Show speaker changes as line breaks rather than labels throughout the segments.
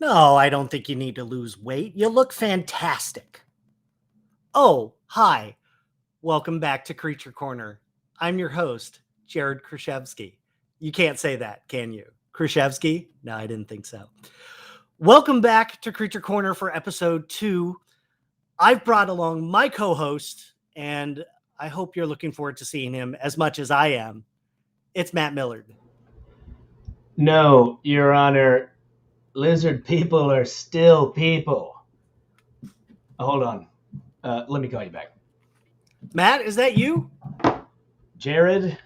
No, I don't think you need to lose weight. You look fantastic. Oh, hi. Welcome back to Creature Corner. I'm your host, Jared Krichevsky. You can't say that, can you? Krichevsky? No, I didn't think so. Welcome back to Creature Corner for episode 2. I've brought along my co-host, and I hope you're looking forward to seeing him as much as I am. It's Matt Millard.
No, Your Honor, lizard people are still people. Hold on. Let me call you back.
Matt, is that you?
Jared,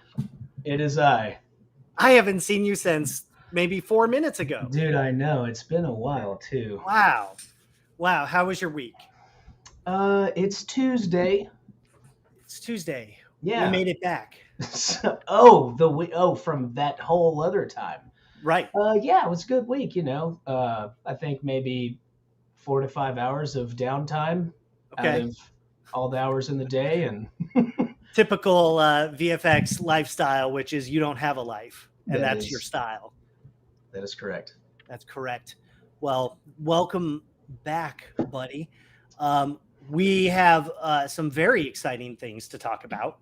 it is I.
I haven't seen you since maybe 4 minutes ago.
Dude, I know. It's been a while, too.
Wow. How was your week?
It's Tuesday.
It's Tuesday.
Yeah.
We made it back.
From that whole other time.
Right.
Yeah, it was a good week, I think maybe 4 to 5 hours of downtime out of all the hours in the day. And
typical VFX lifestyle, which is you don't have a life, and that's your style.
That is correct.
That's correct. Well, welcome back, buddy. We have some very exciting things to talk about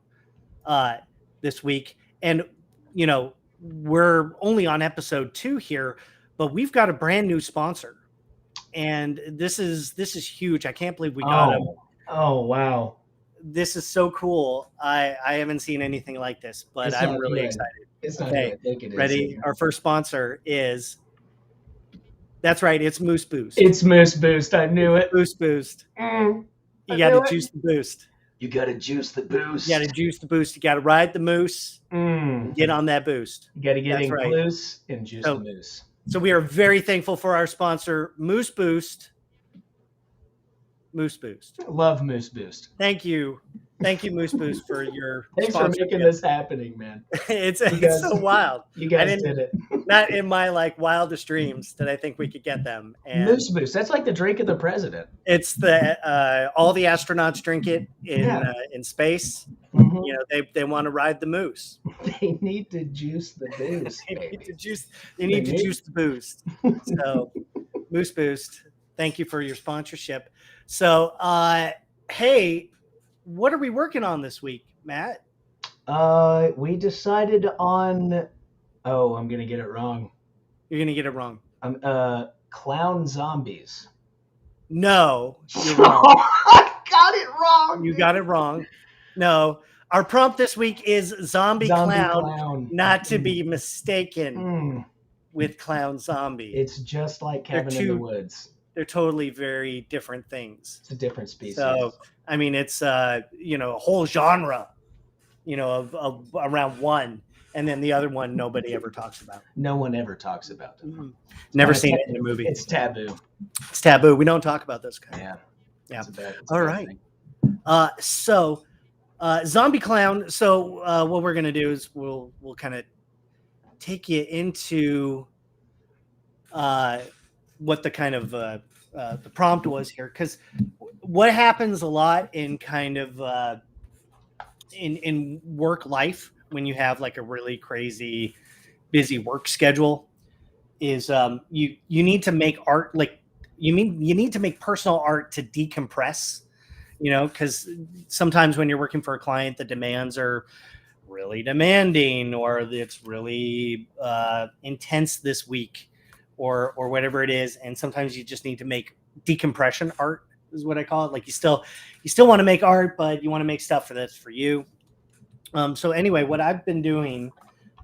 this week. And, we're only on episode 2 here, but we've got a brand new sponsor. And this is huge. I can't believe we got him.
Oh, wow.
This is so cool. I haven't seen anything like this, but I'm really excited.
It's not okay. I think it
Ready? Our first sponsor is, that's right, it's Moose Boost.
It's Moose Boost. I knew it.
Moose Boost. You got to juice the boost.
You got to juice the boost.
You got to juice the boost. You got to ride the moose. Get on that boost.
You got to get in loose and juice the moose.
So we are very thankful for our sponsor, Moose Boost. Moose Boost.
Love Moose Boost.
Thank you, Moose Boost, for your
Thanks for making this happening, man.
It's so wild.
You guys did it.
Not in my wildest dreams did I think we could get them. And
Moose Boost. That's like the drink of the president.
It's the all the astronauts drink it in space.
Mm-hmm.
They want to ride the moose.
They need to juice the boost.
They need to juice the boost. So, Moose Boost, thank you for your sponsorship. So, hey, what are we working on this week, Matt?
We decided on. Oh, I'm gonna get it wrong.
You're gonna get it wrong.
Clown zombies.
No, you're wrong.
I got it wrong.
You got it wrong. No, our prompt this week is zombie clown, not to be mistaken with clown zombie.
It's just like Cabin in the Woods.
They're totally very different things.
It's a different species.
So, I mean, it's a whole genre, of around one, and then the other one nobody ever talks about.
No one ever talks about them.
Mm-hmm. Never seen it in a movie.
It's taboo.
It's taboo. We don't talk about this kind.
Yeah.
All right. So, zombie clown. So, what we're gonna do is we'll kind of take you into what the kind of the prompt was here, because what happens a lot in kind of in work life when you have like a really crazy busy work schedule is you need to make art, you need to make personal art to decompress, because sometimes when you're working for a client, the demands are really demanding, or it's really intense this week, or whatever it is. And sometimes you just need to make decompression art, is what I call it. Like you still want to make art, but you want to make stuff that's for you. So anyway, what I've been doing,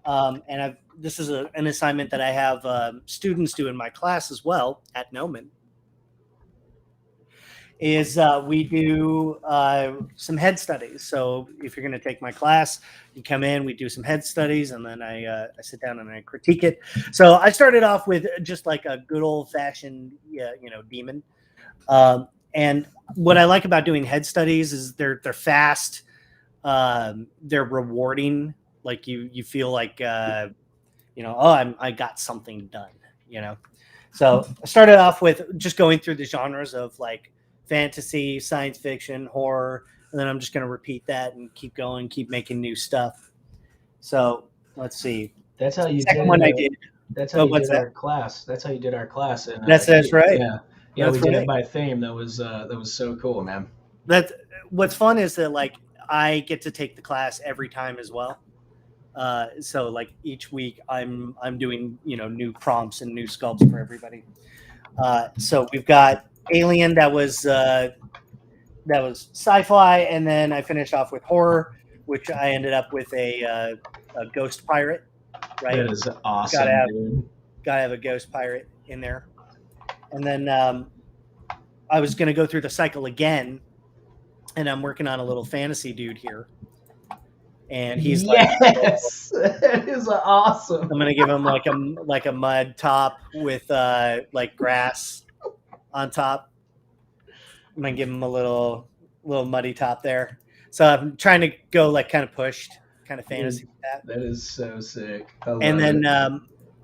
and this is an assignment that I have students do in my class as well at Noman, is we do some head studies. So if you're going to take my class, you come in, we do some head studies, and then I sit down and I critique it. So I started off with just like a good old fashioned, demon. And what I like about doing head studies is they're fast, they're rewarding. Like you feel like, I got something done, So I started off with just going through the genres of like fantasy, science fiction, horror, and then I'm just going to repeat that and keep going, keep making new stuff. So let's see.
That's how you
Second one I did
That's how
Oh,
you
what's
did
that?
our class. That's how you did our class. And
That's right.
yeah,
That's
we did
right.
it by theme. That was so cool, man.
That's what's fun is that like I get to take the class every time as well. So like each week I'm doing new prompts and new sculpts for everybody. So we've got Alien that was sci-fi, and then I finished off with horror, which I ended up with a ghost pirate. Right,
That is awesome, dude.
Gotta have a ghost pirate in there, and then I was gonna go through the cycle again, and I'm working on a little fantasy dude here. And he's
yes, that is awesome.
I'm gonna give him like a mud top with like grass on top. I'm gonna give him a little muddy top there. So I'm trying to go like kind of pushed, kind of fantasy with that.
That is so sick.
And then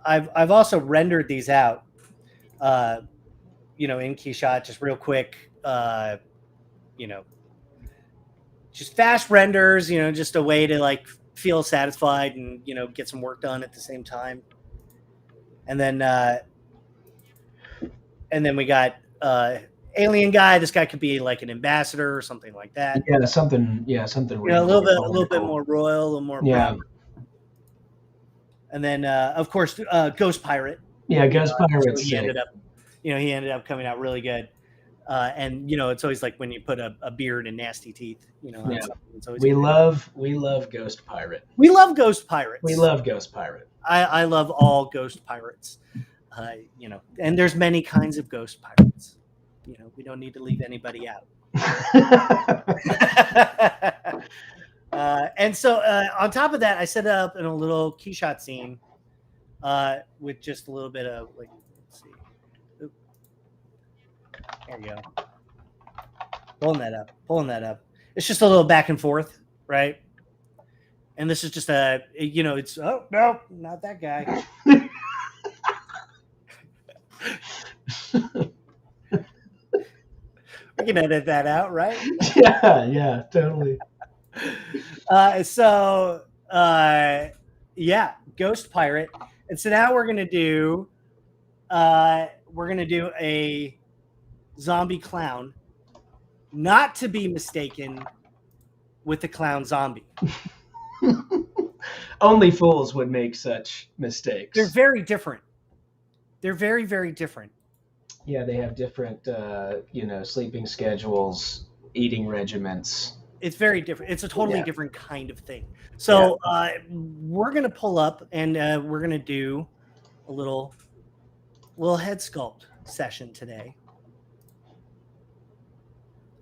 I've also rendered these out, in KeyShot, just real quick, just fast renders, just a way to like feel satisfied and, get some work done at the same time. And then we got alien guy. This guy could be like an ambassador or something like that.
Yeah, something.
A little bit more royal, a little more proud. And then of course Ghost Pirate.
Yeah, Ghost Pirate.
So he ended up coming out really good. And it's always like when you put a beard and nasty teeth. It's always
we love Ghost Pirate.
We love Ghost Pirates.
We love Ghost Pirate.
I love all Ghost Pirates. And there's many kinds of Ghost Pirates. We don't need to leave anybody out. And so on top of that, I set it up in a little KeyShot scene with just a little bit of like, let's see. Oop. There you go. Pulling that up. It's just a little back and forth, right? And this is just it's, oh, no, not that guy. We can edit that out, right?
Yeah, totally.
Ghost Pirate. And so now we're gonna do a zombie clown, not to be mistaken with the clown zombie.
Only fools would make such mistakes.
They're very different. They're very, very different.
Yeah, they have different, sleeping schedules, eating regimens.
It's very different. It's a totally different kind of thing. So we're going to pull up and we're going to do a little head sculpt session today.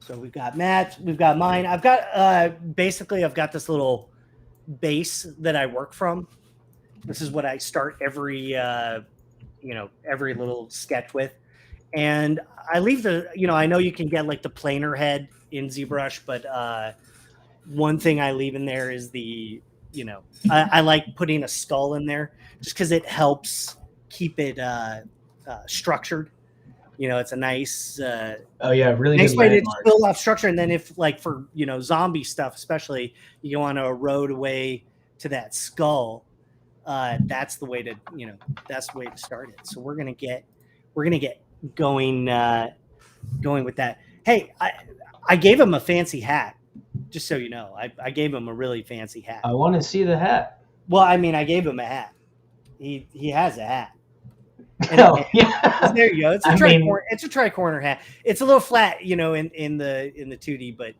So we've got Matt, we've got mine. I've got basically I've got this little base that I work from. This is what I start every little sketch with. And I leave I know you can get like the planer head in ZBrush, but one thing I leave in there is I like putting a skull in there just because it helps keep it structured. It's a nice
really
nice
good
way
landmark.
to build off structure. And then if like for zombie stuff especially, you go on a road away to that skull, that's the way to start it. So we're gonna get going with that. Hey, I gave him a fancy hat, just so you know. I gave him a really fancy hat.
I want to see the hat.
Well, I mean, I gave him a hat. He has a hat.
Yeah.
There you go. It's a tri-corner hat. It's a little flat, in the 2D, but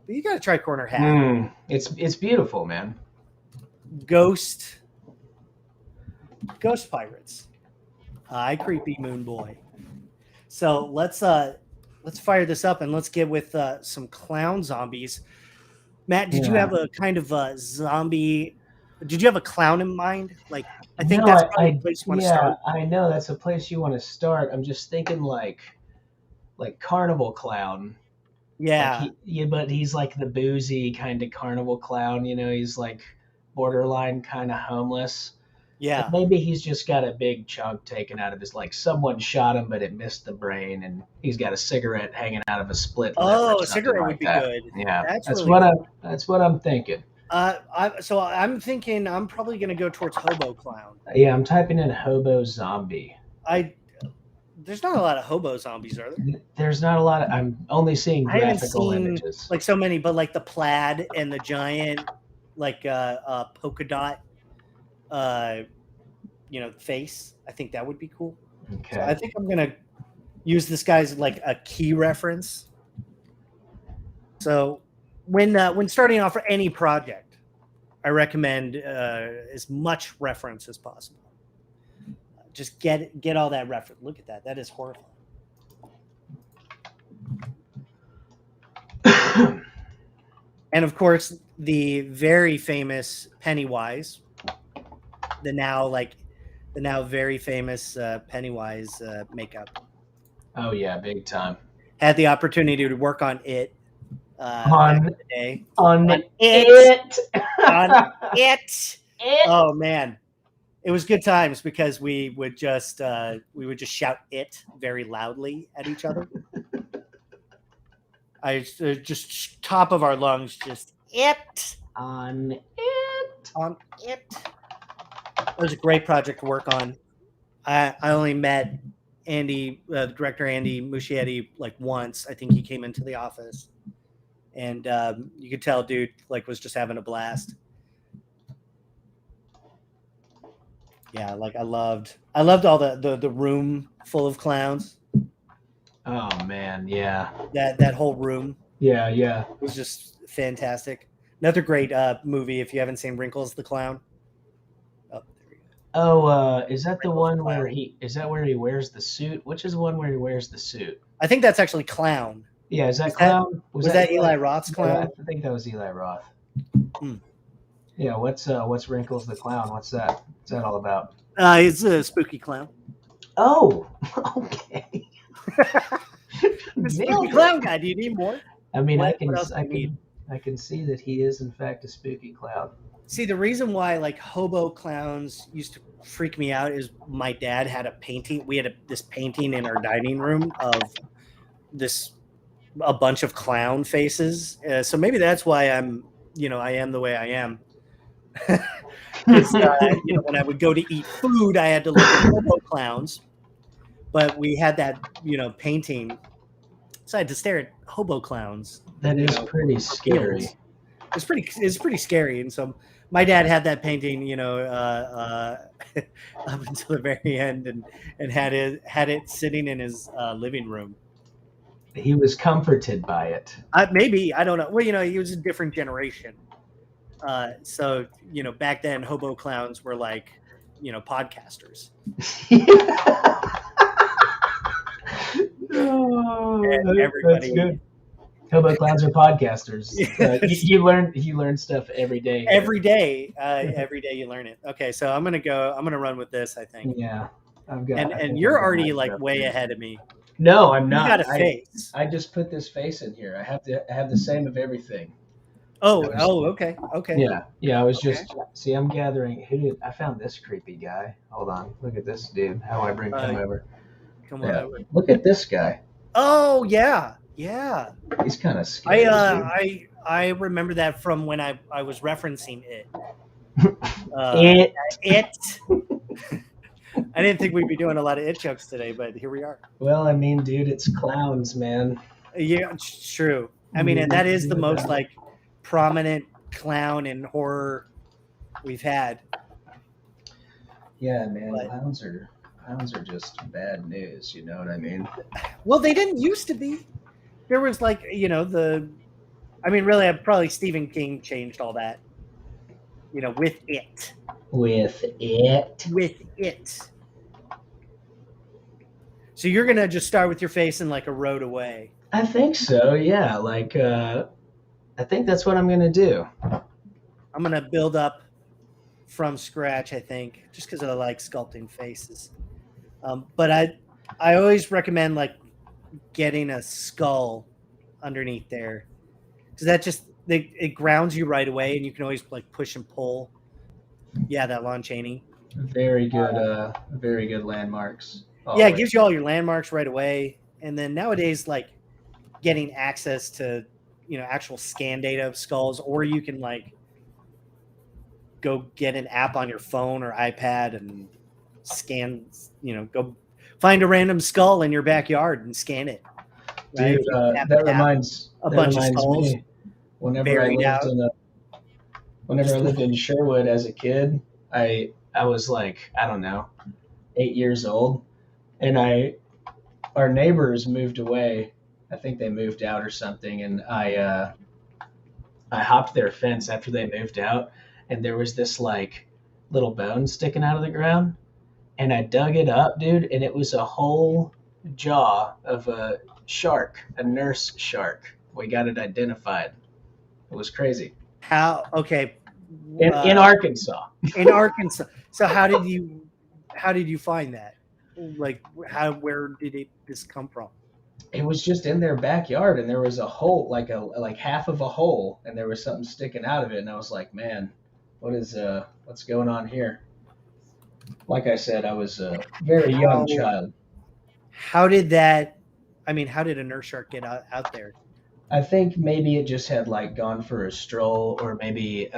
you got a tri-corner hat.
It's beautiful, man.
Ghost Pirates. Hi, creepy moon boy. So let's fire this up and let's get with some clown zombies. Matt, did you have a kind of a zombie? Did you have a clown in mind? Like, I think that's probably the place you want to start.
I know that's a place you want to start. I'm just thinking like carnival clown.
Yeah.
But he's like the boozy kind of carnival clown. He's like borderline kind of homeless.
Yeah.
Like maybe he's just got a big chunk taken out of his, like someone shot him, but it missed the brain, and he's got a cigarette hanging out of a split lip.
Oh, a cigarette would be good.
Yeah, that's what I'm thinking.
So I'm thinking I'm probably going to go towards hobo clown.
Yeah, I'm typing in hobo zombie.
There's not a lot of hobo zombies, are there?
There's not a lot of. I'm only seeing
I haven't
graphical
seen
images.
like so many, but like the plaid and the giant, like polka dot, face. I think that would be cool.
Okay.
So I think I'm gonna use this guy's like a key reference. So when starting off for any project, I recommend as much reference as possible. Just get all that reference. Look at that. That is horrifying. And of course, the very famous Pennywise, the now very famous Pennywise makeup.
Oh yeah, big time.
Had the opportunity to work on it
On
back in the day.
On
it. On it. Oh man, it was good times because we would just shout it very loudly at each other. I just top of our lungs, just it
on it.
It was a great project to work on. I only met Andy, director Andy Muschietti, like once. I think he came into the office, and you could tell, dude, like was just having a blast. Yeah, like I loved all the room full of clowns.
Oh man, yeah.
That whole room.
Yeah.
Was just fantastic. Another great movie if you haven't seen Wrinkles the Clown. Oh, there we go.
Oh, is that the one where he wears the suit? Which is the one where he wears the suit?
I think that's actually Clown.
Yeah, is that Clown?
Was that Eli Roth's Clown?
I think that was Eli Roth.
Hmm.
Yeah, what's Wrinkles the Clown? What's that? What's that all about?
It's a spooky clown.
Oh, okay.
The spooky clown guy. Do you need more?
I mean, I can see that he is in fact a spooky clown.
See, the reason why like hobo clowns used to freak me out is my dad had a painting. We had this painting in our dining room of a bunch of clown faces. So maybe that's why I am the way I am. Because when I would go to eat food, I had to look at hobo clowns. But we had that painting, so I had to stare at hobo clowns.
That is pretty scary.
It's pretty scary, and so my dad had that painting, up until the very end, and had it sitting in his living room.
He was comforted by it.
Maybe, I don't know. Well, he was a different generation. So back then, hobo clowns were like, podcasters.
And everybody. That's good. Hobo clowns are podcasters. You learn stuff every day.
Every day you learn it. Okay, so I'm gonna run with this. I think.
Yeah,
and you're already like way ahead of me.
No, I'm not.
You got a face.
I just put this face in here. I have the same of everything.
Okay.
Yeah. I was just I'm gathering. I found this creepy guy. Hold on, look at this dude. How do I bring him over?
Come on over.
Look at this guy.
Oh yeah.
He's kind of scary.
I remember that from when I was referencing it. It. I didn't think we'd be doing a lot of it jokes today, but here we are.
Well, I mean, dude, it's clowns, man.
Yeah, it's true. I mean, and that is the most like prominent clown in horror we've had.
Yeah, man, clowns are just bad news. You know what I mean?
Well, they didn't used to be. There was like, really, probably Stephen King changed all that. With it. So you're gonna just start with your face in like a road away.
I think so. Yeah, like I think that's what I'm gonna do.
I'm gonna build up from scratch. I think just because I like sculpting faces. But I always recommend like getting a skull underneath there, because that just it grounds you right away, and you can always like push and pull. Yeah, that Lon Chaney.
Very good landmarks.
Yeah, it gives you all your landmarks right away, and then nowadays like getting access to actual scan data of skulls, or you can like go get an app on your phone or iPad and scan, go find a random skull in your backyard and scan it. Right?
Dude, that reminds me. Whenever I lived in Sherwood as a kid, I was like, I don't know, 8 years old, and our neighbors moved away. I think they moved out or something, and I hopped their fence after they moved out, and there was this like little bone sticking out of the ground, and I dug it up, dude, and it was a whole jaw of a shark, a nurse shark. We got it identified. It was crazy.
How? Okay.
In Arkansas.
In Arkansas. So how did you find that? Like, where did this come from?
It was just in their backyard, and there was a hole, like half of a hole, and there was something sticking out of it, and I was like, man, what's going on here? Like I said, I was a very young child.
How did a nurse shark get out there?
I think maybe it just had like gone for a stroll, or maybe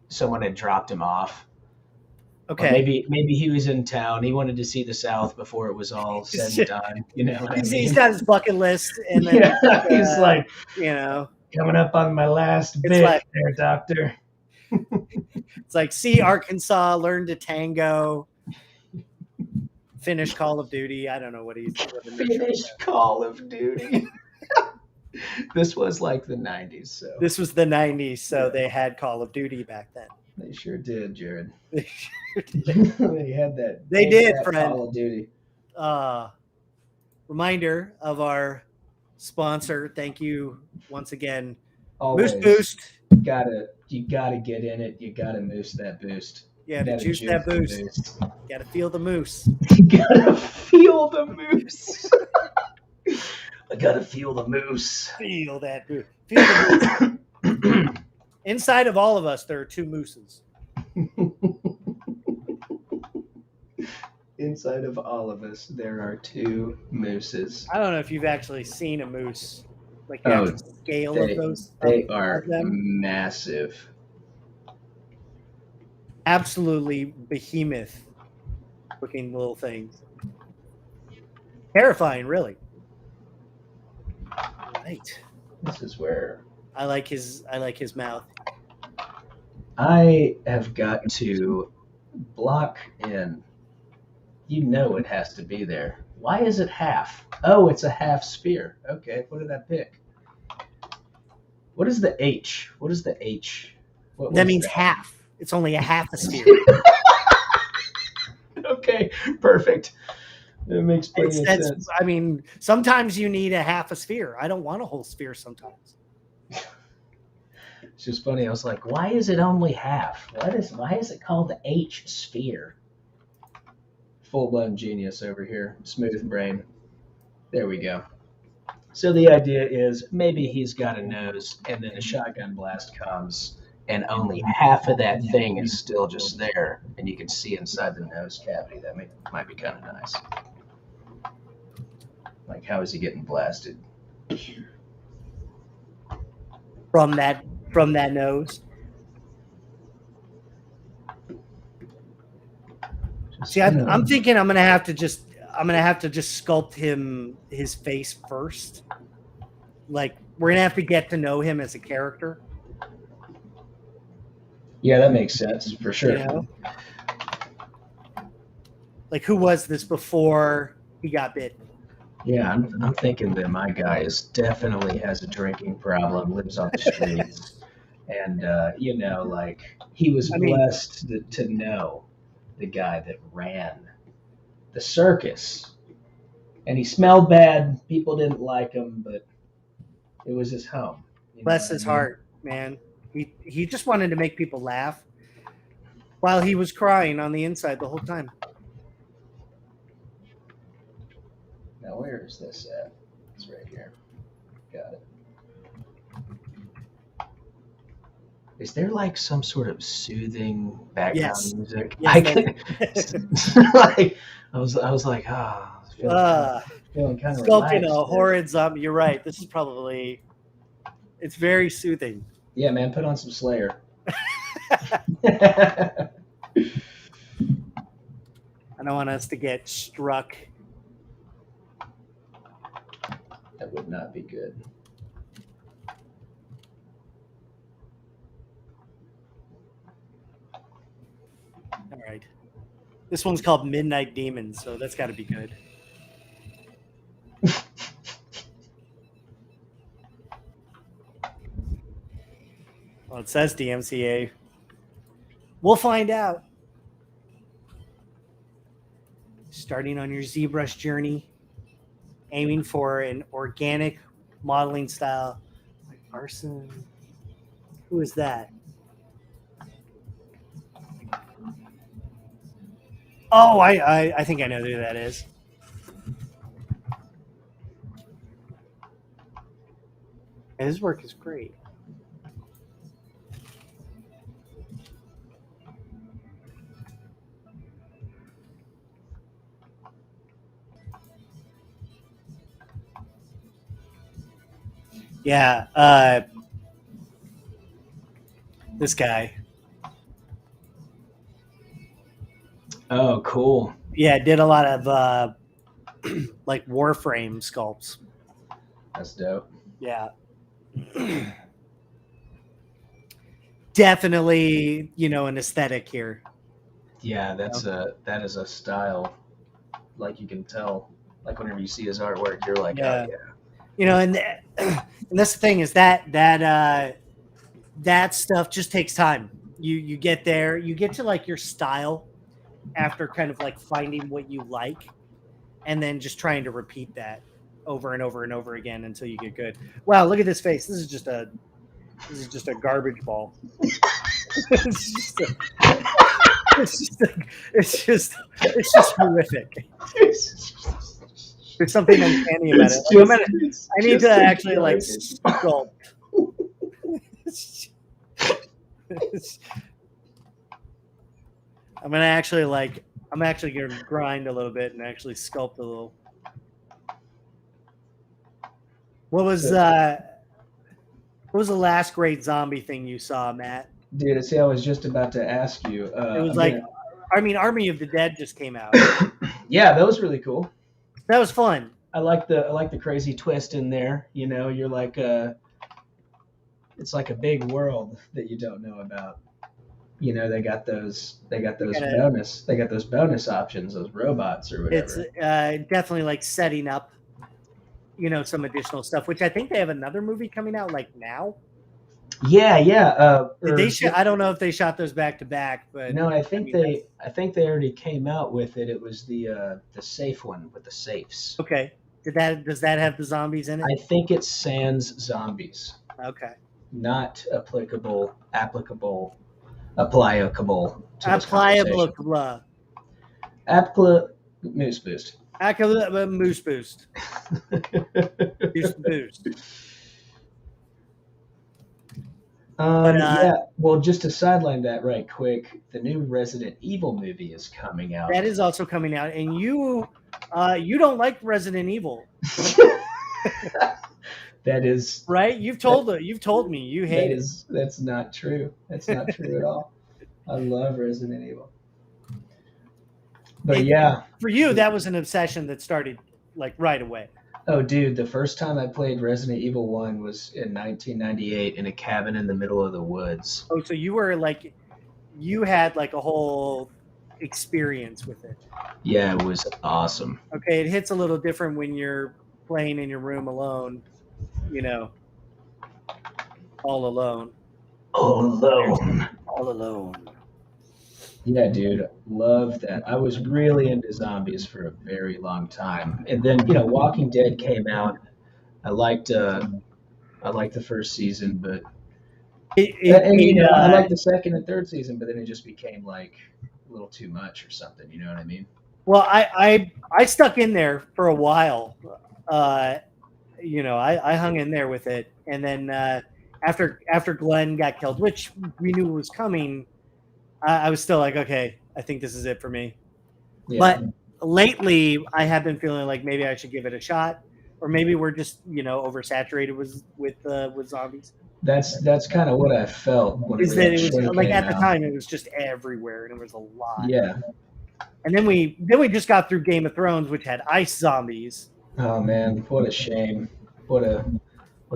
someone had dropped him off. Okay. Or maybe he was in town. He wanted to see the South before it was all said and done. You know,
he's got his bucket list, and then
he's like, coming up on my last bit there, doctor.
It's like, see Arkansas, learn to tango, finish Call of Duty. I don't know what he's
finish Call of Duty. This was like the 90s. So
this was the 90s, so they had Call of Duty back then.
They sure did, Jared.
They sure did.
They had that.
They did, friend.
Call of Duty.
Reminder of our sponsor. Thank you once again.
Always.
Moose Boost.
You gotta get in it. You gotta moose that boost.
Yeah, to juice that boost. Gotta feel the moose.
You gotta feel the moose. I gotta feel the moose.
Feel that boost. Feel the moose. Inside of all of us, there are two mooses.
Inside of all of us, there are two mooses.
I don't know if you've actually seen a moose. Like the scale of those.
They are massive.
Absolutely behemoth looking little things. Terrifying, really. Right.
This is where
I like his mouth.
I have got to block in. You know it has to be there. Why is it half? Oh, it's a half sphere. Okay, what did I pick? What is the H? What is the H?
That means half. It's only a half a sphere.
Okay, perfect. It makes plenty of sense.
I mean, sometimes you need a half a sphere. I don't want a whole sphere sometimes.
It's just funny. I was like, why is it only half? Why is it called the H sphere? Full-blown genius over here. Smooth brain. There we go. So the idea is maybe he's got a nose, and then a shotgun blast comes, and only half of that thing is still just there, and you can see inside the nose cavity. That might be kind of nice. Like, how is he getting blasted?
From that nose. See, I'm thinking I'm gonna have to just sculpt his face first. Like, we're gonna have to get to know him as a character.
Yeah, that makes sense for sure.
You know? Like, who was this before he got bit?
Yeah, I'm thinking that my guy definitely has a drinking problem, lives on the streets, and like he was blessed to know the guy that ran the circus, and he smelled bad. People didn't like him, but it was his home.
Bless his heart, man. He just wanted to make people laugh while he was crying on the inside the whole time.
Now, where is this at? It's right here. Got it. Is there like some sort of soothing background music?
Yes,
I was like, feeling kind of
sculpting a horrid zombie. You're right. This is probably, it's very soothing.
Yeah, man, put on some Slayer. That
I don't want us to get struck.
would not be good.
All right. This one's called Midnight Demons, so that's got to be good. Well, it says DMCA. We'll find out. Starting on your ZBrush journey, aiming for an organic modeling style like arson. Who is that? Oh, I think I know who that is. His work is great. Yeah, this guy.
Oh, cool.
Yeah, did a lot of like Warframe sculpts.
That's dope.
Yeah. Definitely, an aesthetic here.
Yeah, that is a style. Like you can tell, like whenever you see his artwork, you're like,
Yeah.
oh yeah.
And that's the thing is that stuff just takes time. You get there, you get to like your style after kind of like finding what you like, and then just trying to repeat that over and over and over again until you get good. Wow, look at this face. This is just a garbage ball. It's just horrific. There's something uncanny about it. I need to actually like sculpt. I'm actually gonna grind a little bit and actually sculpt a little. What was the last great zombie thing you saw, Matt?
Dude, see, I was just about to ask you.
It was Army of the Dead just came out.
Yeah, that was really cool.
That was fun.
I like the crazy twist in there. You're like it's like a big world that you don't know about. They got those bonus options, those robots or whatever.
It's definitely like setting up, some additional stuff, which I think they have another movie coming out like now.
Yeah.
I don't know if they shot those back to back, but
no, I think they already came out with it. It was the safe one with the safes.
Okay. Does that have the zombies in it?
I think it's sans zombies.
Okay.
Not applicable. Moose boost.
Moose boost. Boost.
Well, just to sideline that right quick, the new Resident Evil movie is coming out.
That is also coming out, and you don't like Resident Evil.
That is
right. You've told me you hate it.
That's not true. That's not true at all. I love Resident Evil. But
for you, that was an obsession that started like right away.
Oh, dude, the first time I played Resident Evil 1 was in 1998 in a cabin in the middle of the woods.
Oh, so you had like a whole experience with it.
Yeah, it was awesome.
Okay, it hits a little different when you're playing in your room alone, all alone.
All alone.
All alone.
Yeah, dude, love that. I was really into zombies for a very long time, and then Walking Dead came out. I liked the first season, but I liked the second and third season, but then it just became like a little too much or something. You know what I mean?
Well, I stuck in there for a while. I hung in there with it, and then after Glenn got killed, which we knew was coming. I was still like, okay, I think this is it for me. Yeah. But lately, I have been feeling like maybe I should give it a shot, or maybe we're just oversaturated with zombies.
That's kind of what I felt
Is
whenever
that
that
it was
show
like
came
at the
out.
time it was just everywhere and it was a lot.
Yeah.
And then we just got through Game of Thrones, which had ice zombies.
Oh man, what a shame. What a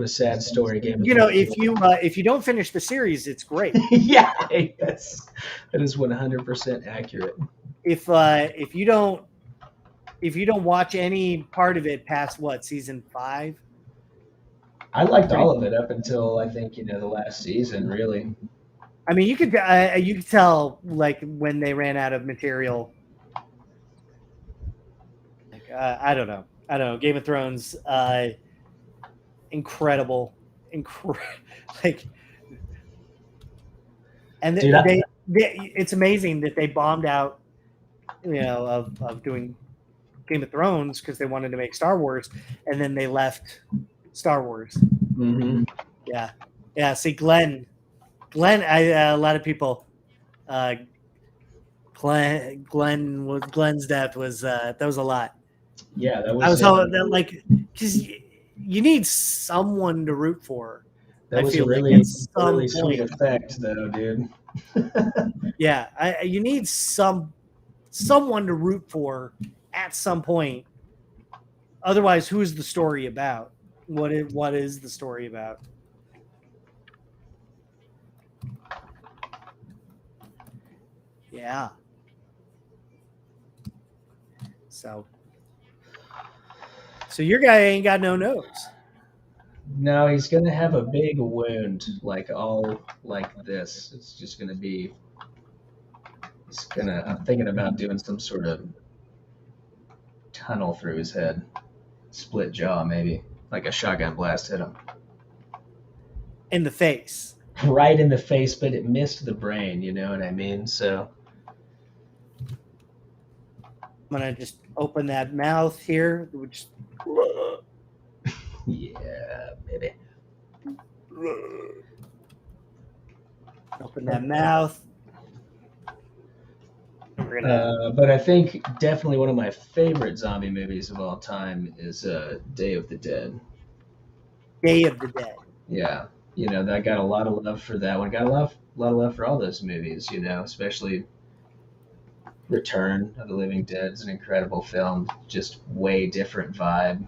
sad story Game of
You know,
Thrones
if you don't finish the series, it's great.
Yeah, that is 100% accurate.
If you don't watch any part of it past what, season 5?
I liked all of it up until I think the last season. Really,
I mean, you could tell like when they ran out of material. Like I don't know. Game of Thrones, incredible, like, and
dude.
it's amazing that they bombed out, of doing Game of Thrones because they wanted to make Star Wars, and then they left Star Wars.
Mm-hmm.
Yeah. See, Glenn, a lot of people, Glenn's death was that was a lot.
Yeah, that was.
I was hoping that, like, because you need someone to root for.
That was a really sweet effect, though, dude.
Yeah, you need someone to root for at some point. Otherwise, who is the story about? What is the story about? Yeah. So your guy ain't got no nose.
No, he's gonna have a big wound, like all like this. It's just gonna be. I'm thinking about doing some sort of tunnel through his head, split jaw, maybe like a shotgun blast hit him
in the face.
Right in the face, but it missed the brain. You know what I mean? So
I'm gonna just open that mouth here, which.
Yeah, baby.
Open that mouth.
But I think definitely one of my favorite zombie movies of all time is Day of the Dead.
Day of the Dead.
Yeah, I got a lot of love for that one. Got a lot of love for all those movies. Especially Return of the Living Dead is an incredible film. Just way different vibe.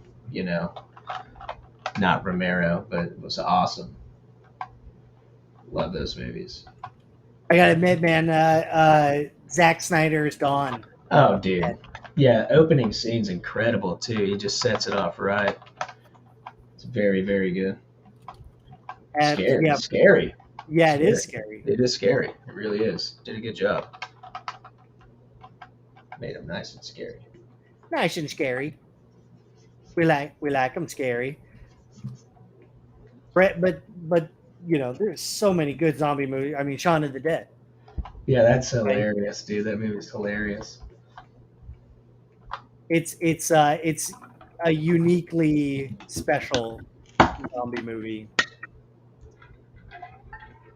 Not Romero, but it was awesome. Love those movies.
I gotta admit, man, Zack Snyder's Dawn.
Oh, dude. Yeah, opening scene's incredible, too. He just sets it off right. It's very, very good. Scary.
Yeah.
Scary.
Yeah, it is scary.
It is scary. It really is. Did a good job. Made him nice and scary.
Nice and scary. We like them scary. But there's so many good zombie movies. I mean, Shaun of the Dead.
Yeah, that's hilarious, dude. That movie's hilarious.
It's a uniquely special zombie movie.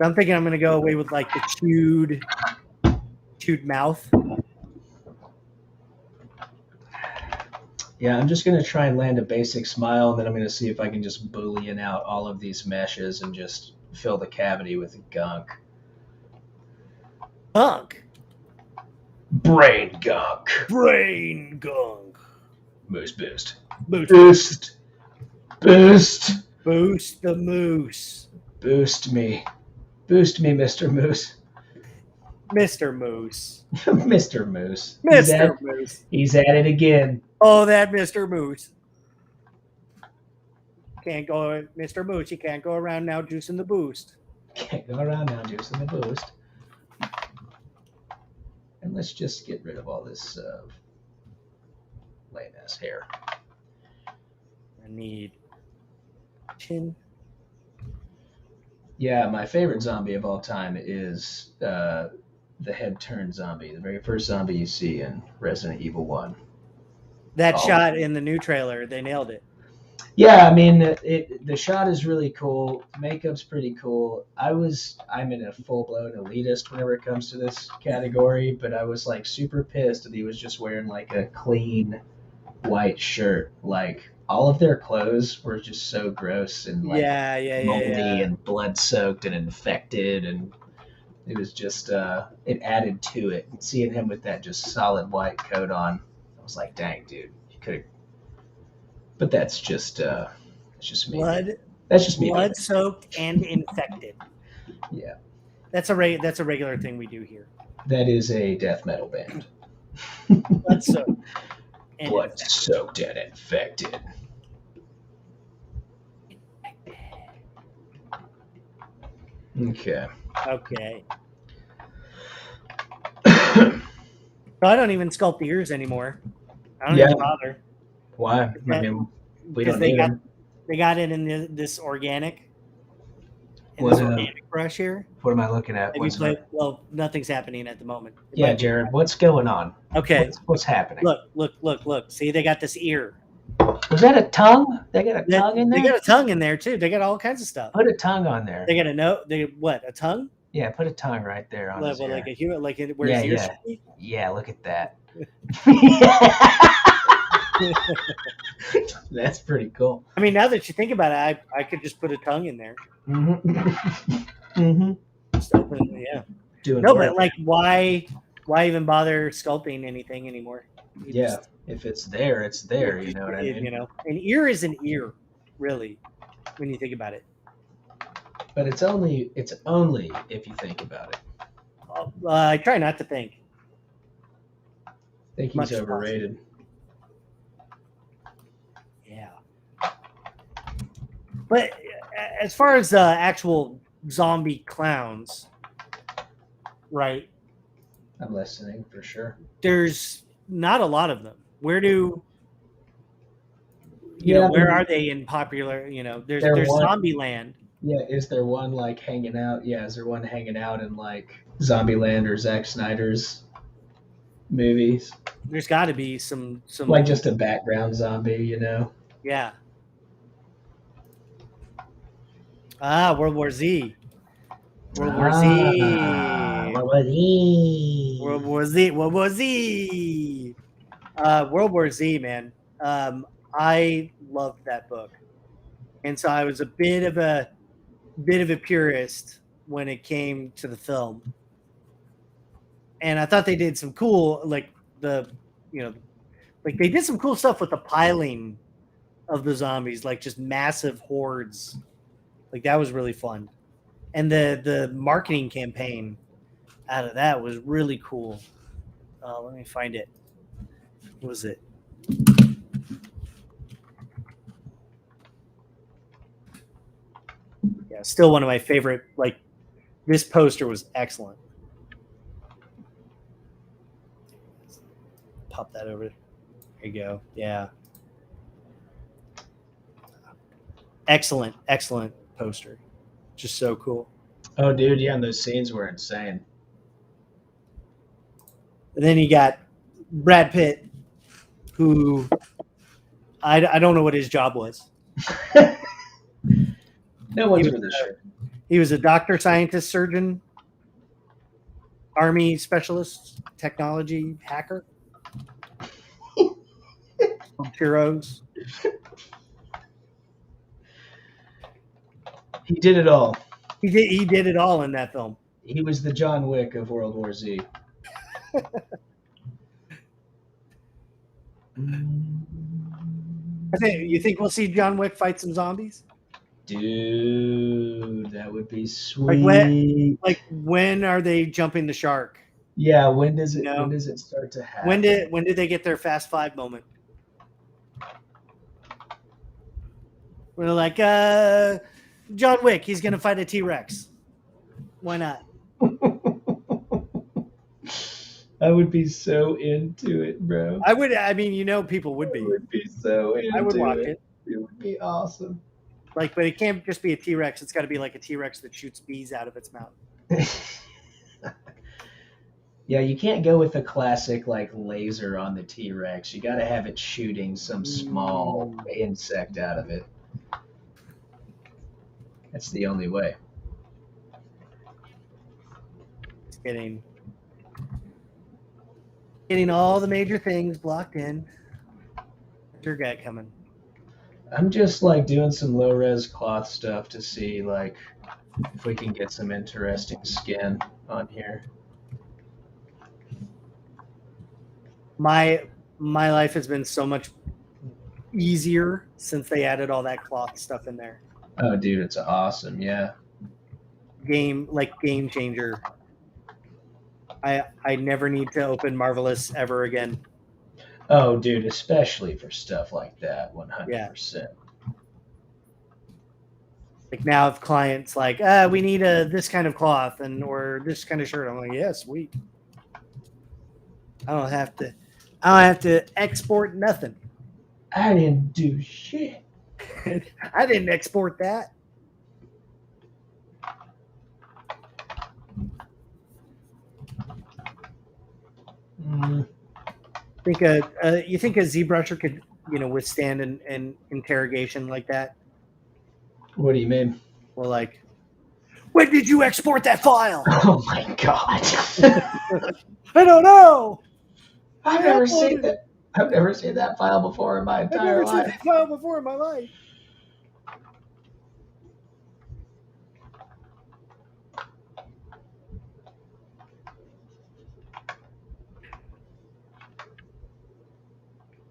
I'm thinking I'm gonna go away with like the chewed mouth.
Yeah, I'm just going to try and land a basic smile, and then I'm going to see if I can just Boolean out all of these meshes and just fill the cavity with gunk.
Gunk?
Brain gunk.
Brain gunk.
Moose boost.
Boost.
Boost.
Boost the moose.
Boost me. Boost me, Mr. Moose.
Mr. Moose.
Mr. Moose.
Mr. Moose.
He's at it again.
Oh, that Mr. Moose. Can't go, Mr. Moose, you can't go around now juicing the boost.
Can't go around now juicing the boost. And let's just get rid of all this lame-ass hair.
I need chin.
Yeah, my favorite zombie of all time is the head-turned zombie, the very first zombie you see in Resident Evil 1.
That shot in the new trailer, they nailed it.
Yeah, I mean, the shot is really cool. The makeup's pretty cool. I'm in a full-blown elitist whenever it comes to this category, but I was like super pissed that he was just wearing like a clean white shirt. Like, all of their clothes were just so gross and like
Yeah.
moldy and blood soaked and infected, and it was just it added to it. And seeing him with that just solid white coat on, I was like, dang, dude, you could have. But that's just me. That's just me.
Blood soaked and infected.
Yeah,
That's a regular thing we do here.
that is a death metal band.
Blood soaked. And
Blood
infected.
soaked and infected. Okay.
Okay. So I don't even sculpt ears anymore. I don't even bother.
Why? I mean, we
Because
don't
they
need
got
them.
they got it in this organic. In
What,
this organic brush here.
What am I looking at?
Have you played? Well, nothing's happening at the moment.
Yeah, Jared, what's going on?
Okay.
What's happening?
Look. See, they got this ear.
Was that a tongue? They got a tongue in there?
They got a tongue in there too. They got all kinds of stuff.
Put a tongue on there.
They got a note. A tongue?
Yeah, put a tongue right there on his ear.
Like a human, like where his ear should be?
Yeah, look at that. That's pretty cool.
I mean, now that you think about it, I could just put a tongue in there.
Mm-hmm.
Just open it, yeah. But like, why even bother sculpting anything anymore?
If it's there, it's there. You know what I mean?
You know, an ear is an ear, really, when you think about it.
But it's only if you think about it.
I try not to think.
I think he's overrated.
Yeah. But as far as actual zombie clowns, right?
I'm listening for sure.
There's not a lot of them. Where are they in popular? You know, there's Zombieland.
Yeah, is there one like hanging out? Yeah, is there one hanging out in like Zombieland or Zack Snyder's movies?
There's got to be some
like just a background zombie, you know?
Yeah. World War Z. World War Z. World War Z, man. I loved that book, and so I was a bit of a purist when it came to the film, and I thought they did some cool, like they did some cool stuff with the piling of the zombies, like just massive hordes. Like that was really fun, and the marketing campaign out of that was really cool. Let me find it. What was it? Yeah, still one of my favorite. Like, this poster was excellent. Pop that over. There you go. Yeah. Excellent poster. Just so cool.
Oh, dude, yeah, and those scenes were insane.
And then you got Brad Pitt, who I don't know what his job was.
No one's really sure.
He was a doctor, scientist, surgeon, army specialist, technology hacker. Heroes.
He did it all.
He did it all in that film.
He was the John Wick of World War Z.
You think we'll see John Wick fight some zombies?
Dude, that would be sweet.
When are they jumping the shark?
Yeah, when does it start to happen?
When did they get their Fast Five moment? We're like, John Wick, he's gonna fight a T-Rex. Why not?
I would be so into it, bro.
I would. I mean, people would be.
I would be so into it.
I would watch it.
It would be awesome.
But it can't just be a T-Rex. It's got to be like a T-Rex that shoots bees out of its mouth.
Yeah, you can't go with the classic like laser on the T-Rex. You got to have it shooting some small insect out of it. That's the only way.
It's getting all the major things blocked in. Your guy coming.
I'm just like doing some low res cloth stuff to see like if we can get some interesting skin on here.
My life has been so much easier since they added all that cloth stuff in there.
Oh, dude, it's awesome. Yeah.
Game changer. I never need to open Marvelous ever again.
Oh, dude, especially for stuff like that, 100%.
Like now, if clients like, we need this kind of cloth or this kind of shirt, I'm like, yeah, sweet. I don't have to export nothing.
I didn't do shit.
I didn't export that. You think a ZBrusher could, withstand an interrogation like that?
What do you mean?
Well, like, when did you export that file?
Oh my god!
I don't know.
I've never seen that file before in my entire life.
I've never seen that file before in my life.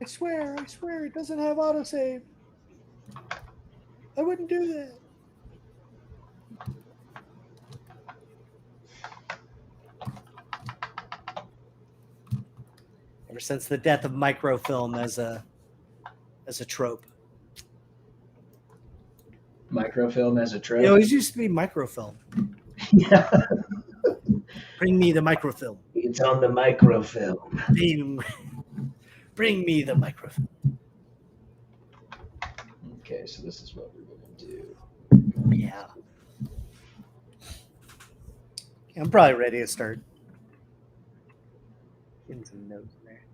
I swear, it doesn't have autosave. I wouldn't do that. Ever since the death of microfilm as a trope.
Microfilm as a trope?
It always used to be microfilm.
Yeah.
Bring me the microfilm.
It's on the microfilm.
Bring me the microfilm.
Okay, so this is what we're going to do.
Yeah. I'm probably ready to start getting some notes in there.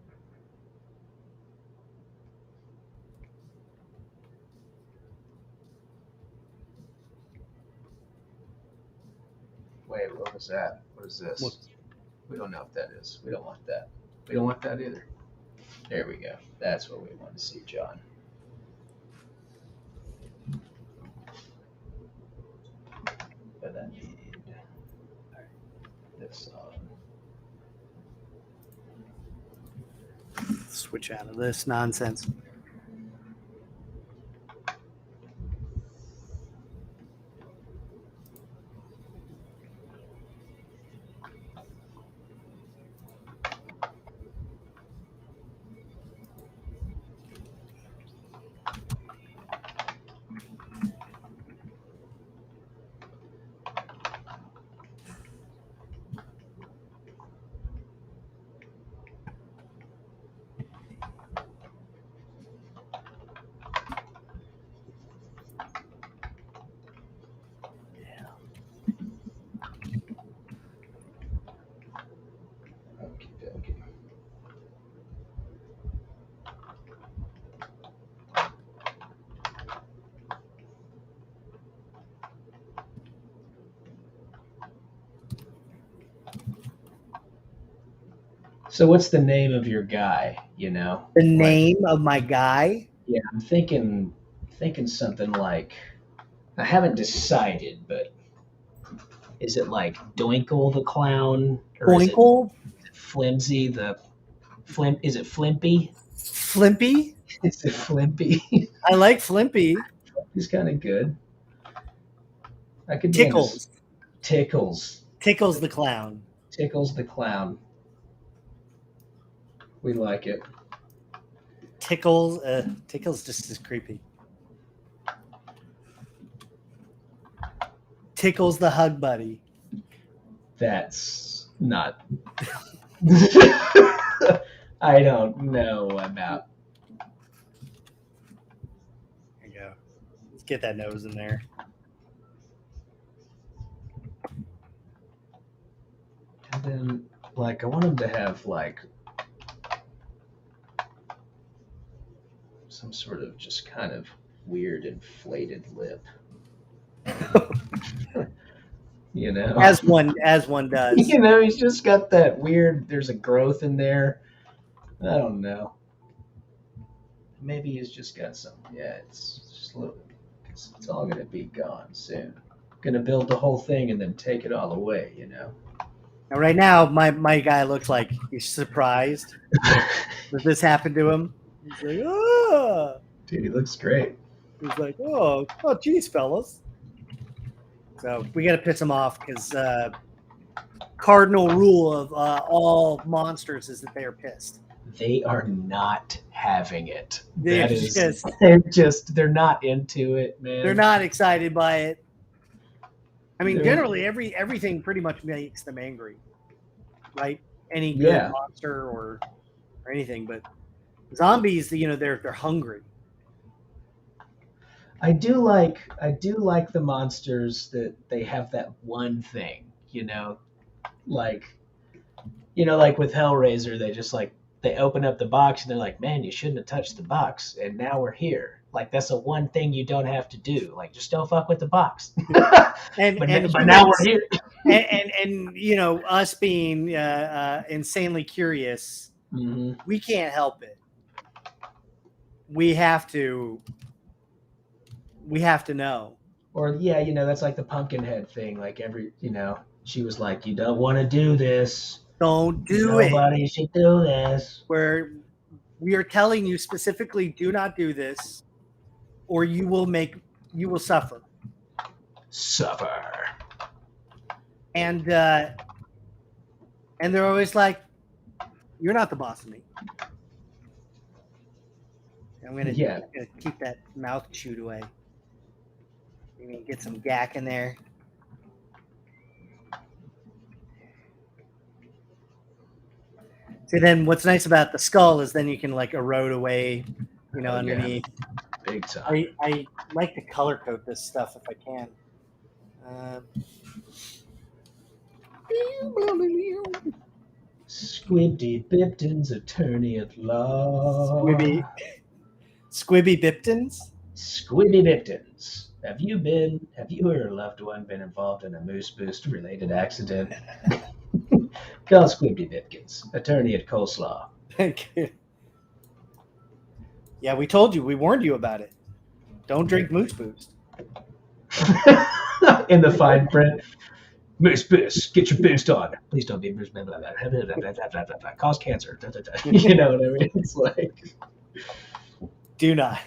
Wait, what was that? What is this?
What?
We don't know what that is. We don't want that. We don't want that either. There we go. That's what we want to see, John. But I need this on.
Switch out of this nonsense.
So what's the name of your guy, you know?
The name of my guy?
Yeah, I'm thinking something like, I haven't decided, but is it like Doinkle the Clown? Or
Doinkle?
Is it Flimsy the is it Flimpy?
Flimpy?
Is it Flimpy?
I like Flimpy.
He's kind of good. I could
Tickles.
Tickles.
Tickles the Clown.
Tickles the Clown. We like it.
Tickles just as creepy. Tickles the Hug Buddy.
That's not. I don't know about.
There you go. Let's get that nose in there.
And then, like, I want him to have, like, some sort of just kind of weird inflated lip. You know?
As one does.
You know, he's just got that weird, there's a growth in there. I don't know. maybe he's just got some. Yeah, it's just a little. It's all gonna be gone soon. Gonna build the whole thing and then take it all away.
Now, right now, my guy looks like he's surprised that this happened to him. He's like, oh.
Dude, he looks great.
He's like, oh, geez, fellas. So we got to piss him off because cardinal rule of all monsters is that they are pissed.
They are not having it.
They're
They're not into it, man.
They're not excited by it. I mean, generally, everything pretty much makes them angry, right? Any good monster or anything, but zombies, they're hungry.
I do like the monsters that they have that one thing, like with Hellraiser, they open up the box and they're like, man, you shouldn't have touched the box, and now we're here. Like, that's the one thing you don't have to do. Like, just don't fuck with the box. but now we're here.
and us being insanely curious, we can't help it. We have to know.
Or that's like the Pumpkinhead thing. Like she was like, you don't want to do this.
Don't do it.
Nobody should do this.
Where we are telling you specifically, do not do this, or you will suffer.
Suffer.
And they're always like, you're not the boss of me. I'm gonna keep that mouth chewed away. Maybe get some gack in there. See, then what's nice about the skull is then you can erode away, underneath.
Big time.
I like to color code this stuff if I can.
Squibby Bipton's attorney at law.
Squibby Biptons?
Squibby Biptons. Have you or your loved one been involved in a moose boost related accident? Call Squibby Bipkins, attorney at Coleslaw.
Thank you. Yeah, we told you. We warned you about it. Don't drink Moose Boost.
In the fine print, Moose Boost, get your boost on. Please don't be Moose. Blah, blah, blah, blah, blah, blah, blah, blah, cause cancer. You know what I mean? It's like,
do not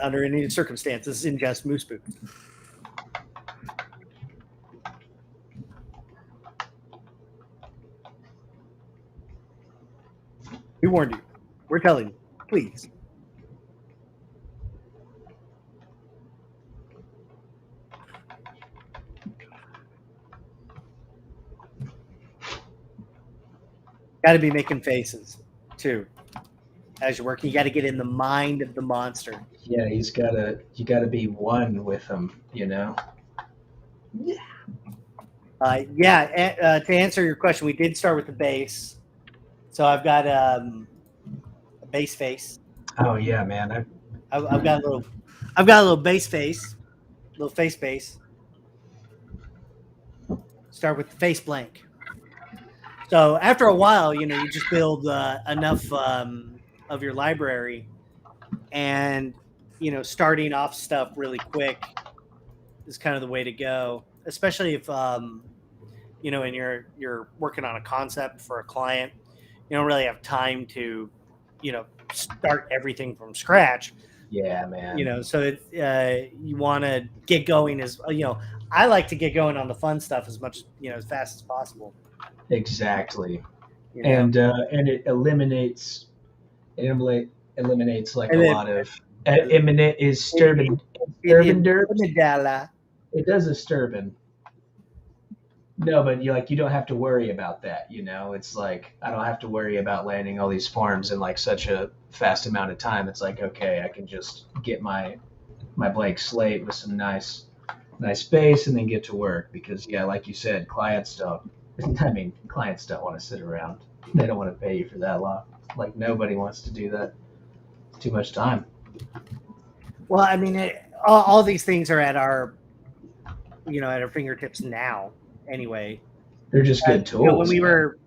under any circumstances ingest Moose Boost. We warned you. We're telling you. Please. Got to be making faces, too. As you're working, you got to get in the mind of the monster.
Yeah, you got to be one with him,
Yeah. To answer your question, we did start with the base. So I've got a base face.
Oh yeah, man.
I've got a little base face, little face base. Start with the face blank. So after a while, you just build enough of your library, and starting off stuff really quick is kind of the way to go. Especially if and you're working on a concept for a client. You don't really have time to, start everything from scratch.
Yeah, man.
So you want to get going I like to get going on the fun stuff as much, as fast as possible.
Exactly. And it eliminates like a lot of it does a Sturban. No, but you don't have to worry about that, It's like I don't have to worry about landing all these farms in such a fast amount of time. It's like, okay, I can just get my blank slate with some nice space and then get to work, because like you said, clients don't want to sit around. They don't want to pay you for that long. Like, nobody wants to do that. It's too much time.
Well, I mean, all these things are at our fingertips now. Anyway,
they're just good tools.
When we were,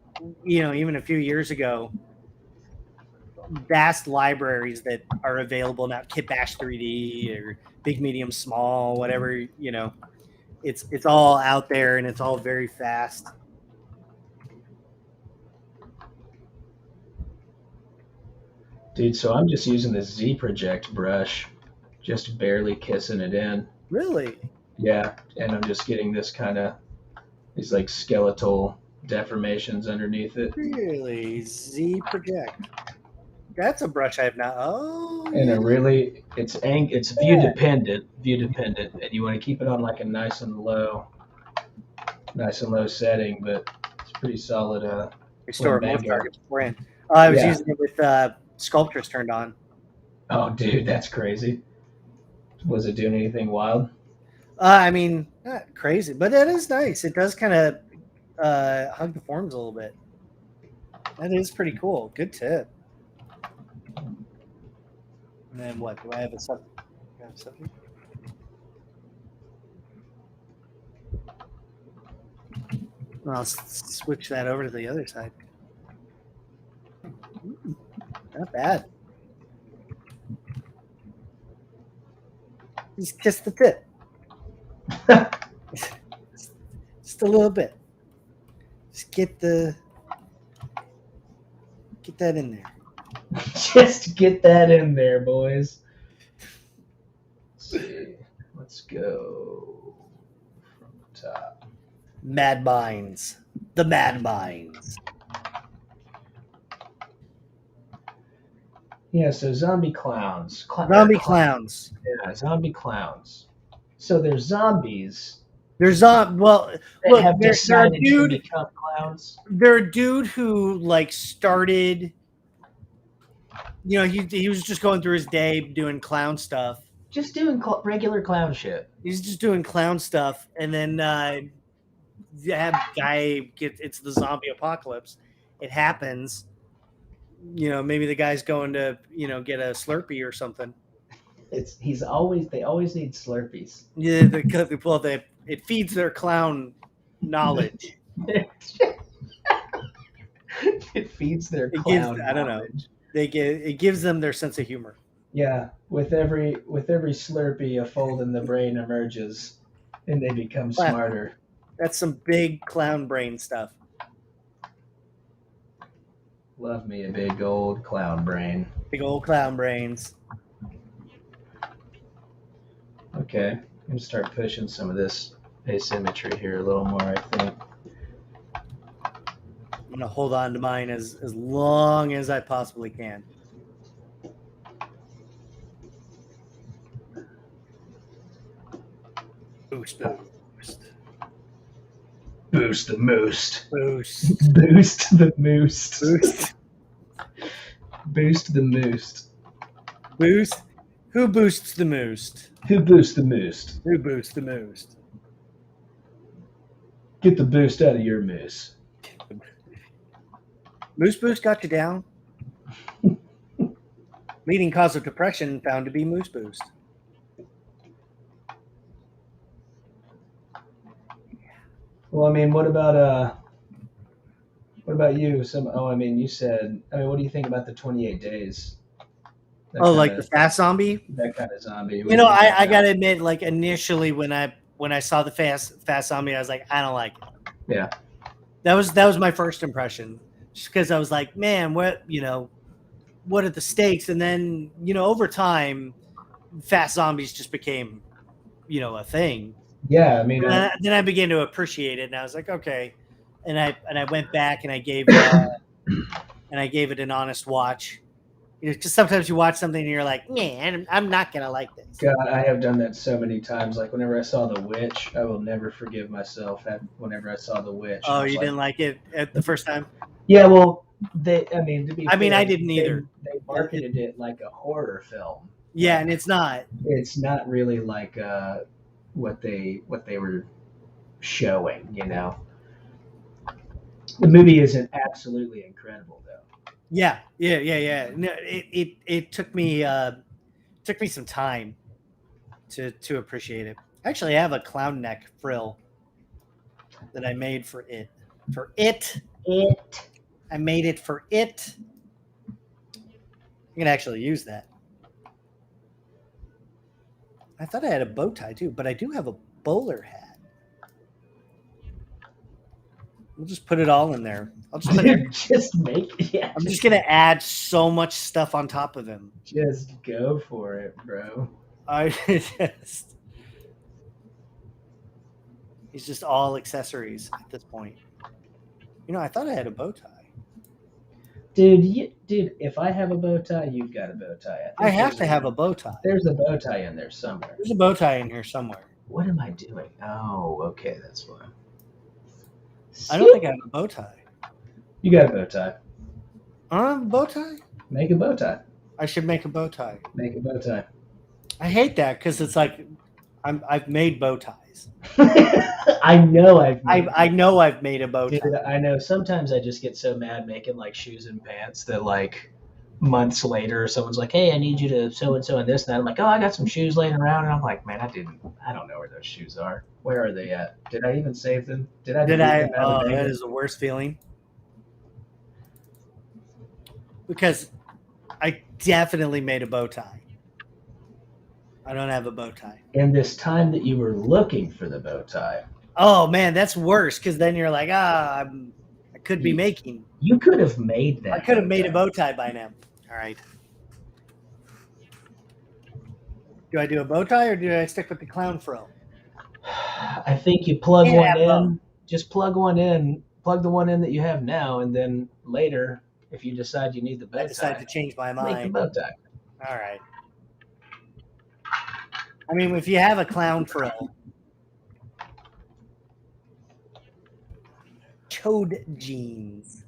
even a few years ago, vast libraries that are available now. Kit Bash 3D or Big, Medium, Small, whatever, you know. It's all out there and it's all very fast.
Dude, so I'm just using this Z Project brush, just barely kissing it in.
Really?
Yeah, and I'm just getting this kind of, these like skeletal deformations underneath it.
Really? Z Project. That's a brush I have not. Oh,
And
yeah.
a really, it's view dependent, and you want to keep it on like a nice and low setting, but it's pretty solid.
Restore
when
most
Vanguard-
targets beforehand. I was
Yeah.
using it with sculptures turned on.
Oh, dude, that's crazy. Was it doing anything wild?
I mean, not crazy, but it is nice. It does kind of hug the forms a little bit. That is pretty cool. Good tip. And then what? Do I have a subject? I'll switch that over to the other side. Not bad. Just kiss the tip. Just a little bit. Just get that in there.
Just get that in there, boys. Let's see. Let's go from the top.
Mad Minds. The Mad Minds.
Yeah, so zombie clowns.
Zombie clowns.
Yeah, zombie clowns. So they're zombies
There's well,
that
look,
have
they're a
decided to
dude.
become clowns.
They're a dude who like started. You know, he was just going through his day doing clown stuff.
Just doing regular clown shit.
He's just doing clown stuff, and then that guy it's the zombie apocalypse. It happens. You know, maybe the guy's going to get a Slurpee or something.
They always need Slurpees.
Yeah, it feeds their clown knowledge.
It feeds their
It
clown
gives, I don't know.
knowledge.
It gives them their sense of humor.
Yeah, with every Slurpee, a fold in the brain emerges, and they become
Wow.
smarter.
That's some big clown brain stuff.
Love me a big old clown brain.
Big old clown brains.
Okay, I'm gonna start pushing some of this asymmetry here a little more, I think.
I'm gonna hold on to mine as long as I possibly can. Boost.
Boost the moost.
Boost.
Boost the moost.
Boost.
Boost the moost.
Boost. Who boosts the most?
Who boosts the moost?
Who boosts the most?
Get the boost out of your moose.
Moose Boost got you down. Leading cause of depression found to be Moose Boost.
Well, I mean, what about you? You said, what do you think about the 28 days?
Like the fast zombie?
That kind of zombie.
I gotta admit, like initially when I saw the fast zombie, I was like, I don't like it.
Yeah.
That was my first impression. Just because I was like, man, what are the stakes? And then, over time, fast zombies just became, a thing.
Yeah, I mean,
then I began to appreciate it, and I was like, okay. And I went back and I gave it an honest watch. Because sometimes you watch something and you're like, man, I'm not gonna like this.
God, I have done that so many times. Like whenever I saw The Witch, I will never forgive myself. Whenever I saw The Witch.
Oh, you didn't like it at the first time?
Yeah, well, I didn't
either.
They marketed it like a horror film.
Yeah, and it's not.
It's not really like what they were showing. The movie isn't absolutely incredible though.
Yeah. No, it took me some time to appreciate it. Actually, I have a clown neck frill that I made for it. I made it for it. I can actually use that. I thought I had a bow tie too, but I do have a bowler hat. We'll just put it all in there. I'll just put it.
Just make yeah.
I'm just gonna add so much stuff on top of him.
Just go for it, bro.
He's just all accessories at this point. You know, I thought I had a bow tie.
Dude, if I have a bow tie, you've got a bow tie.
I have to have a bow tie.
There's a bow tie in there somewhere.
There's a bow tie in here somewhere.
What am I doing? Oh, okay, that's why.
I don't think I have a bow tie.
You got a bow tie.
I don't have a bow tie?
Make a bow tie.
I should make a bow tie.
Make a bow tie.
I hate that because it's like I've made bow ties.
I know
I know I've made a bow tie.
Dude, I know. Sometimes I just get so mad making like shoes and pants that like months later someone's like, "Hey, I need you to so and so and this and that." I'm like, "Oh, I got some shoes laying around," and I'm like, "Man, I don't know where those shoes are. Where are they at? Did I even save them? Did I?
Oh, that is the worst feeling. Because I definitely made a bow tie. I don't have a bow tie.
And this time that you were looking for the bow tie.
Oh man, that's worse because then you're like, I could be making.
You could have made that.
I could have made a bow tie by now. All right. Do I do a bow tie or do I stick with the clown fro?
I think you plug one in. Just plug one in. Plug the one in that you have now, and then later, if you decide you need the bow tie,
I decide to change my mind.
Make the bow tie.
All right. I mean, if you have a clown fro, chode jeans.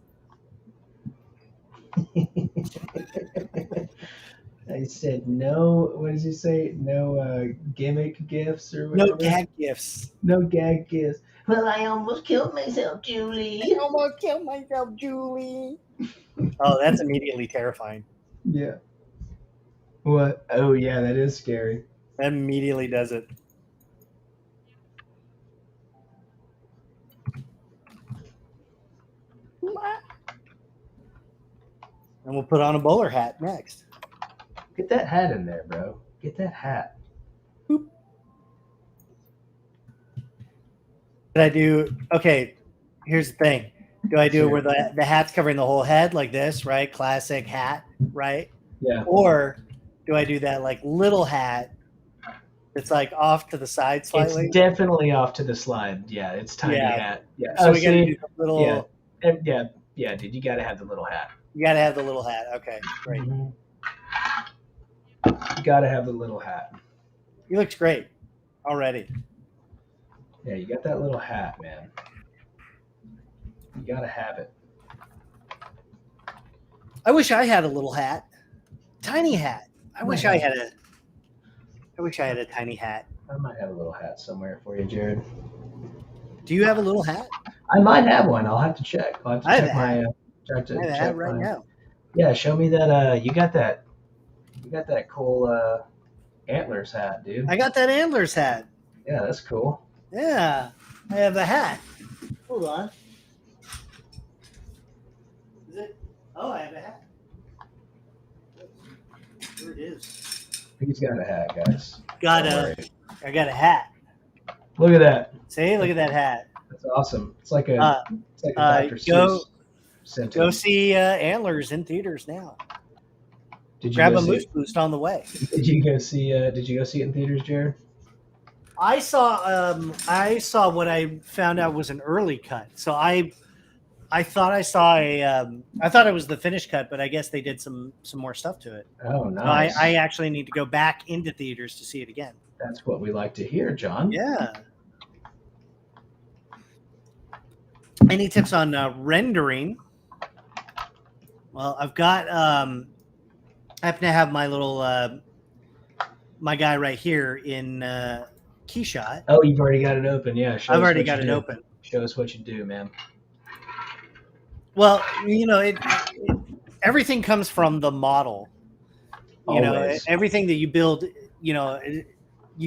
I said no. What did you say? No gimmick gifts or whatever?
No gag gifts.
No gag gifts. Well, I almost killed myself, Julie.
I almost killed myself, Julie. Oh, that's immediately terrifying.
Yeah. What? Oh, yeah, that is scary.
That immediately does it. And we'll put on a bowler hat next.
Get that hat in there, bro. Get that hat.
Boop. Did I do? Okay, here's the thing. Do I do it where the hat's covering the whole head like this, right? Classic hat, right?
Yeah.
Or do I do that like little hat that's like off to the side slightly?
It's definitely off to the slide. Yeah, it's tiny hat. Yeah.
So we got to do the little.
Yeah, dude. You got to have the little hat.
You got to have the little hat. Okay, great.
Mm-hmm. You got to have the little hat.
He looks great already.
Yeah, you got that little hat, man. You got to have it.
I wish I had a little hat. Tiny hat. I wish I had a tiny hat.
I might have a little hat somewhere for you, Jared.
Do you have a little hat?
I might have one. I'll have to check. I'll have to check my.
I have a hat right now.
Yeah, show me that. You got that cool antlers hat, dude.
I got that antlers hat.
Yeah, that's cool.
Yeah, I have a hat. Hold on. Is it? Oh, I have a hat. There it is.
He's got a hat, guys.
I got a hat.
Look at that.
See, look at that hat.
That's awesome. It's like a Dr. Seuss sentence.
Go see Antlers in theaters now.
Did you
grab a Moose Boost on the way?
Did you go see it in theaters, Jared?
I saw what I found out was an early cut. So I thought I saw I thought it was the finished cut, but I guess they did some more stuff to it.
Oh, nice.
So I actually need to go back into theaters to see it again.
That's what we like to hear, John.
Yeah. Any tips on rendering? Well, I've got I happen to have my little my guy right here in Keyshot.
Oh, you've already got it open. Yeah,
I've already got it open.
Show us what you do, man.
Well, everything comes from the model. You know, everything that you build, you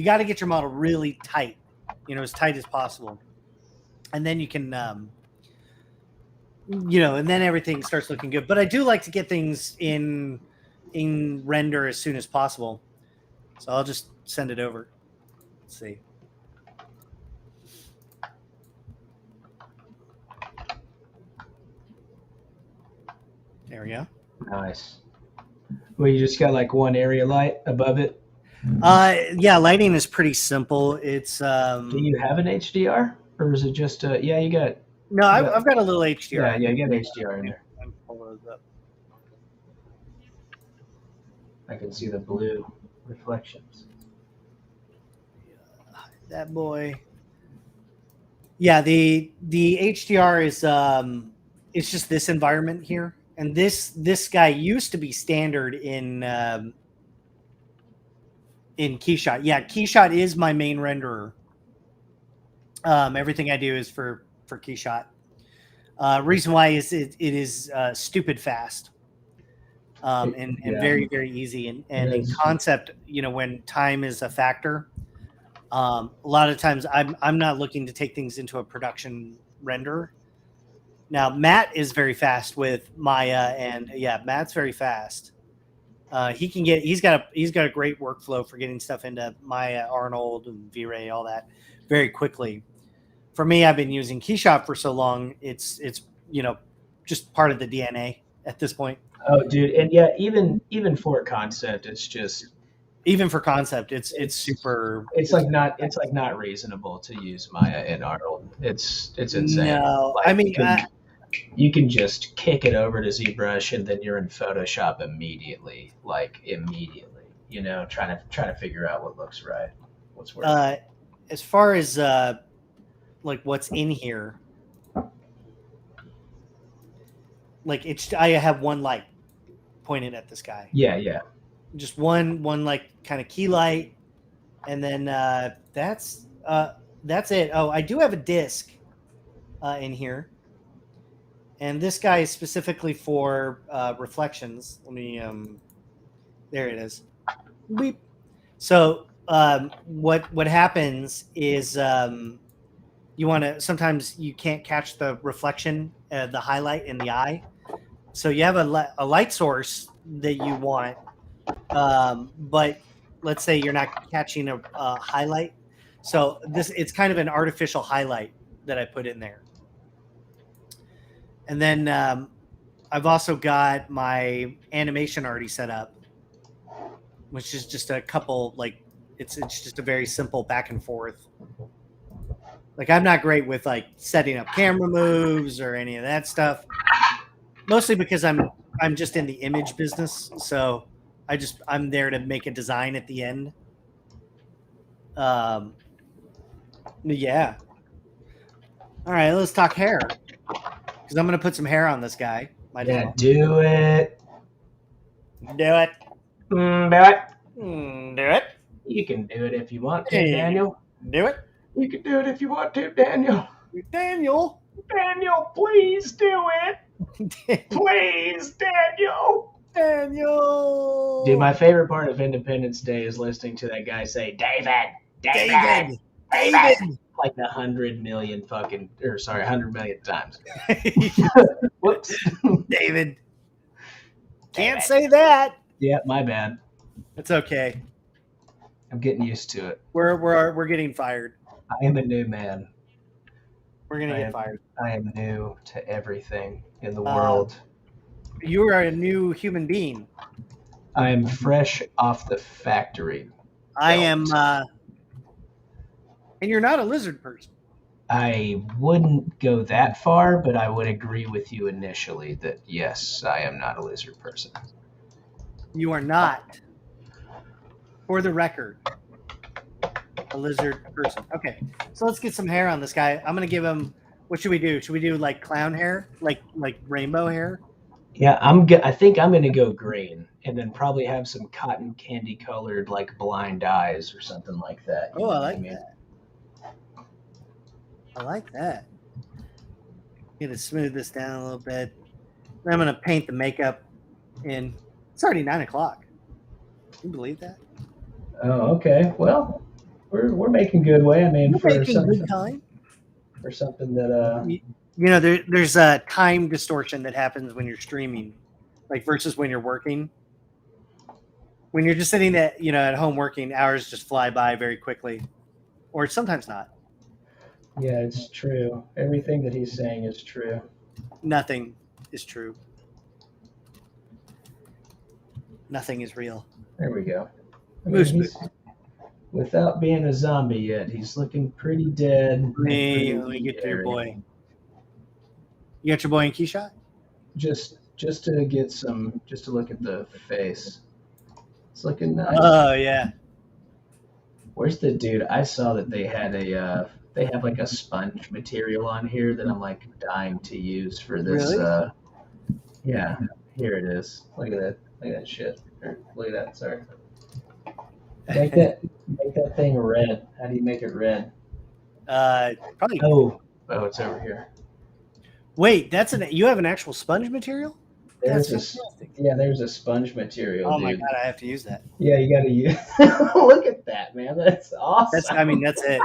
got to get your model really tight, as tight as possible. And then you can, and then everything starts looking good. But I do like to get things in, in render as soon as possible. So I'll just send it over. Let's see. There we go.
Nice. Well, you just got like one area light above it.
Yeah, lighting is pretty simple. It's
Do you have an HDR, or is it just yeah? You got
no, I've got a little HDR.
yeah, you got HDR in there.
Pull those up.
I can see the blue reflections.
That boy. Yeah, the HDR is it's just this environment here, and this guy used to be standard in Keyshot. Yeah, Keyshot is my main renderer. Everything I do is for Keyshot. Reason why is it is stupid fast. And very, very easy. And in concept, when time is a factor, a lot of times I'm not looking to take things into a production render. Now, Matt is very fast with Maya, and yeah, Matt's very fast. He's got a great workflow for getting stuff into Maya, Arnold, and V-Ray, all that very quickly. For me, I've been using Keyshot for so long, it's just part of the DNA at this point.
Oh, dude, and yeah, even for concept, it's just
even for concept, it's super.
It's not reasonable to use Maya and Arnold. It's insane.
No,
like,
I mean,
you can just kick it over to ZBrush and then you're in Photoshop immediately, trying to figure out what looks right, what's working.
As far as like what's in here, like I have one light pointed at this guy.
Yeah.
Just one like kind of key light, and then that's it. Oh, I do have a disc in here, and this guy is specifically for reflections. Let me there it is. Beep. So what happens is you want to, sometimes you can't catch the reflection, the highlight in the eye, so you have a light source that you want, but let's say you're not catching a highlight, so it's kind of an artificial highlight that I put in there. And then I've also got my animation already set up, which is just a couple, like it's just a very simple back and forth. Like, I'm not great with like setting up camera moves or any of that stuff, mostly because I'm just in the image business, so I'm there to make a design at the end. Yeah. All right, let's talk hair, because I'm gonna put some hair on this guy.
Do it.
Do it.
Do it.
Do it.
You can do it if you want to, Daniel.
Do it.
You can do it if you want to, Daniel.
Daniel,
please do it. Please, Daniel. Dude, my favorite part of Independence Day is listening to that guy say, David. Like 100 million times. Whoops.
David. Can't say that.
Yeah, my bad.
It's okay.
I'm getting used to it.
We're getting fired.
I am a new man.
We're gonna get fired.
I am new to everything in the world.
You are a new human being.
I am fresh off the factory.
I am, and you're not a lizard person.
I wouldn't go that far, but I would agree with you initially that yes, I am not a lizard person.
You are not, for the record, a lizard person. Okay, so let's get some hair on this guy. I'm gonna give him. What should we do? Should we do like clown hair, like rainbow hair?
Yeah, I think I'm gonna go green, and then probably have some cotton candy colored like blind eyes or something like that.
Oh, I like that. I like that. Get to smooth this down a little bit. Then I'm gonna paint the makeup in. It's already 9 o'clock. Can you believe that?
Oh, okay. Well, we're making good way. I mean,
we're making good time.
For something that
there's a time distortion that happens when you're streaming, like versus when you're working. When you're just sitting at home working, hours just fly by very quickly, or sometimes not.
Yeah, it's true. Everything that he's saying is true.
Nothing is true. Nothing is real.
There we go. I mean,
Moose
he's without being a zombie yet. He's looking pretty dead.
Let me get to your boy. You got your boy in key shot?
Just to look at the face. It's looking nice.
Oh yeah.
Where's the dude? I saw that they had they have like a sponge material on here that I'm like dying to use for this.
Really?
Yeah, here it is. Look at that. Look at that shit. Look at that. Sorry. Make that thing red. How do you make it red?
Probably.
Oh, it's over here.
Wait, you have an actual sponge material?
There's there's a sponge material.
Oh
dude.
my god, I have to use that.
Yeah, you got to use. Look at that, man. That's awesome.
That's it.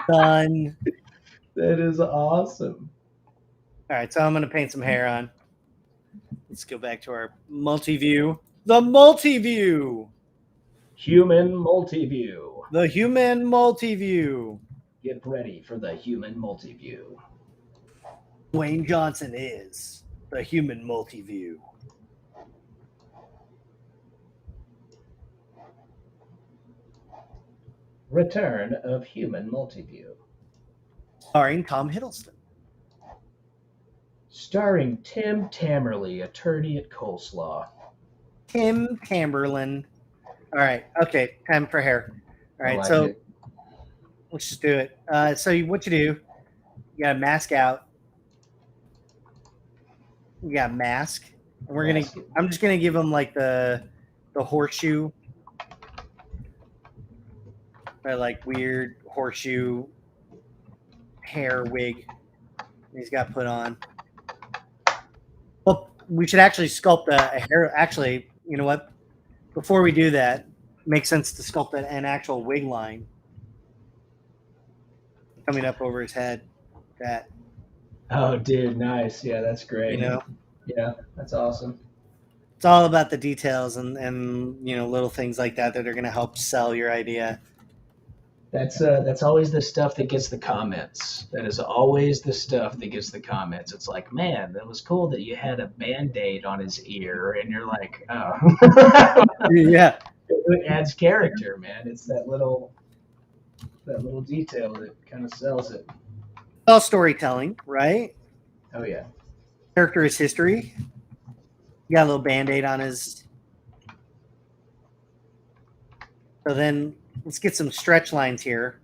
Done.
That is awesome.
All right, so I'm going to paint some hair on. Let's go back to our multi-view. The multi-view.
Human multi-view.
The human multi-view.
Get ready for the human multi-view.
Dwayne Johnson is the human multi-view.
Return of human multi-view.
Starring Tom Hiddleston.
Starring Tim Tamerley, attorney at Coleslaw.
Tim Tamberlin. All right. Okay. Time for hair. All right. Let's just do it. So what you do, you got to mask out. You got mask. And I'm just going to give him like the horseshoe. Or like weird horseshoe hair wig he's got put on. Well, we should actually sculpt a hair. Actually, you know what? Before we do that, it makes sense to sculpt an actual wig line coming up over his head. That.
Oh, dude, nice. Yeah, that's great.
You know?
Yeah, that's awesome.
It's all about the details and little things like that are going to help sell your idea.
That's always the stuff that gets the comments. That is always the stuff that gets the comments. It's like, man, that was cool that you had a Band-Aid on his ear, and you're like, oh.
Yeah.
It adds character, man. It's that little detail that kind of sells it.
All storytelling, right?
Oh yeah.
Character is history. You got a little Band-Aid on his. So then let's get some stretch lines here.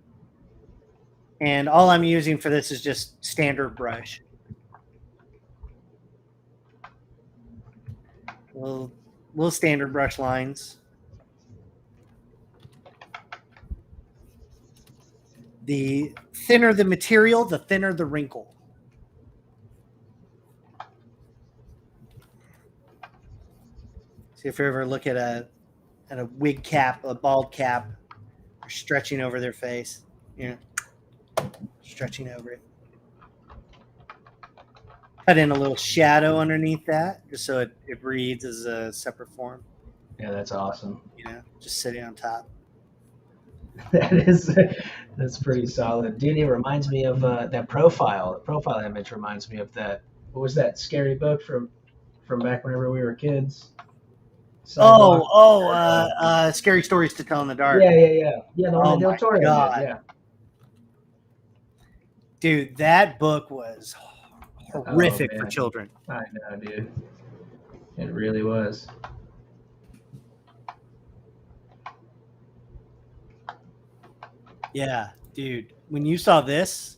And all I'm using for this is just standard brush. Little standard brush lines. The thinner the material, the thinner the wrinkle. See if you ever look at a wig cap, a bald cap, or stretching over their face. Stretching over it. Cut in a little shadow underneath that, just so it reads as a separate form.
Yeah, that's awesome.
Just sitting on top.
That's pretty solid. Dude, it reminds me of that profile. The profile image reminds me of that. What was that scary book from back whenever we were kids?
Scary Stories to Tell in the Dark.
Yeah. The one that Del Toro did. Yeah.
Dude, that book was horrific for children.
I know, dude. It really was.
Yeah, dude. When you saw this,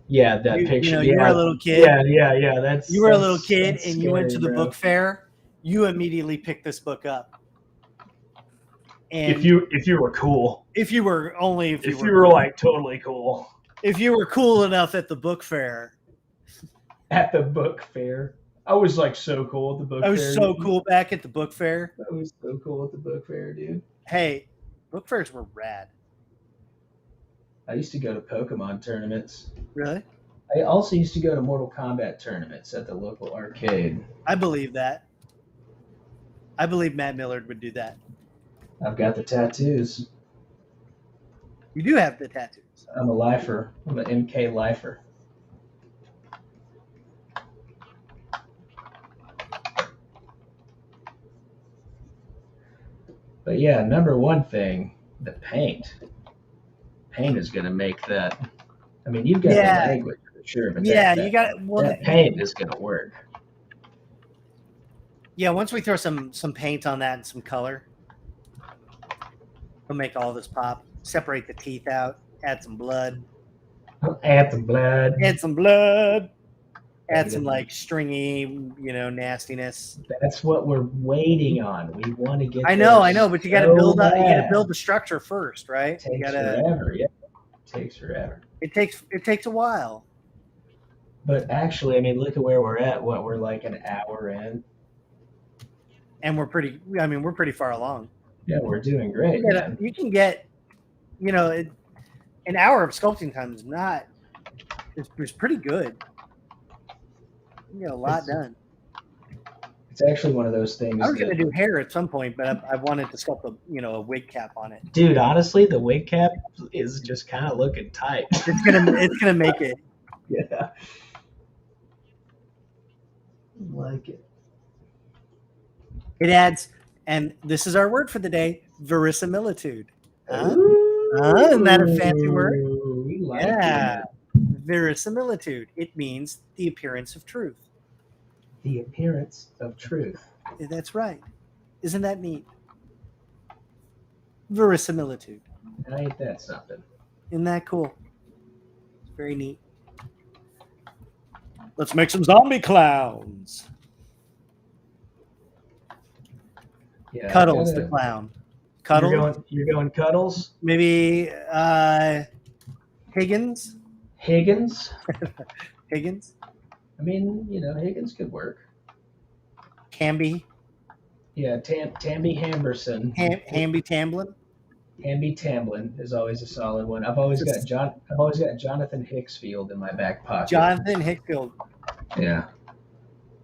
yeah, that picture.
You were a little kid.
Yeah.
You were a little kid, and you went to the book fair. You immediately picked this book up. And
if you were cool.
If you were
like totally cool.
If you were cool enough at the book fair.
At the book fair. I was like so cool at the book fair.
I was so cool back at the book fair.
I was so cool at the book fair, dude.
Hey, book fairs were rad.
I used to go to Pokemon tournaments.
Really?
I also used to go to Mortal Kombat tournaments at the local arcade.
I believe that. I believe Matt Millard would do that.
I've got the tattoos.
You do have the tattoos.
I'm a lifer. I'm an MK lifer. But yeah, number one thing, the paint. Paint is going to make that. I mean, you've got the language for sure, but
Yeah,
that
you got well.
that paint is going to work.
Yeah, once we throw some paint on that and some color, we'll make all this pop. Separate the teeth out. Add some blood.
Add some blood.
Add some blood. Add some like stringy, nastiness.
That's what we're waiting on. We want to get.
I know, but you got to build up. You got to build the structure first, right?
It takes forever. Yeah, it takes forever.
It takes a while.
But actually, I mean, look at where we're at. We're like an hour in,
and we're pretty far along.
Yeah, we're doing great.
You can get, an hour of sculpting time is not. It's pretty good. You get a lot done.
It's actually one of those things.
I was going to do hair at some point, but I wanted to sculpt a wig cap on it.
Dude, honestly, the wig cap is just kind of looking tight.
It's gonna make it.
Yeah. I like it.
It adds, and this is our word for the day: verisimilitude. Isn't that a fancy word?
We like it.
Verisimilitude. It means the appearance of truth.
The appearance of truth.
That's right. Isn't that neat? Verisimilitude.
Ain't that something?
Isn't that cool? It's very neat. Let's make some zombie clowns.
Yeah,
Cuddles the clown. Cuddles.
You're going Cuddles?
Maybe Higgins?
Higgins?
Higgins?
I mean, Higgins could work.
Hamby?
Yeah, Tamby Hamberson.
Hamby Tamblin?
Hamby Tamblin is always a solid one. I've always got Jonathan Hicksfield in my back pocket.
Jonathan Hicksfield.
Yeah.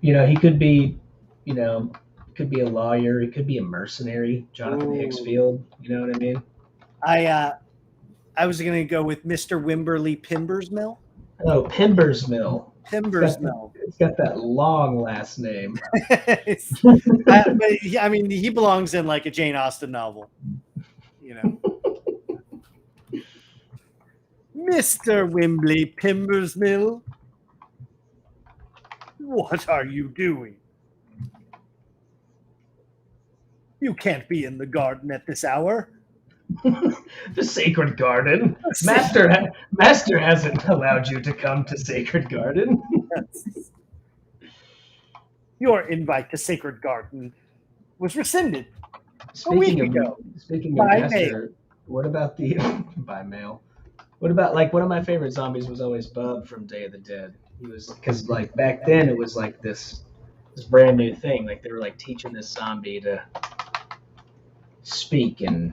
He could be, could be a lawyer. He could be a mercenary. Jonathan Hicksfield. You know what I mean?
I was going to go with Mr. Wimberly Pimbersmill.
Oh, Pimbersmill.
Pimbersmill.
It's got that long last name.
But I mean, he belongs in like a Jane Austen novel. Mr. Wimberly Pimbersmill, what are you doing? You can't be in the garden at this hour.
The sacred garden. Master hasn't allowed you to come to sacred garden.
Your invite to sacred garden was rescinded
Speaking
a week
of
ago.
Master, what about the by mail? What about one of my favorite zombies was always Bub from Day of the Dead. He was because back then it was like this brand new thing. Like they were teaching this zombie to speak and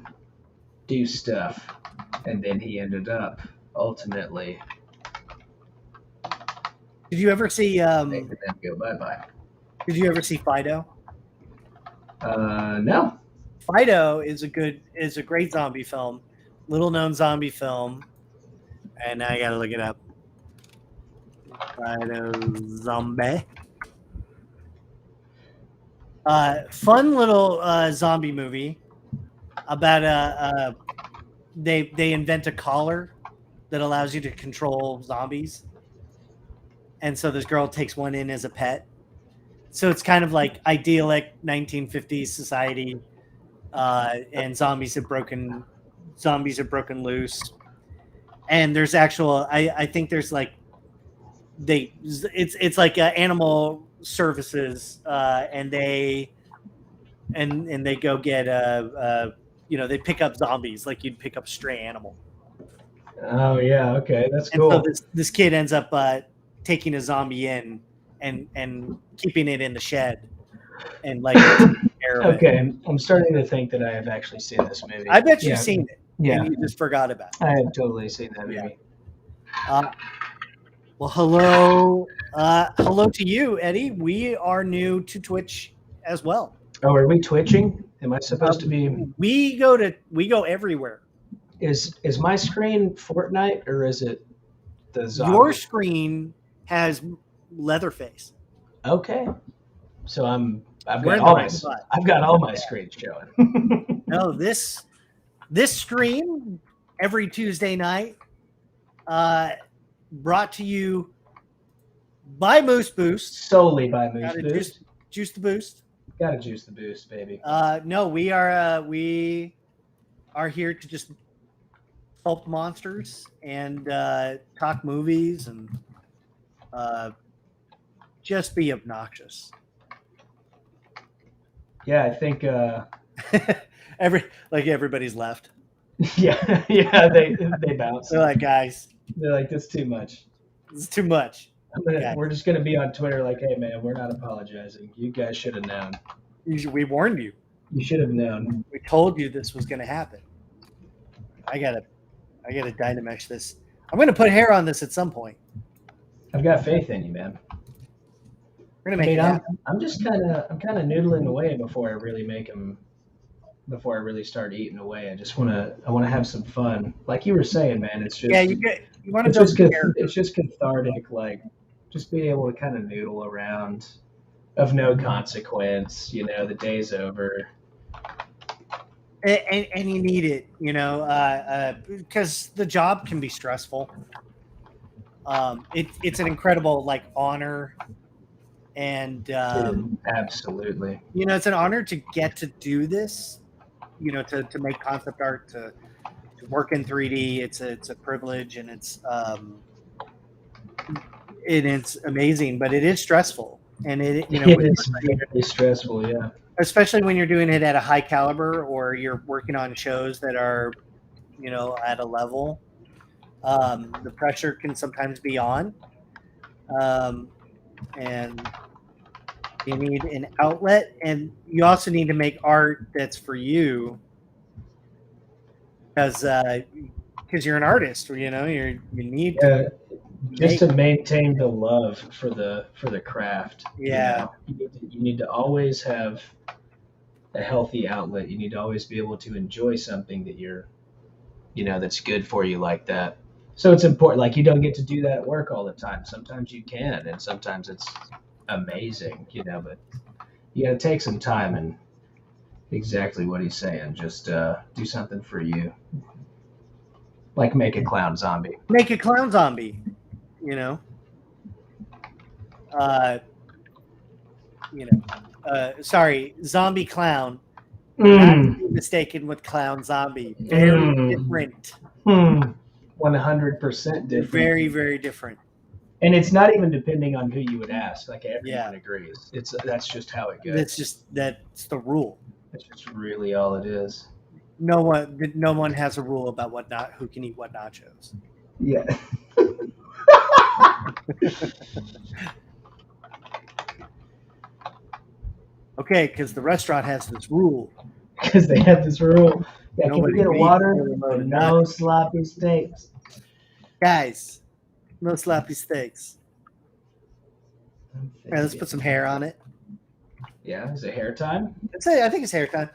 do stuff, and then he ended up ultimately.
Did you ever see?
Making them go bye.
Did you ever see Fido?
No.
Fido is a great zombie film, little known zombie film, and now I gotta look it up. Fido zombie. Fun little zombie movie about they invent a collar that allows you to control zombies, and so this girl takes one in as a pet. So it's kind of like idyllic 1950s society, and zombies have broken loose, and there's actual. I think there's it's like animal services, and they go get they pick up zombies like you'd pick up a stray animal.
Oh yeah, okay, that's
and
cool.
So this kid ends up taking a zombie in and keeping it in the shed and
okay, I'm starting to think that I have actually seen this movie.
I bet you've seen it.
Yeah,
and you just forgot about it.
I have totally seen that movie.
Well, hello to you, Eddie. We are new to Twitch as well.
Oh, are we twitching? Am I supposed to be?
We go everywhere.
Is my screen Fortnite or is it the zombie?
Your screen has Leatherface.
Okay, so I've
We're
got
in
all
the
my
right spot.
I've got all my screens showing.
No, this stream every Tuesday night, brought to you by Moose Boost.
Solely by Moose
Gotta
Boost.
juice the boost.
Gotta juice the boost, baby.
No, we are here to just sculpt monsters and talk movies and just be obnoxious.
Yeah, I think.
Everybody's left.
Yeah, they bounce.
They're like, guys,
They're like, this is too much.
this is too much.
We're just gonna be on Twitter like, hey man, we're not apologizing. You guys should have known.
We warned you.
You should have known.
We told you this was going to happen. I gotta Dynamesh this. I'm going to put hair on this at some point.
I've got faith in you, man.
We're going to make it happen.
I'm kind of noodling away before I really make them. Before I really start eating away, I want to have some fun. Like you were saying, man, it's just
you want to
it's
build
just
hair.
it's just cathartic, like just being able to kind of noodle around of no consequence. You know, the day's over.
And you need it, because the job can be stressful. It's an incredible honor, and
Absolutely.
it's an honor to get to do this. To make concept art, to work in 3D. It's a privilege, and it's amazing, but it is stressful, and it
is very stressful, yeah.
Especially when you're doing it at a high caliber or you're working on shows that are, at a level. The pressure can sometimes be on, and you need an outlet, and you also need to make art that's for you, because you're an artist. You need to
just to maintain the love for the craft.
Yeah,
you need to always have a healthy outlet. You need to always be able to enjoy something that you're, that's good for you like that. So it's important. Like you don't get to do that at work all the time. Sometimes you can, and sometimes it's amazing, but you got to take some time and exactly what he's saying. Just do something for you. Like make a clown zombie.
Make a clown zombie, sorry, zombie clown. Not to be mistaken with clown zombie. Very different.
100% different.
Very, very different.
And it's not even depending on who you would ask. Like everyone agrees. That's just how it goes.
That's the rule.
That's just really all it is.
No one has a rule about who can eat what nachos.
Yeah.
Okay, because the restaurant has this rule.
Because they have this rule. Yeah, can we get a water?
Nobody
No sloppy steaks.
Guys, no sloppy steaks. All right, let's put some hair on it.
Yeah, is it hair time?
I think it's hair time.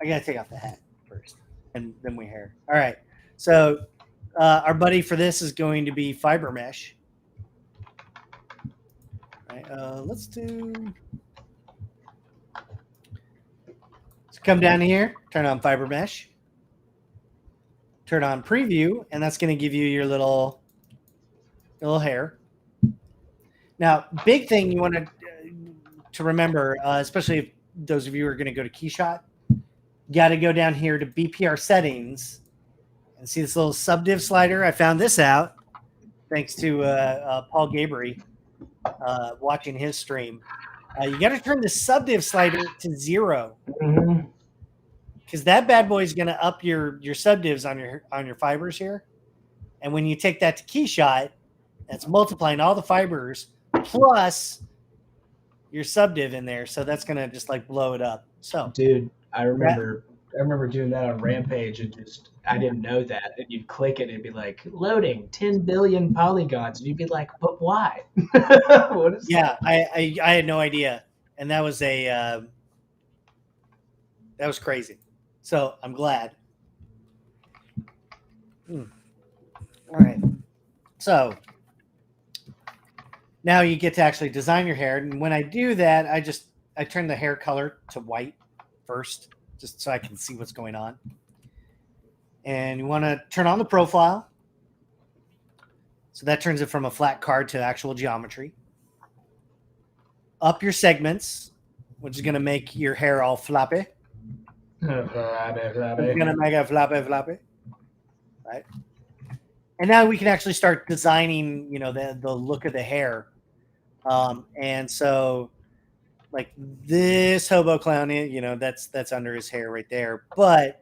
I gotta take off the hat first, and then we hair. All right. So our buddy for this is going to be fiber mesh. All right, let's come down here, turn on fiber mesh, turn on preview, and that's going to give you your little hair. Now, big thing you want to remember, especially if those of you who are going to go to Keyshot, you got to go down here to BPR settings and see this little subdiv slider. I found this out thanks to Paul Gabry watching his stream. You got to turn the subdiv slider to 0, because that bad boy is going to up your subdivs on your fibers here, and when you take that to Keyshot, that's multiplying all the fibers plus your subdiv in there, so that's going to just blow it up. So,
dude, I remember remember doing that on Rampage and just I didn't know that. And you'd click it and it'd be like, loading 10 billion polygons. And you'd be like, but why? What is
Yeah, I had no idea, and that was that was crazy. So I'm glad. All right. So now you get to actually design your hair, and when I do that, I turn the hair color to white first, just so I can see what's going on. And you want to turn on the profile. So that turns it from a flat card to actual geometry. Up your segments, which is going to make your hair all floppy. It's going to make it floppy. Right? And now we can actually start designing, the look of the hair. And so, like this hobo clown, that's under his hair right there. But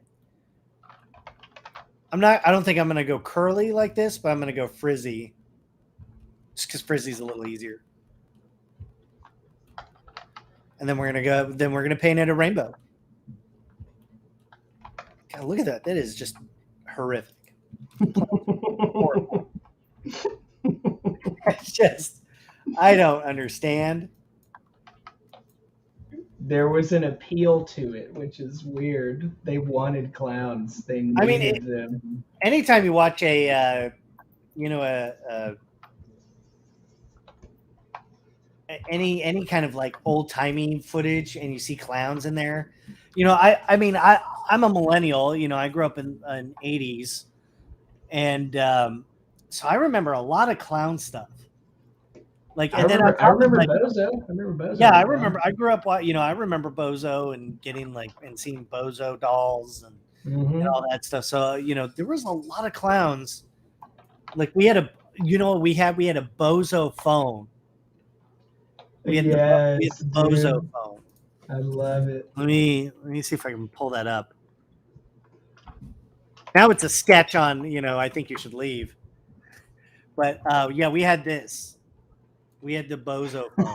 I don't think I'm going to go curly like this, but I'm going to go frizzy. Just because frizzy's a little easier. And then we're going to paint it a rainbow. God, look at that. That is just horrific. Horrible. It's just, I don't understand.
There was an appeal to it, which is weird. They wanted clowns. They needed them.
Anytime you watch any kind of like old timey footage and you see clowns in there, I'm a millennial. I grew up in 80s, and so I remember a lot of clown stuff. Like, and
I remember Bozo.
Yeah, I remember. I grew up, I remember Bozo and getting and seeing Bozo dolls and all that stuff. So there was a lot of clowns. Like we had a Bozo phone. We had the Bozo phone.
I love it.
Let me see if I can pull that up. Now it's a sketch on, I think you should leave. But yeah, we had this. We had the Bozo phone.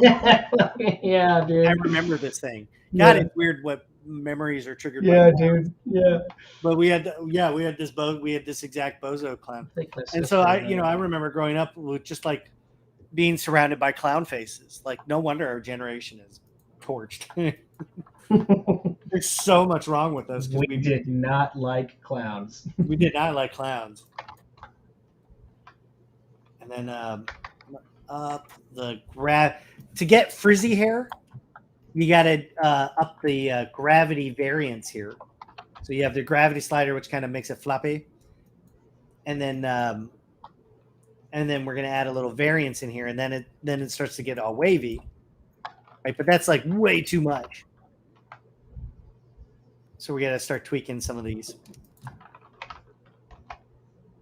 Yeah, dude.
I remember this thing. God, it's weird what memories are triggered.
Yeah, dude. Yeah.
But we had this exact Bozo clown. And so I remember growing up with just like being surrounded by clown faces. Like, no wonder our generation is torched. There's so much wrong with us.
We did not like clowns.
We did not like clowns. And then up the to get frizzy hair, you got to up the gravity variance here. So you have the gravity slider, which kind of makes it floppy, and then we're going to add a little variance in here, and then it starts to get all wavy, right? But that's like way too much. So we got to start tweaking some of these.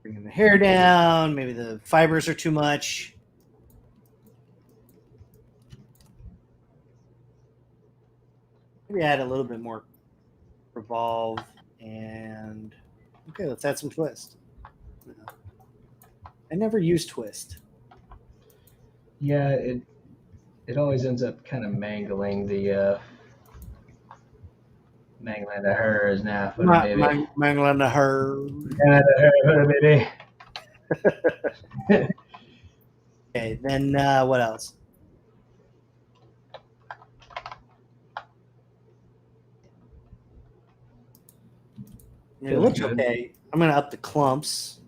Bringing the hair down. Maybe the fibers are too much. Maybe add a little bit more revolve. And okay, let's add some twist. I never use twist.
Yeah, it always ends up kind of mangling the hair is now for the baby.
Mangling the hair.
Baby.
Okay, then what else? It looks okay. I'm gonna up the clumps.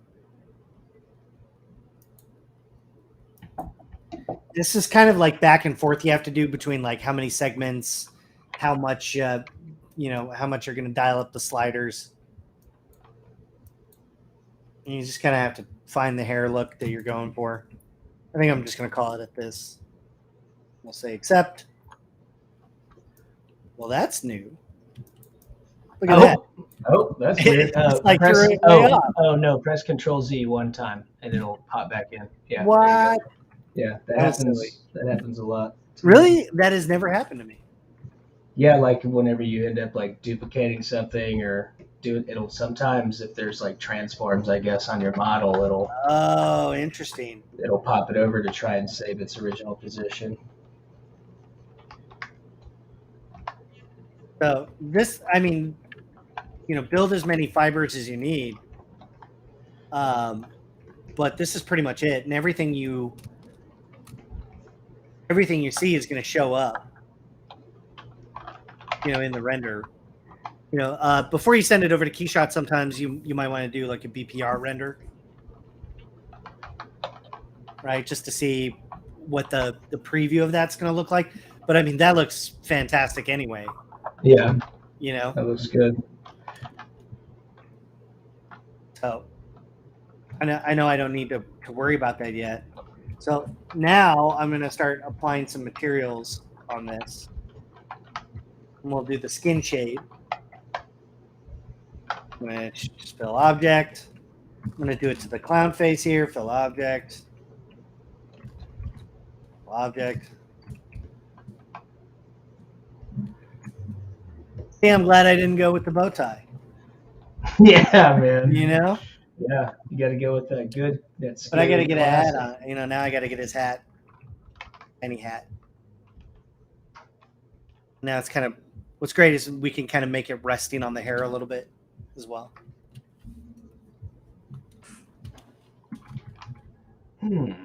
This is kind of like back and forth you have to do between like how many segments, how much how much you're going to dial up the sliders. And you just kind of have to find the hair look that you're going for. I think I'm just going to call it at this. We'll say accept. Well, that's new. Look at that.
Oh, that's weird.
Like
no, press Control Z one time and it'll pop back in. Yeah.
What?
Yeah, that happens a lot.
Really? That has never happened to me.
Yeah, like whenever you end up like duplicating something or it'll sometimes if there's like transforms, I guess, on your model, it'll
interesting.
It'll pop it over to try and save its original position.
So this, build as many fibers as you need. But this is pretty much it, and everything you see is going to show up, in the render. Before you send it over to Keyshot, sometimes you might want to do like a BPR render, right? Just to see what the preview of that's going to look like. But I mean, that looks fantastic anyway.
Yeah.
That
looks good.
So I know I don't need to worry about that yet. So now I'm going to start applying some materials on this. And we'll do the skin shade, which just fill object. I'm going to do it to the clown face here. Fill object. Fill object. Hey, I'm glad I didn't go with the bow tie.
Yeah, man.
Yeah,
you got to go with that good.
But I got to get a hat on. Now I got to get his hat. Any hat. Now it's kind of, what's great is we can kind of make it resting on the hair a little bit as well.
I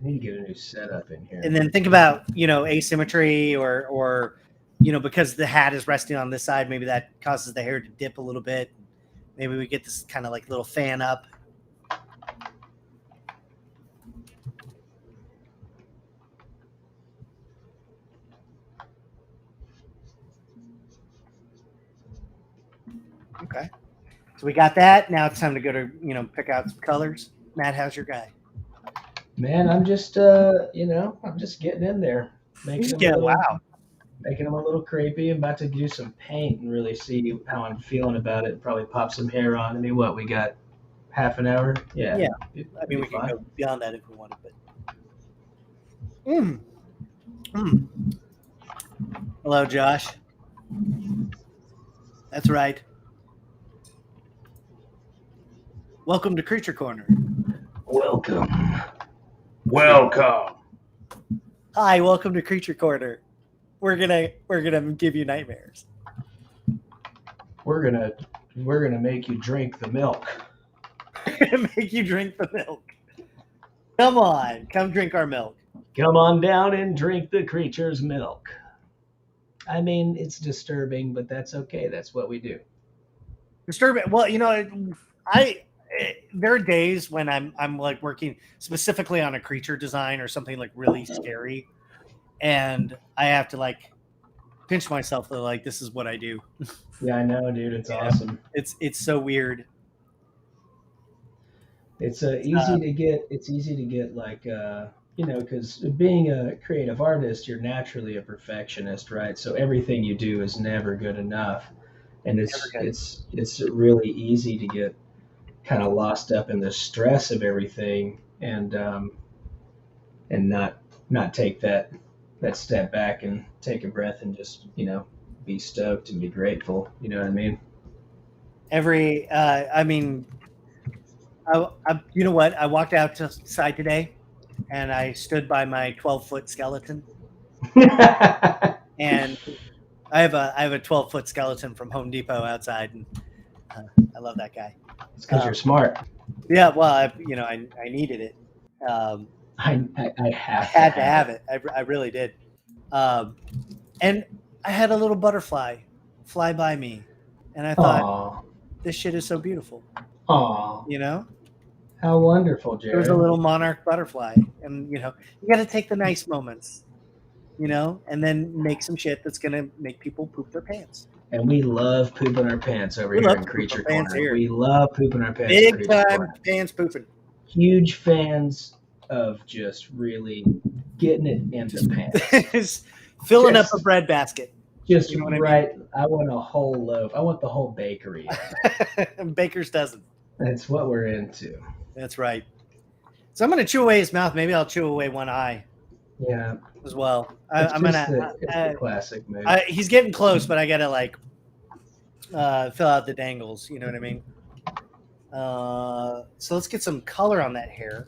need to get a new setup in here.
And then think about, asymmetry or because the hat is resting on this side, maybe that causes the hair to dip a little bit. Maybe we get this kind of like little fan up. Okay. So we got that. Now it's time to go to, pick out some colors. Matt, how's your guy?
Man, I'm just, I'm just getting in there. Making them a little crepey. I'm about to do some paint and really see how I'm feeling about it. Probably pop some hair on. I mean, what, we got half an hour? Yeah.
Yeah. I mean, we can go beyond that if we wanted, but. Hello, Josh. That's right. Welcome to Creature Corner.
Welcome.
Hi, welcome to Creature Corner. We're gonna give you nightmares.
We're gonna make you drink the milk.
Make you drink the milk. Come on, come drink our milk.
Come on down and drink the creature's milk. I mean, it's disturbing, but that's okay. That's what we do.
Disturbing. Well, there are days when I'm like working specifically on a creature design or something like really scary, and I have to like pinch myself that like this is what I do.
Yeah, I know, dude. It's awesome.
It's so weird.
It's easy to get like because being a creative artist, you're naturally a perfectionist, right? So everything you do is never good enough, and it's really easy to get kind of lost up in the stress of everything and not take that step back and take a breath and just be stoked and be grateful. You know what I mean?
You know what? I walked outside today and I stood by my 12-foot skeleton. And I have a 12-foot skeleton from Home Depot outside, and I love that guy.
It's because you're smart.
Yeah, well, I needed it.
I
had to have it. I really did. And I had a little butterfly fly by me, and I thought, this shit is so beautiful.
Aw. How wonderful, Jared.
There was a little monarch butterfly, and you got to take the nice moments, and then make some shit that's gonna make people poop their pants.
And we love pooping our pants over here in Creature Corner. We love pooping our pants.
Big time pants pooping.
Huge fans of just really getting it in the pants.
Filling up a bread basket.
Just right. I want a whole loaf. I want the whole bakery.
Baker's dozen.
That's what we're into.
That's right. So I'm going to chew away his mouth. Maybe I'll chew away one eye.
Yeah.
As well.
It's the classic move.
He's getting close, but I got to fill out the dangles. You know what I mean? So let's get some color on that hair.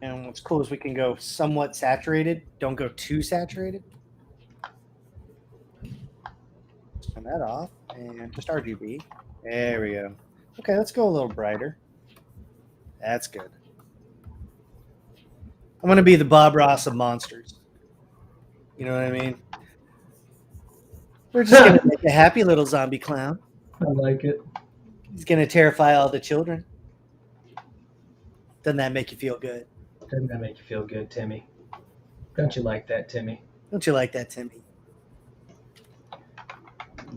And what's cool is we can go somewhat saturated. Don't go too saturated. turn that off and just RGB. There we go. Okay, let's go a little brighter. That's good. I'm going to be the Bob Ross of monsters. You know what I mean? We're just going to make a happy little zombie clown.
I like it.
He's going to terrify all the children. Doesn't that make you feel good?
Doesn't that make you feel good, Timmy? Don't you like that, Timmy?
Don't you like that, Timmy?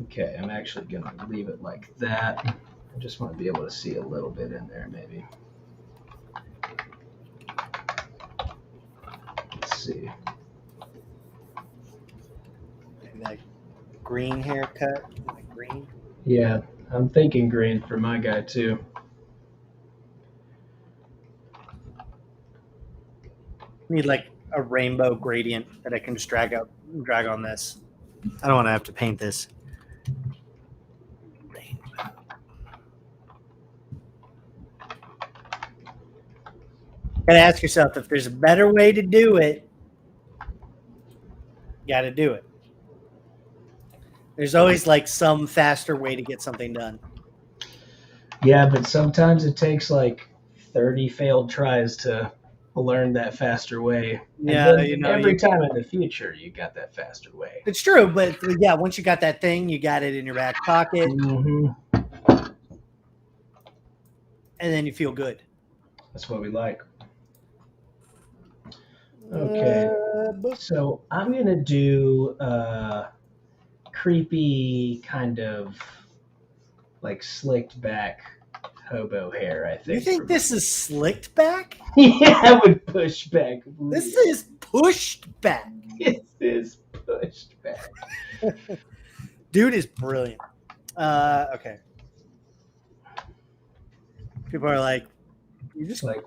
Okay, I'm actually going to leave it like that. I just want to be able to see a little bit in there, maybe. Let's see.
Maybe that green haircut. Like green.
Yeah, I'm thinking green for my guy, too.
Need like a rainbow gradient that I can just drag on this. I don't want to have to paint this. Rainbow. Gotta ask yourself if there's a better way to do it. You gotta do it. There's always like some faster way to get something done.
Yeah, but sometimes it takes like 30 failed tries to learn that faster way.
Yeah,
and then every time in the future, you got that faster way.
It's true, but yeah, once you got that thing, you got it in your back pocket,
Mm-hmm.
and then you feel good.
That's what we like. Okay, so I'm going to do creepy kind of like slicked back hobo hair, I think.
You think this is slicked back?
Yeah, I would push back.
This is pushed back.
This is pushed back.
Dude is brilliant. Okay. People are like, you just
Like,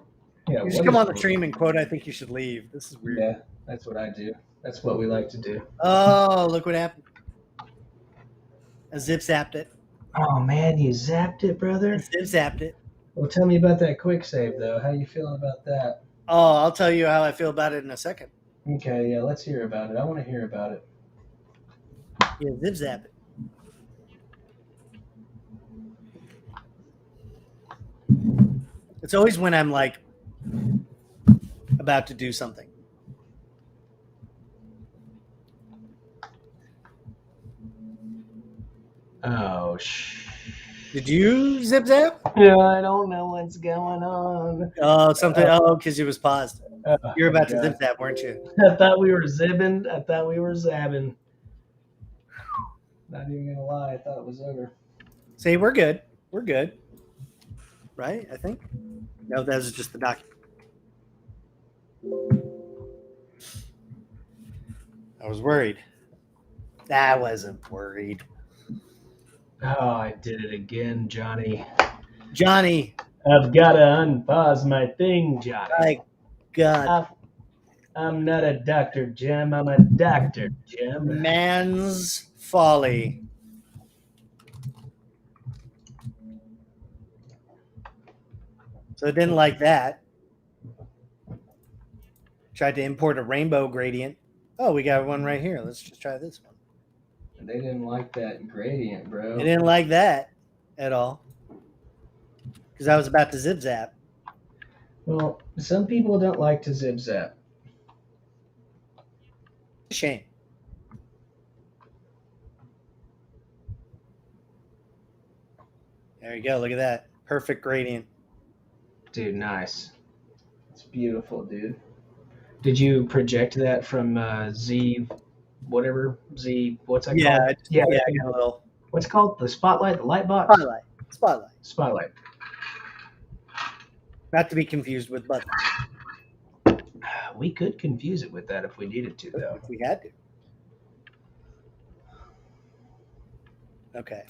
yeah,
you just come on the stream and quote, I think you should leave. This is weird.
Yeah, that's what I do. That's what we like to do.
Oh, look what happened. I zip zapped it.
Oh man, you zapped it, brother.
Zip zapped it.
Well, tell me about that quick save though. How you feeling about that?
Oh, I'll tell you how I feel about it in a second.
Okay, yeah, let's hear about it. I want to hear about it.
Yeah, zip zap it. It's always when I'm like about to do something.
Oh,
Did you zip zap?
Yeah, I don't know what's going on.
Oh, something. Oh, because it was paused.
Oh,
You were about to zip zap, weren't you?
I thought we were zibbing. I thought we were zabbing. Not even gonna lie, I thought it was over.
See, we're good. We're good. Right? I think. No, that was just the document. I was worried. I wasn't worried.
Oh, I did it again, Johnny.
Johnny.
I've got to unpause my thing, Johnny.
My God.
I'm not a Dr. Jim. I'm a Dr. Jim.
Man's folly. So I didn't like that. Tried to import a rainbow gradient. Oh, we got one right here. Let's just try this one.
They didn't like that gradient, bro.
I didn't like that at all. Because I was about to zip zap.
Well, some people don't like to zip zap.
Shame. There you go. Look at that. Perfect gradient.
Dude, nice. It's beautiful, dude. Did you project that from Z, whatever? Z, what's that
Yeah,
called?
yeah, I got a little.
What's it called? The spotlight? The light box?
Spotlight.
Spotlight.
Not to be confused with button.
We could confuse it with that if we needed to, though.
If we had to. Okay.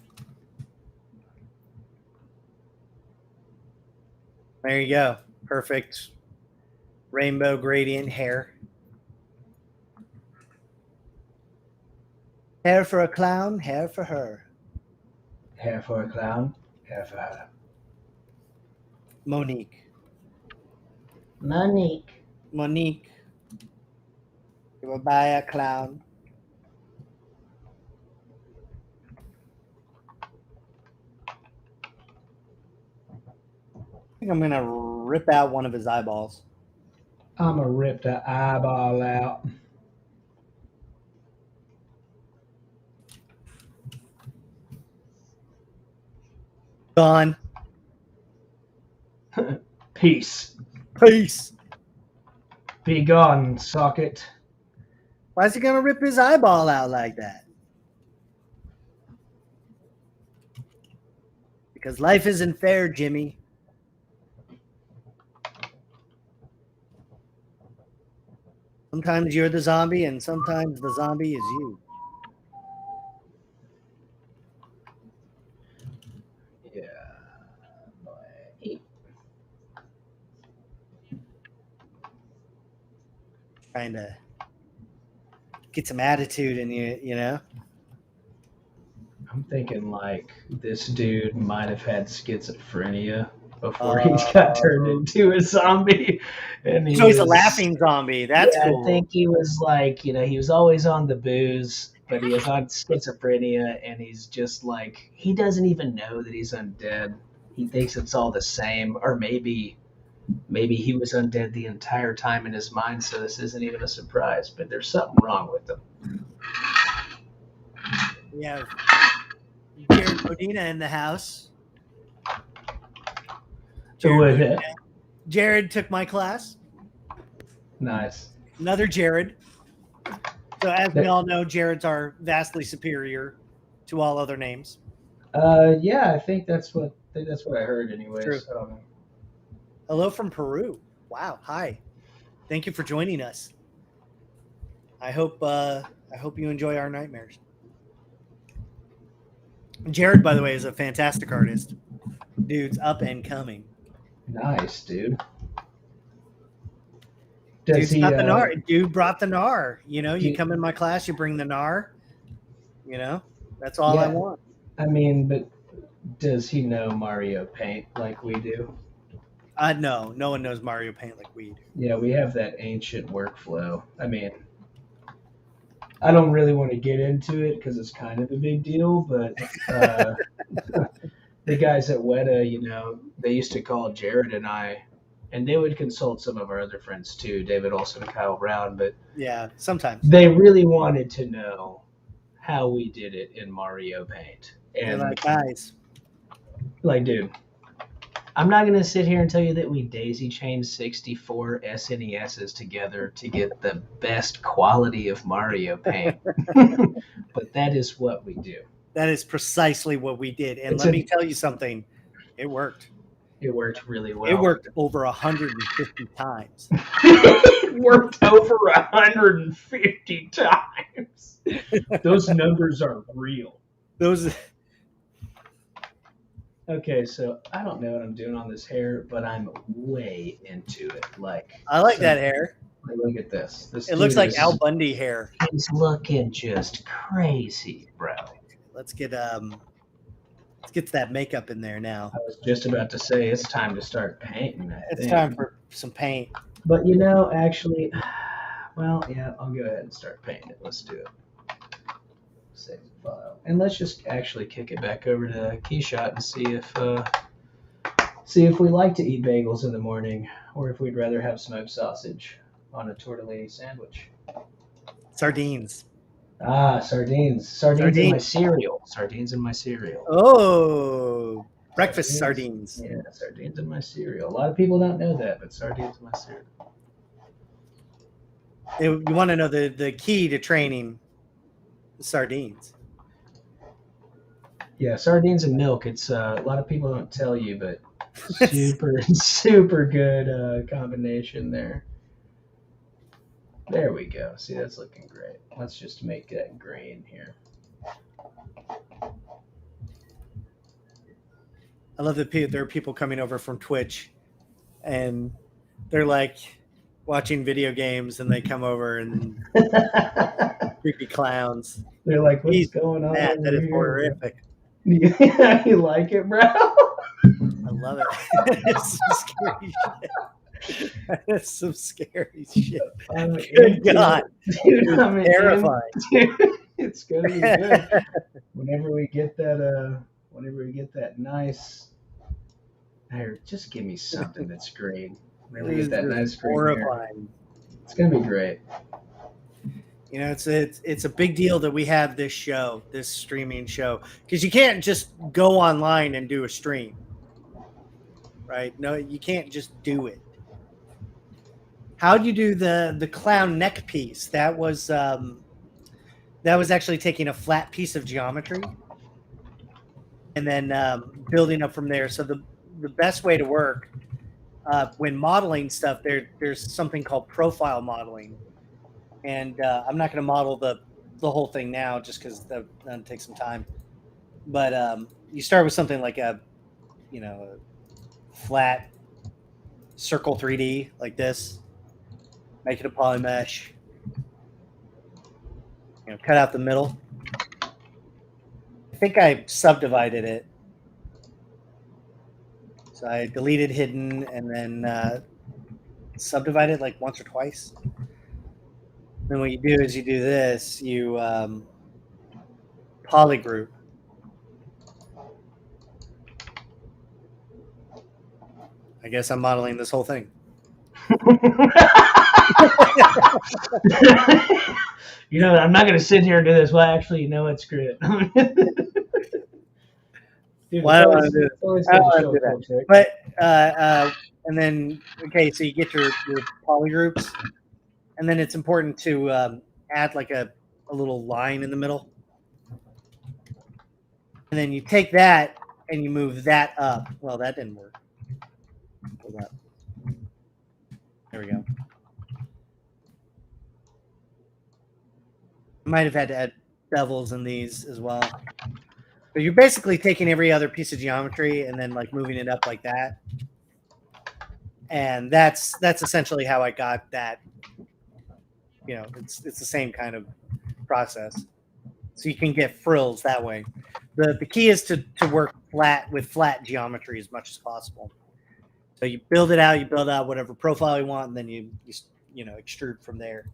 There you go. Perfect rainbow gradient hair. Hair for a clown, hair for her.
Hair for a clown, hair for her.
Monique.
Monique.
You will buy a clown. think I'm gonna rip out one of his eyeballs.
I'm gonna rip the eyeball out.
Gone.
Peace.
Peace.
Be gone, socket.
Why is he gonna rip his eyeball out like that? Because life isn't fair, Jimmy. Sometimes you're the zombie, and sometimes the zombie is you.
Yeah.
Trying to get some attitude in you, you know?
I'm thinking like this dude might have had schizophrenia before he got turned into a zombie. And
So he's a laughing zombie. That's cool.
I think he was like, he was always on the booze, but he is on schizophrenia, and he's just like, he doesn't even know that he's undead. He thinks it's all the same, or maybe he was undead the entire time in his mind, so this isn't even a surprise, but there's something wrong with him.
We have Jared Modena in the house. Jared took my class.
Nice.
Another Jared. So as we all know, Jareds are vastly superior to all other names.
Yeah, I think that's what I heard anyways.
True.
I don't know.
Hello from Peru. Wow. Hi. Thank you for joining us. I hope you enjoy our nightmares. Jared, by the way, is a fantastic artist. Dude's up and coming.
Nice, dude.
Dude brought the NAR. You come in my class, you bring the NAR. That's all I want.
I mean, but does he know Mario Paint like we do?
No one knows Mario Paint like we do.
Yeah, we have that ancient workflow. I mean, I don't really want to get into it because it's kind of a big deal, but the guys at Weta, they used to call Jared and I, and they would consult some of our other friends too, David Olson and Kyle Brown, but
yeah, sometimes
they really wanted to know how we did it in Mario Paint. And
they're like, guys,
like, dude, I'm not going to sit here and tell you that we daisy chained 64 SNESs together to get the best quality of Mario Paint. But that is what we do.
That is precisely what we did. And let me tell you something. It worked.
It worked really well.
It worked over 150 times.
It worked over 150 times. Those numbers are real. Okay, so I don't know what I'm doing on this hair, but I'm way into it.
I like that hair.
Look at this.
It looks like Al Bundy hair.
He's looking just crazy, bro.
Let's get to that makeup in there now.
I was just about to say it's time to start painting.
It's time for some paint.
But actually, well, yeah, I'll go ahead and start painting it. Let's do it. Save the file, and let's just actually kick it back over to Keyshot and see if we like to eat bagels in the morning, or if we'd rather have smoked sausage on a tortellini sandwich.
Sardines.
Sardines in my cereal. Sardines in my cereal.
Oh, breakfast sardines.
Yeah, sardines in my cereal. A lot of people don't know that, but sardines in my cereal.
You want to know the key to training sardines.
Yeah, sardines and milk. It's a lot of people don't tell you, but super good combination there. There we go. See, that's looking great. Let's just make that green here.
I love that there are people coming over from Twitch, and they're like watching video games, and they come over and creepy clowns.
They're like, what's going on?
That is horrific.
Yeah, you like it, bro?
I love it. It's some scary shit. That's some scary shit. Good God.
Dude, I'm
terrifying.
It's gonna be good. Whenever we get that nice Here, just give me something that's green.
It
Let me
is
get that
just
nice green here.
horrifying.
It's gonna be great.
You know, it's a big deal that we have this show, this streaming show, because you can't just go online and do a stream, right? No, you can't just do it. How'd you do the clown neck piece? That was actually taking a flat piece of geometry and then building up from there. So the best way to work when modeling stuff, there's something called profile modeling. And I'm not going to model the whole thing now just because that'll take some time. But you start with something like a flat circle 3D like this. Make it a poly mesh. Cut out the middle. I think I subdivided it. So I deleted hidden and then subdivided like once or twice. Then what you do is you do this, you polygroup. I guess I'm modeling this whole thing.
I'm not going to sit here and do this. Well, actually, you know what? Screw it. Dude,
Well, I don't want to do it. I don't want to do that. But, and then, okay, so you get your polygroups. And then it's important to add like a little line in the middle. And then you take that and you move that up. Well, that didn't work. Hold up. There we go. Might have had to add bevels in these as well. But you're basically taking every other piece of geometry and then like moving it up like that. And that's essentially how I got that. It's the same kind of process. So you can get frills that way. The key is to work with flat geometry as much as possible. So you build it out, you build out whatever profile you want, and then you extrude from there.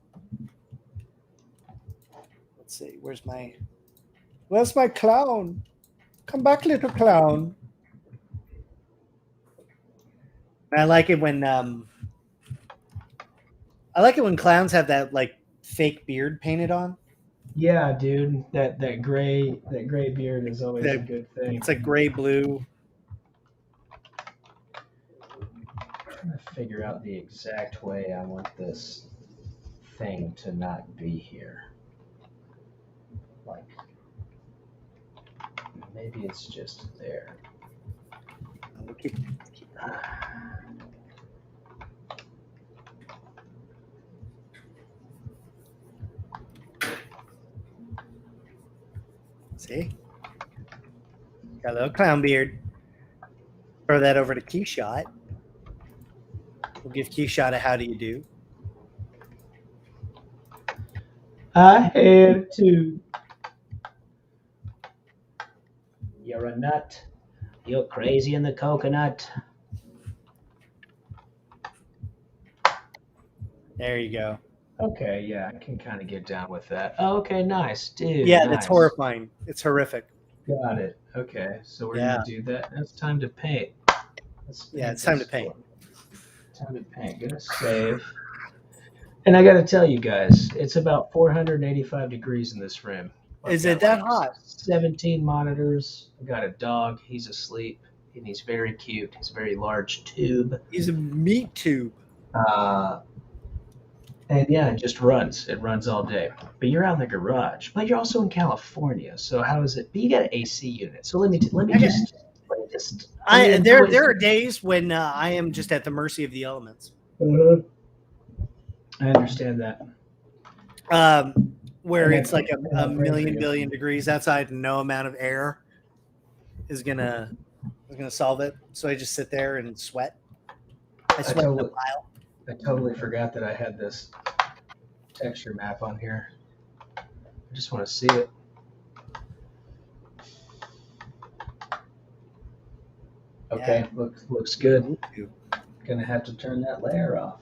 Let's see, where's my clown? Come back, little clown. And I like it when clowns have that like fake beard painted on.
Yeah, dude, that gray beard is always a good thing.
It's like gray blue.
I'm trying to figure out the exact way I want this thing to not be here. Like, maybe it's just there.
We'll keep See? Got a little clown beard. Throw that over to Keyshot. We'll give Keyshot a how do you do.
I had to. You're a nut. You're crazy in the coconut.
There you go.
Okay, yeah, I can kind of get down with that. Oh, okay, nice, dude.
Yeah,
nice.
That's horrifying. It's horrific.
Got it. Okay, so we're gonna do that. It's time to paint.
It's time to paint.
Time to paint. Gonna save. And I got to tell you guys, it's about 485 degrees in this room.
Is it that hot?
17 monitors. I got a dog. He's asleep, and he's very cute. He's a very large tube.
He's a meat tube.
And yeah, it just runs. It runs all day. But you're out in the garage. But you're also in California. So how is it? But you got an AC unit. So let me just.
There are days when I am just at the mercy of the elements.
Mm-hmm. I understand that.
Where it's like a million billion degrees outside, and no amount of air is gonna solve it. So I just sit there and sweat. I sweat in a pile.
I totally forgot that I had this texture map on here. I just want to see it. Okay, yeah. Looks good. Gonna have to turn that layer off.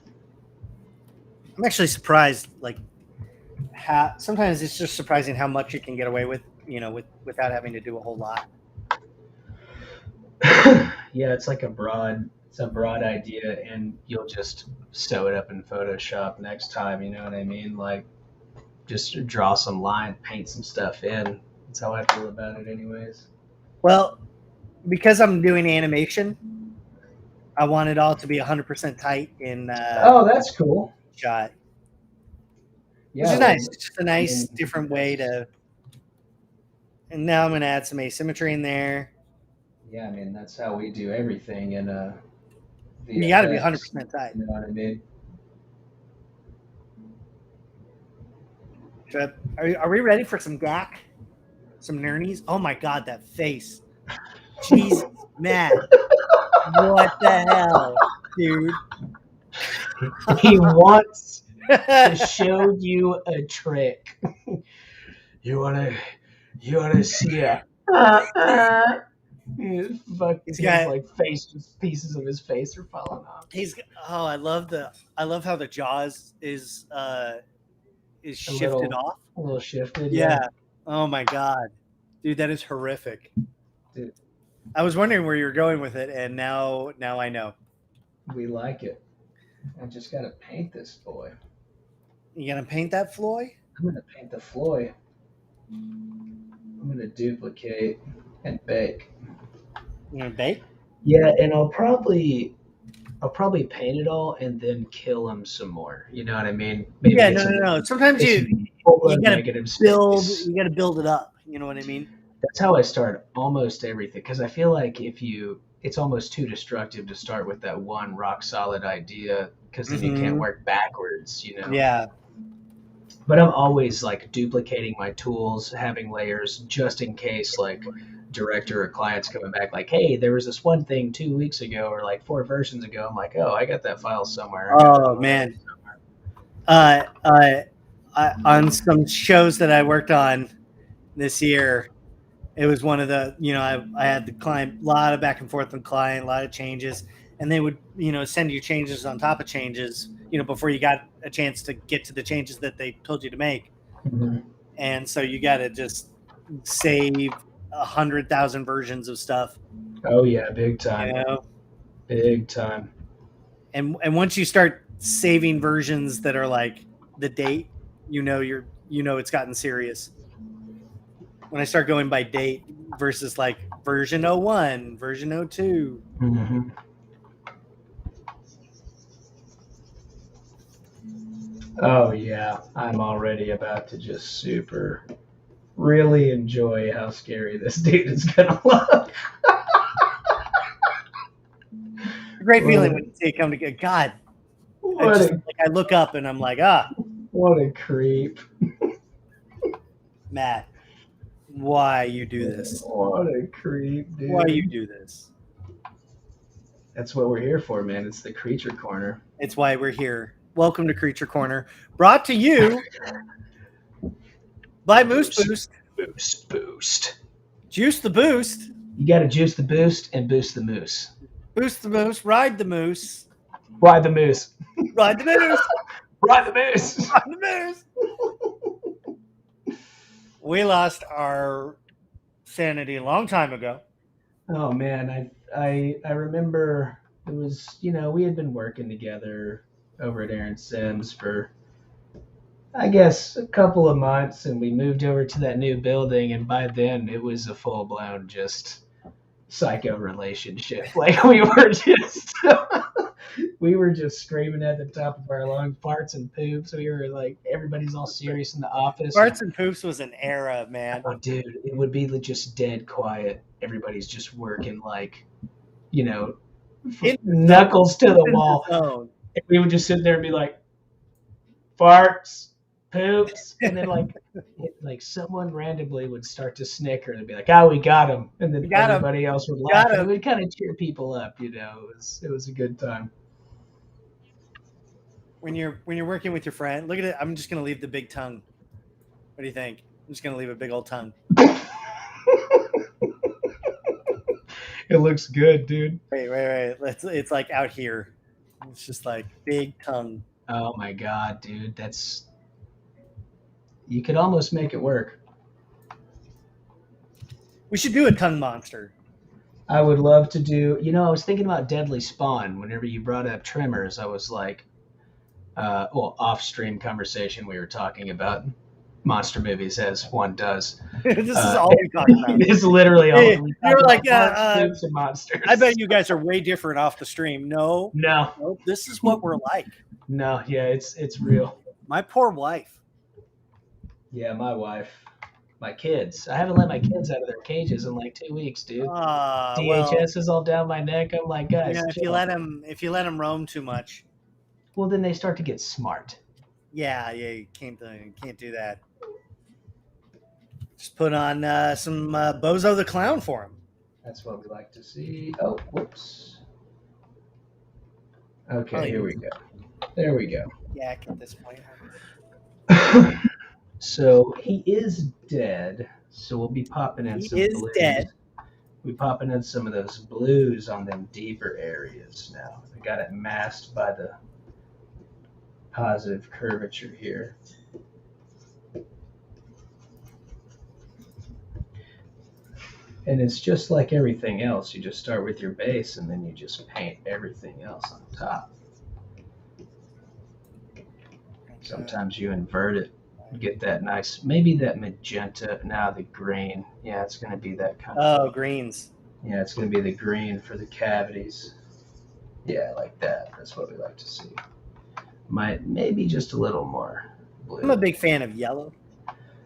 I'm actually surprised, like how sometimes it's just surprising how much you can get away with, without having to do a whole lot.
Yeah, it's like it's a broad idea, and you'll just sew it up in Photoshop next time. You know what I mean? Like, just draw some line, paint some stuff in. That's how I feel about it, anyways.
Well, because I'm doing animation, I want it all to be 100% tight in
Oh, that's cool.
shot, which
Yeah,
is nice.
well,
It's just a
I
nice,
mean,
different way to. And now I'm going to add some asymmetry in there.
yeah, I mean, that's how we do everything in
You got to be
VFX.
100% tight.
You know what I mean?
Are we ready for some gack? Some nernies? Oh my god, that face. Jesus, Matt. What the hell, dude?
He wants to show you a trick. You wanna see a
He's
his
got.
like face, just pieces of his face are falling off.
I love how the jaws is shifted off.
A little shifted.
Yeah. Oh my god, dude, that is horrific.
Dude.
I was wondering where you were going with it, and now I know.
We like it. I just gotta paint this boy.
You gonna paint that Floy?
I'm gonna paint the Floyd. I'm gonna duplicate and bake.
You gonna bake?
Yeah, and I'll probably paint it all and then kill him some more. You know what I mean? Maybe
Yeah,
get
no. Sometimes you
gotta
gotta build it up. You know what I mean?
That's how I start almost everything, because I feel like it's almost too destructive to start with that one rock solid idea, because then you can't work backwards. You know?
Yeah.
But I'm always like duplicating my tools, having layers just in case like director or clients coming back like, hey, there was this one thing 2 weeks ago or like 4 versions ago. I'm like, oh, I got that file somewhere.
Oh man. On some shows that I worked on this year, it was one of the, I had the client, a lot of back and forth with the client, a lot of changes, and they would, send you changes on top of changes, before you got a chance to get to the changes that they told you to make.
Mm-hmm.
And so you got to just save 100,000 versions of stuff.
Oh yeah, big time. Big time.
And once you start saving versions that are like the date, it's gotten serious. When I start going by date versus like version 01, version 02.
Mm-hmm. Oh yeah, I'm already about to just really enjoy how scary this dude is gonna look.
A great feeling when you see it come together. God, I look up and I'm like,
what a creep.
Matt, why you do this?
What a creep, dude.
Why you do this?
That's what we're here for, man. It's the Creature Corner.
It's why we're here. Welcome to Creature Corner, brought to you by Moose Boost.
Boost.
Juice the boost.
You got to juice the boost and boost the moose.
Boost the moose, ride the moose.
Ride the moose.
Ride the moose.
Ride the moose.
Ride the moose. We lost our sanity a long time ago.
Oh man, I remember it was, we had been working together over at Aaron Sims for, I guess, a couple of months, and we moved over to that new building, and by then it was a full-blown just psycho relationship. Like we were just screaming at the top of our lungs, farts and poops. We were like, everybody's all serious in the office.
Farts and poops was an era, man.
Oh, dude, it would be just dead quiet. Everybody's just working like, knuckles to the wall. And we would just sit there and be like, farts, poops, and then like someone randomly would start to snicker and be like, "Oh, we got him," and then everybody else would laugh. And it would kind of cheer people up, It was a good time.
When you're working with your friend, look at it. I'm just gonna leave the big tongue. What do you think? I'm just gonna leave a big old tongue.
It looks good, dude.
Wait. It's like out here. It's just like big tongue.
Oh my god, dude, you could almost make it work.
We should do a tongue monster.
I would love to do. I was thinking about Deadly Spawn. Whenever you brought up Tremors, I was like, off-stream conversation we were talking about monster movies as one does.
This is all we talk about.
It's literally all
Hey,
we
you're
talk
like,
about parks, soups, and monsters.
I bet you guys are way different off the stream. No,
No,
this is what we're like.
no, yeah, it's real.
My poor wife.
Yeah, my wife, my kids. I haven't let my kids out of their cages in like 2 weeks, dude.
Well,
DHS is all down my neck. I'm like, guys,
if you let them roam too much,
well, then they start to get smart.
yeah, you can't do that. Just put on some Bozo the Clown for him.
That's what we like to see. Oh, whoops. Okay, here we go. There we go.
Yeah, at this point.
So he is dead. So we'll be popping in some blues. He is dead. We're popping in some of those blues on them deeper areas now. I got it masked by the positive curvature here. And it's just like everything else. You just start with your base and then you just paint everything else on top. Sometimes you invert it, get that nice, maybe that magenta, now the green. Yeah, it's going to be that kind of.
Oh, greens.
Yeah, it's going to be the green for the cavities. Yeah, like that. That's what we like to see. Maybe just a little more blue.
I'm a big fan of yellow.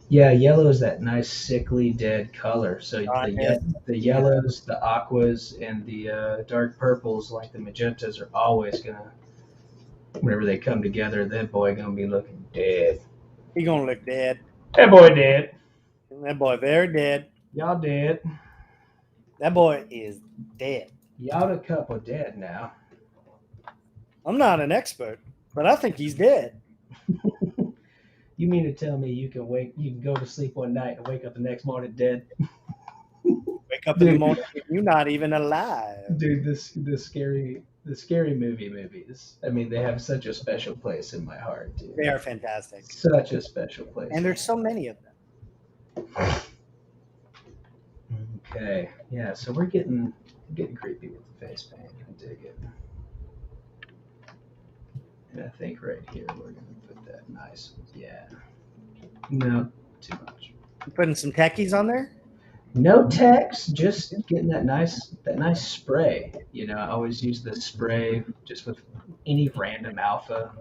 Yeah, yellow is that nice sickly dead color. So the yellows, the aquas, and the dark purples, like the magentas, are always gonna. Whenever they come together, that boy gonna be looking dead.
He gonna look dead.
That boy dead.
That boy very dead.
Y'all dead.
That boy is dead.
Y'all a couple dead now.
I'm not an expert, but I think he's dead.
You mean to tell me you can go to sleep one night and wake up the next morning dead?
Wake up in the morning and you're not even alive.
Dude, the scary movies. I mean, they have such a special place in my heart, dude.
They are fantastic.
Such a special place.
And there's so many of them.
Okay. Yeah, so we're getting creepy with the face paint. I dig it. And I think right here we're gonna put that nice. Yeah. No, too much.
You putting some techies on there?
No text, just getting that nice spray. I always use the spray just with any random alpha.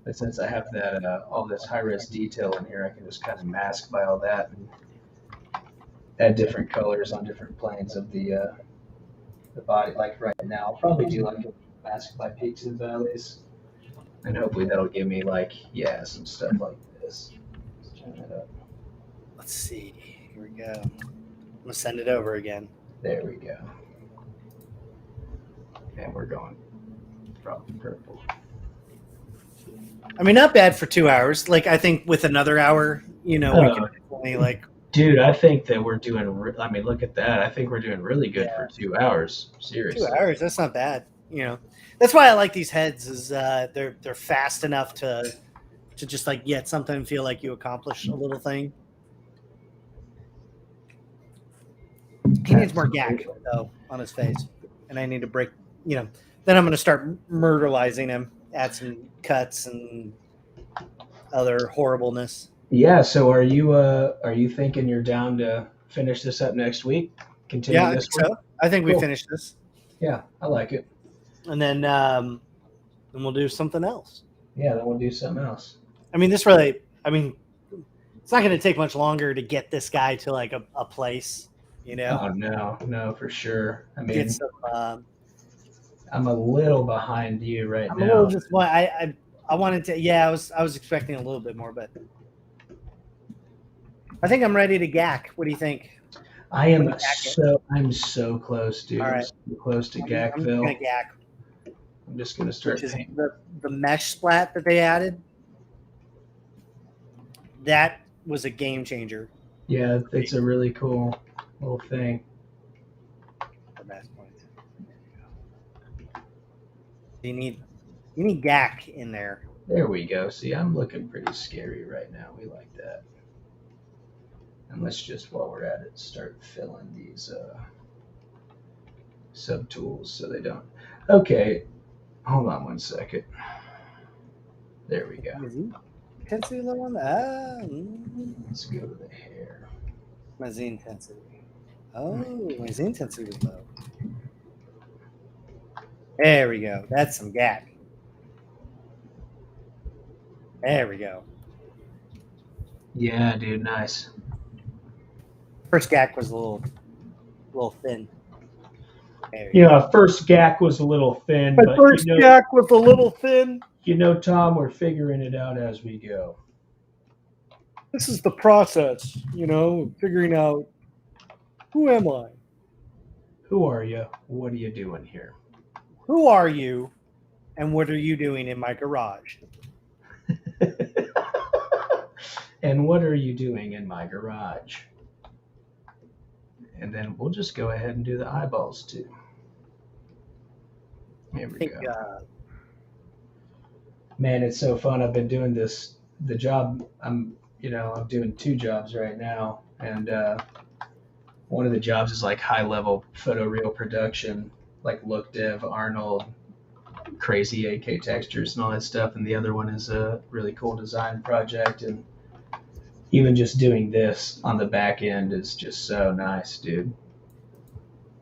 But since I have that all this high res detail in here, I can just kind of mask by all that and add different colors on different planes of the body. Like right now, I'll probably do like a mask by peaks and valleys. And hopefully that'll give me some stuff like this. Let's turn it up.
Let's see. Here we go. I'm gonna send it over again.
There we go. And we're going probably purple.
I mean, not bad for 2 hours. I think with another hour, we can definitely
Dude, I think that we're doing. Look at that. I think we're doing really good for 2 hours. Seriously.
2 hours. That's not bad. That's why I like these heads. Is they're fast enough to just get something and feel like you accomplished a little thing. He needs more gack though on his face, and I need to break. Then I'm going to start murderizing him, add some cuts and other horribleness.
Yeah. So are you thinking you're down to finish this up next week? Continue this week?
So. I think we finished this.
Yeah, I like it.
And then we'll do something else.
Yeah, then we'll do something else.
I mean, it's not going to take much longer to get this guy to a place,
Oh, no, for sure. I mean,
some,
I'm a little behind you right now.
I'm a little just I wanted to. Yeah, I was expecting a little bit more, but I think I'm ready to gack. What do you think?
I'm so close, dude. All right. I'm so close to Gackville.
I'm gonna gack.
I'm just gonna start painting.
The mesh splat that they added. That was a game changer.
Yeah, it's a really cool little thing.
You need gack in there.
There we go. See, I'm looking pretty scary right now. We like that. And let's just, while we're at it, start filling these subtools so they don't. Okay, hold on one second. There we go.
Intensity low on that.
Let's go to the hair.
My Z intensity. Oh, my Z intensity was low. There we go. That's some gap. There we go.
Yeah, dude, nice.
First gack was a little thin.
Yeah, first gack was a little thin,
My
but
first gack was a little thin.
Tom, we're figuring it out as we go.
This is the process, figuring out who am I?
Who are you? What are you doing here?
Who are you? And what are you doing in my garage?
And what are you doing in my garage? And then we'll just go ahead and do the eyeballs too. Here we go. Man, it's so fun. I've been doing the job. I'm doing 2 jobs right now. And one of the jobs is like high level photoreal production, like look dev, Arnold, crazy 8K textures and all that stuff. And the other one is a really cool design project. And even just doing this on the back end is just so nice, dude.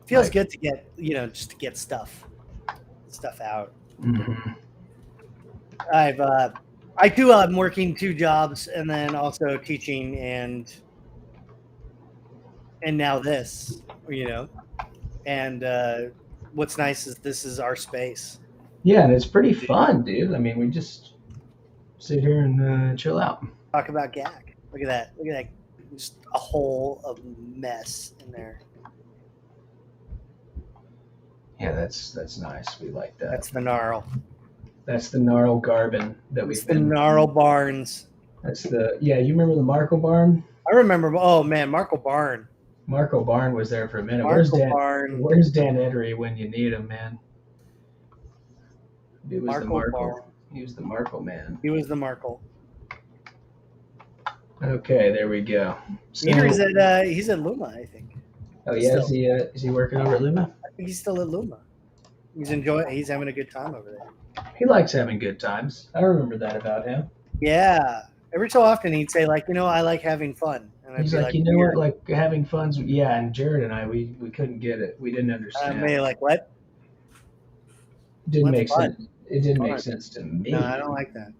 Feels good to get, just to get stuff out.
Mm-hmm.
I'm working 2 jobs and then also teaching and now this, and what's nice is this is our space.
Yeah, and it's pretty fun, dude. I mean, we just sit here and chill out.
Talk about gag. Look at that. Just a hole of mess in there.
Yeah, that's nice. We like that.
That's the gnarl.
That's the gnarl Garbin that we've been.
The gnarl Barnes.
That's you remember the Marco Barn?
I remember. Oh man, Marco Barn.
Marco Barn was there for a minute. Where's Dan Edery when you need him, man? He was the Marco. He was the Marco man.
He was the Marco.
Okay, there we go. So,
he's at Luma, I think.
Oh yeah, is he working over at Luma?
I think he's still at Luma. He's having a good time over there.
He likes having good times. I remember that about him.
Yeah. Every so often he'd say, I like having fun. And
he's like, what, like having fun? Yeah, and Jared and I, we couldn't get it. We didn't understand.
What?
Didn't make sense. It didn't make sense to me.
No, I don't like that.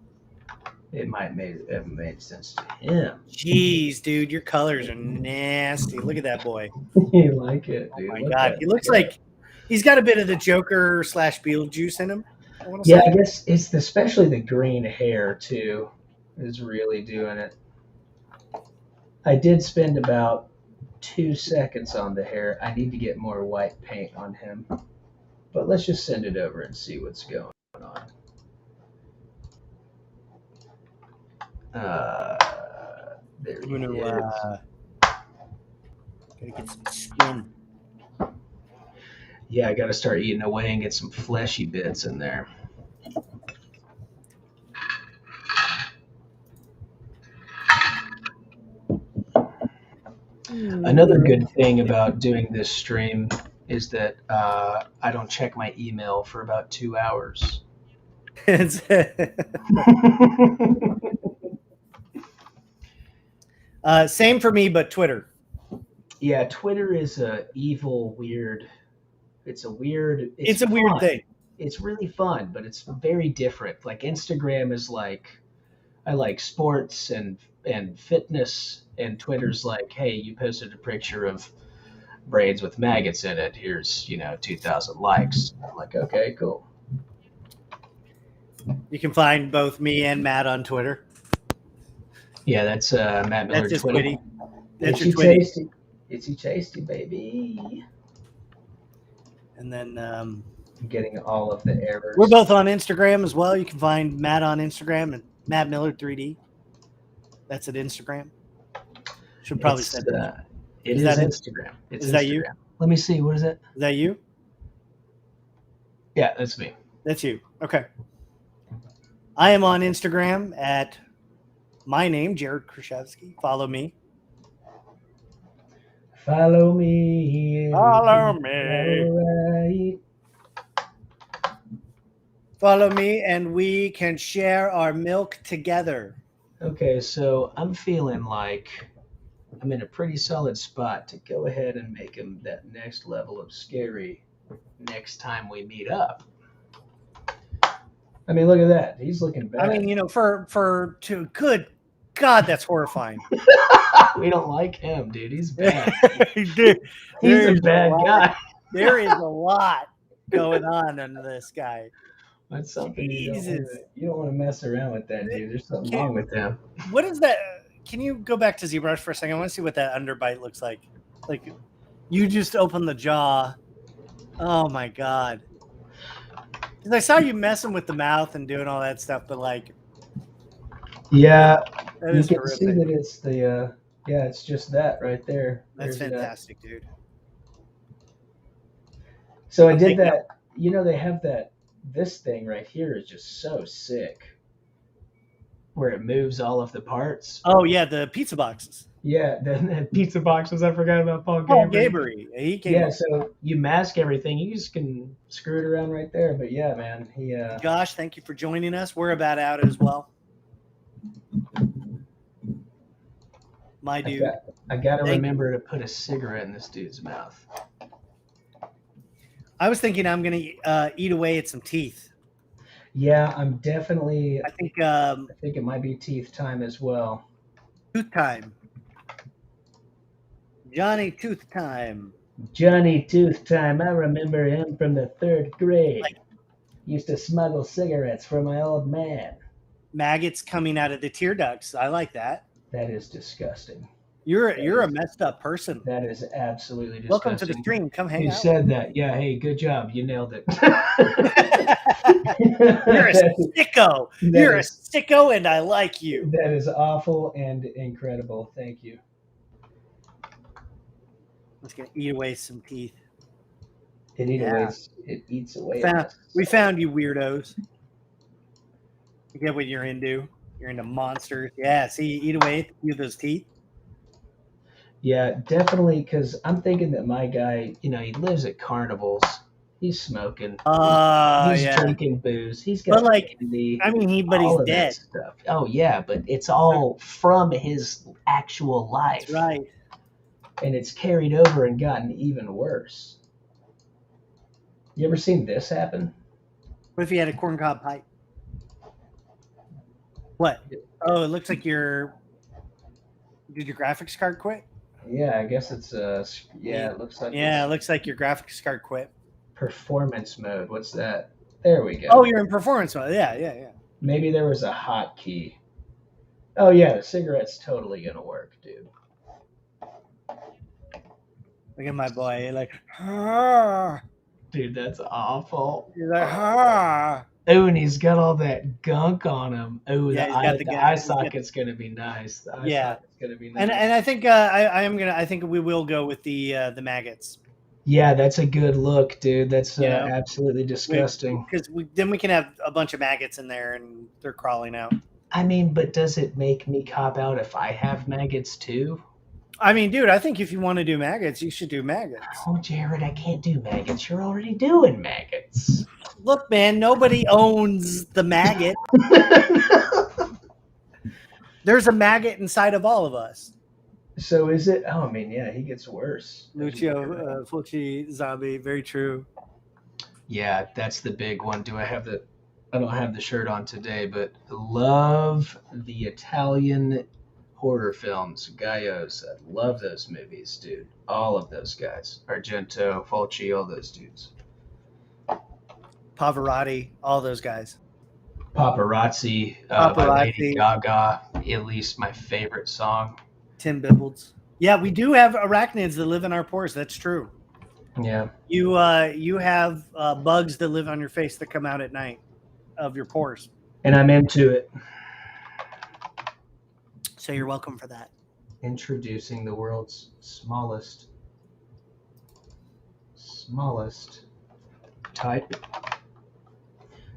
It might have made sense to him.
Jeez, dude, your colors are nasty. Look at that boy.
You like it, dude.
Oh my God, he looks like he's got a bit of the Joker / Beetlejuice in him.
I guess it's especially the green hair too is really doing it. I did spend about 2 seconds on the hair. I need to get more white paint on him. But let's just send it over and see what's going on. There he is.
Gotta get some skin.
Yeah, I gotta start eating away and get some fleshy bits in there. Another good thing about doing this stream is that I don't check my email for about 2 hours.
Same for me, but Twitter.
Yeah, Twitter is a evil, weird. It's a weird
thing.
It's really fun, but it's very different. Like Instagram is like, I like sports and fitness, and Twitter's like, hey, you posted a picture of braids with maggots in it. Here's 2,000 likes. I'm like, okay, cool.
You can find both me and Matt on Twitter.
Yeah, that's Matt Millard.
That's
Twitter.
Twitty. That's
your Twitty. It's tasty, baby.
And then
getting all of the errors.
We're both on Instagram as well. You can find Matt on Instagram and Matt Millard 3D. That's at Instagram. Should probably say that.
It is Instagram. Is
that you?
Let me see. What is it?
Is that you?
Yeah, that's me.
That's you. Okay. I am on Instagram at my name, Jared Krichevsky. Follow me.
Follow me.
Follow me.
All right.
Follow me, and we can share our milk together.
Okay, so I'm feeling like I'm in a pretty solid spot to go ahead and make him that next level of scary next time we meet up. I mean, look at that. He's looking bad.
I mean, good God, that's horrifying.
We don't like him, dude. He's bad.
Dude,
He's a bad guy.
There is a lot going on under this guy.
That's something you
Jesus.
don't want to mess around with that, dude. There's something wrong with him.
What is that? Can you go back to ZBrush for a second? I want to see what that underbite looks like. Like, you just open the jaw. Oh my God. Because I saw you messing with the mouth and doing all that stuff, but like,
yeah,
that
you
is
can
horrific.
see that it's the it's just that right there.
That's
There's
fantastic, dude.
So I did that. You know, they have this thing right here is just so sick, where it moves all of the parts.
Oh yeah, the pizza boxes.
Yeah, the pizza boxes. I forgot about Paul
Gabery. He came.
Yeah, so you mask everything. You just can screw it around right there. But yeah, man, he.
Josh, thank you for joining us. We're about out as well. My dude.
I got to remember to put a cigarette in this dude's mouth.
I was thinking I'm gonna eat away at some teeth.
Yeah, I'm definitely.
I think
it might be teeth time as well.
Tooth time. Johnny Tooth time.
Johnny Tooth time. I remember him from the 3rd grade. Used to smuggle cigarettes for my old man.
Maggots coming out of the tear ducts. I like that.
That is disgusting.
You're a messed up person.
That is absolutely disgusting.
Welcome to the stream. Come hang out.
You said that. Yeah, hey, good job. You nailed it.
You're a sicko. You're a sicko, and I like you.
That is awful and incredible. Thank you.
It's going to eat away some teeth.
It eats away.
We found you, weirdos. You get what you're into. You're into monsters. Yeah, see, you eat away at a few of those teeth.
Yeah, definitely, because I'm thinking that my guy, he lives at carnivals. He's smoking. He's drinking booze. He's got candy.
I mean, he's dead.
Stuff. Oh, yeah, but it's all from his actual life.
That's right.
And it's carried over and gotten even worse. You ever seen this happen?
What if you had a corncob pipe? What? Oh, it looks like did your graphics card quit?
Yeah, I guess it's it looks like
it looks like your graphics card quit.
Performance mode. What's that? There we go.
Oh, you're in performance mode. Yeah.
Maybe there was a hotkey. Oh yeah, the cigarette's totally gonna work, dude.
Look at my boy. He's like,
dude, that's awful.
He's like,
Oh, and he's got all that gunk on him. Oh,
yeah,
the eye socket's gonna be nice. The eye socket's gonna be nice.
And I think I think we will go with the maggots.
Yeah, that's a good look, dude. That's absolutely disgusting.
Because then we can have a bunch of maggots in there and they're crawling out.
I mean, but does it make me cop out if I have maggots too?
I mean, dude, I think if you want to do maggots, you should do maggots.
Oh, Jared, I can't do maggots. You're already doing maggots.
Look, man, nobody owns the maggot. There's a maggot inside of all of us.
So is it? Oh, I mean, yeah, he gets worse.
Lucio Fulci zombie, very true.
Yeah, that's the big one. I don't have the shirt on today, but love the Italian horror films. Gaios, I love those movies, dude. All of those guys. Argento, Fulci, all those dudes.
Pavarotti, all those guys.
Paparazzi. By Lady Gaga, at least my favorite song.
Tim Bibbles. Yeah, we do have arachnids that live in our pores. That's true.
Yeah.
You have bugs that live on your face that come out at night of your pores.
And I'm into it.
So you're welcome for that.
Introducing the world's smallest type.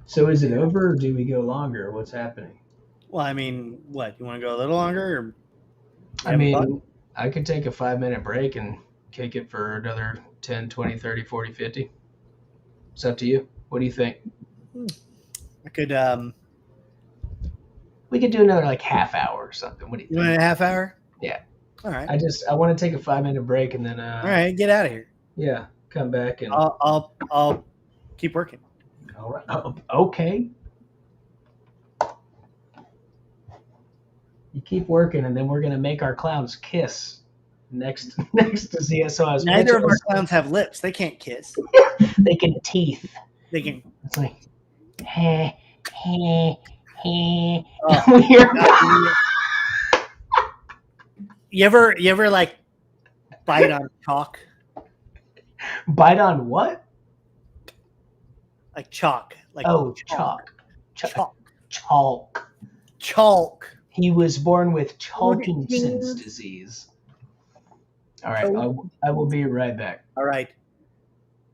So is it over or do we go longer? What's happening?
Well, I mean, what? You want to go a little longer?
I mean, I could take a 5-minute break and kick it for another 10, 20, 30, 40, 50. It's up to you. What do you think?
I could
We could do another like half hour or something. What do you
you
think?
want a half hour?
Yeah.
All right.
I want to take a 5-minute break and then
All right, get out of here.
yeah, come back and
I'll keep working.
all right. Okay. You keep working, and then we're gonna make our clowns kiss next to see us. So I was
Neither of our clowns have lips. They can't kiss.
they can teeth.
They can.
It's like, hey, hey, hey.
Oh, you ever like bite on chalk?
Bite on what?
Like chalk. Like
Chalk.
Chalk.
He was born with Parkinson's disease. All right, I will be right back.
All right.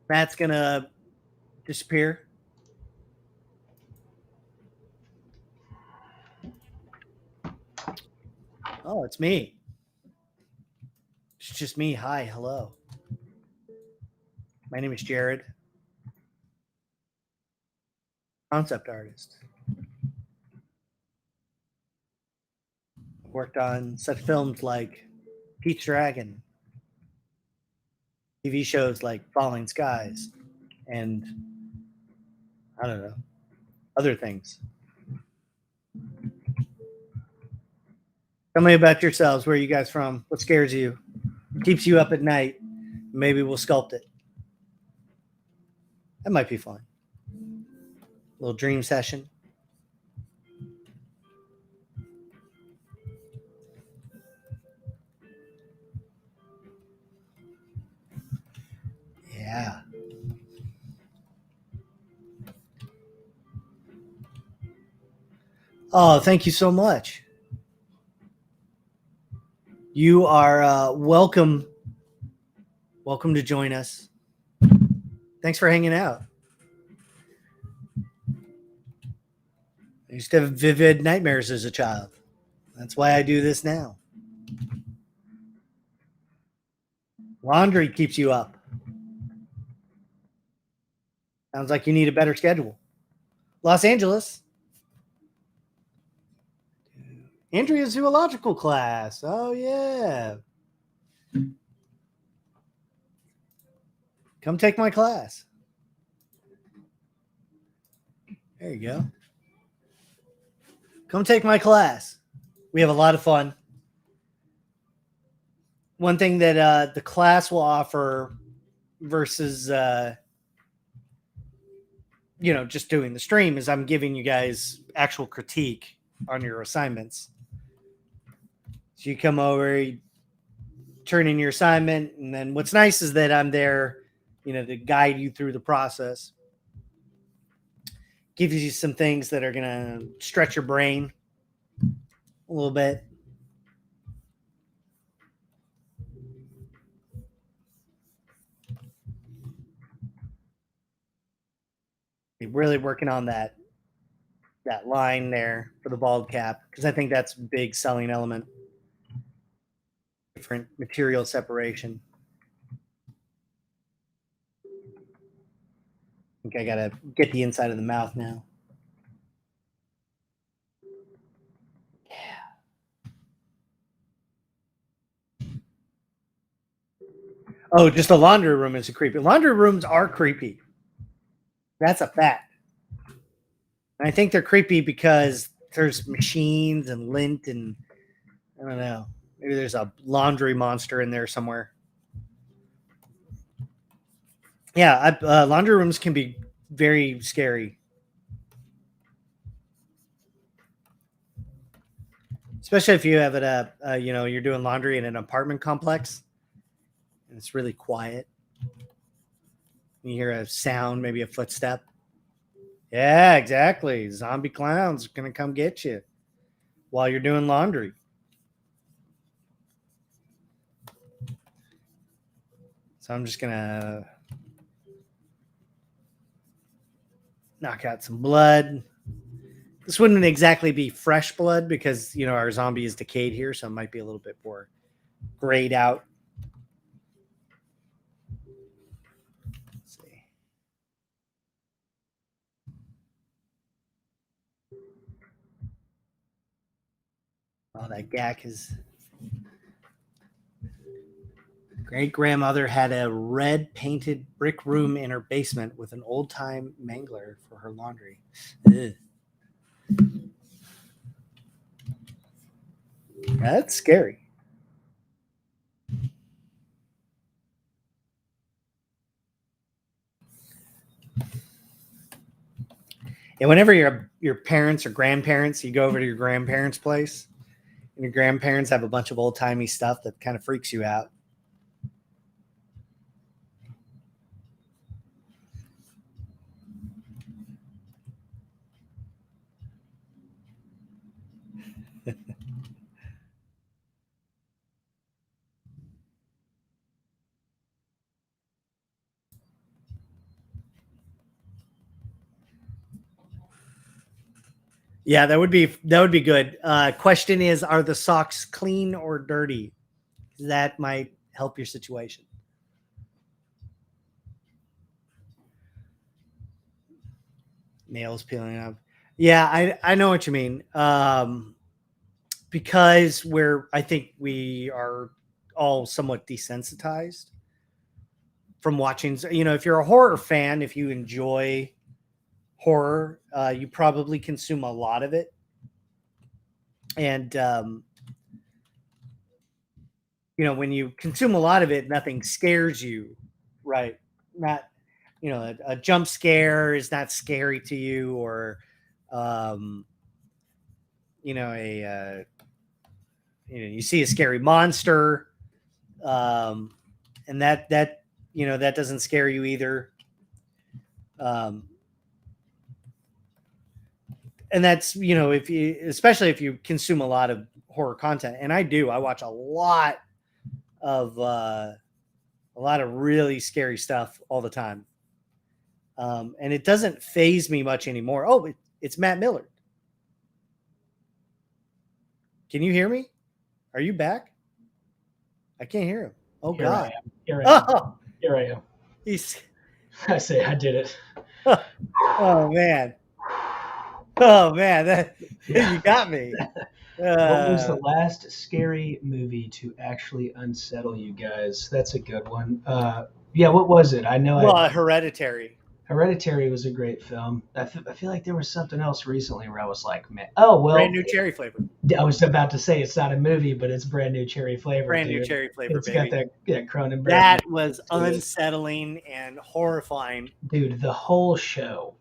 Matt's gonna disappear. Oh, it's me. It's just me. Hi, hello. My name is Jared. Concept artist. Worked on such films like Pete's Dragon, TV shows like Falling Skies, and I don't know, other things. Tell me about yourselves. Where are you guys from? What scares you? What keeps you up at night? Maybe we'll sculpt it. That might be fun. A little dream session. Yeah. Oh, thank you so much. You are welcome. Welcome to join us. Thanks for hanging out. I used to have vivid nightmares as a child. That's why I do this now. Laundry keeps you up. Sounds like you need a better schedule. Los Angeles. Andrea's zoological class. Oh, yeah. Come take my class. There you go. Come take my class. We have a lot of fun. One thing that the class will offer versus, just doing the stream is I'm giving you guys actual critique on your assignments. So you come over, you turn in your assignment, and then what's nice is that I'm there, to guide you through the process. Give you some things that are going to stretch your brain a little bit. You're really working on that line there for the bald cap, because I think that's a big selling element. Different material separation. I think I got to get the inside of the mouth now. Yeah. Oh, just the laundry room is creepy. Laundry rooms are creepy. That's a fact. And I think they're creepy because there's machines and lint and I don't know. Maybe there's a laundry monster in there somewhere. Yeah, laundry rooms can be very scary. Especially if you have it up, you're doing laundry in an apartment complex and it's really quiet. You hear a sound, maybe a footstep. Yeah, exactly. Zombie clowns are going to come get you while you're doing laundry. So I'm just going to knock out some blood. This wouldn't exactly be fresh blood because, our zombie is decayed here, so it might be a little bit more grayed out. Oh, that gack is. Great grandmother had a red painted brick room in her basement with an old time mangler for her laundry. Ugh. That's scary. And whenever your parents or grandparents, you go over to your grandparents' place, and your grandparents have a bunch of old timey stuff that kind of freaks you out. Yeah, that would be good. Question is, are the socks clean or dirty? That might help your situation. Nails peeling up. Yeah, I know what you mean. Because I think we are all somewhat desensitized from watching. If you're a horror fan, if you enjoy horror, you probably consume a lot of it. And, when you consume a lot of it, nothing scares you, right? Not, a jump scare is not scary to you, or, you see a scary monster, and that doesn't scare you either. And that's, especially if you consume a lot of horror content, and I watch a lot of really scary stuff all the time. And it doesn't faze me much anymore. Oh, it's Matt Millard. Can you hear me? Are you back? I can't hear him. Oh,
Here
God.
I am. Here I am.
Oh,
Here I am. I say I did it.
Oh, man. Oh, man. You got me.
What was the last scary movie to actually unsettle you guys? That's a good one. Yeah, what was it? I know.
Hereditary.
Hereditary was a great film. I feel like there was something else recently where I was like, man, oh, well.
Brand New Cherry Flavor.
I was about to say it's not a movie, but it's Brand New Cherry Flavor.
Brand New Cherry Flavor,
it's
baby.
got that Cronenberg.
That was unsettling and horrifying.
Dude, the whole show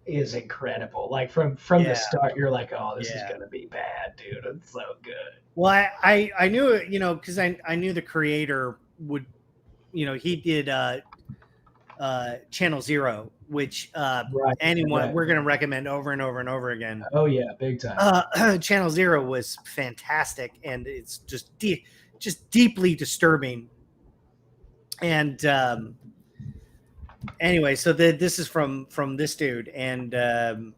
is incredible. Like from the start, you're like, oh, this is gonna be bad, dude. It's so good.
Well, I knew it, because I knew the creator would, he did Channel Zero, which we're going to recommend over and over and over again.
Oh yeah, big time.
Channel Zero was fantastic, and it's just deeply disturbing. And anyway, so this is from this dude, and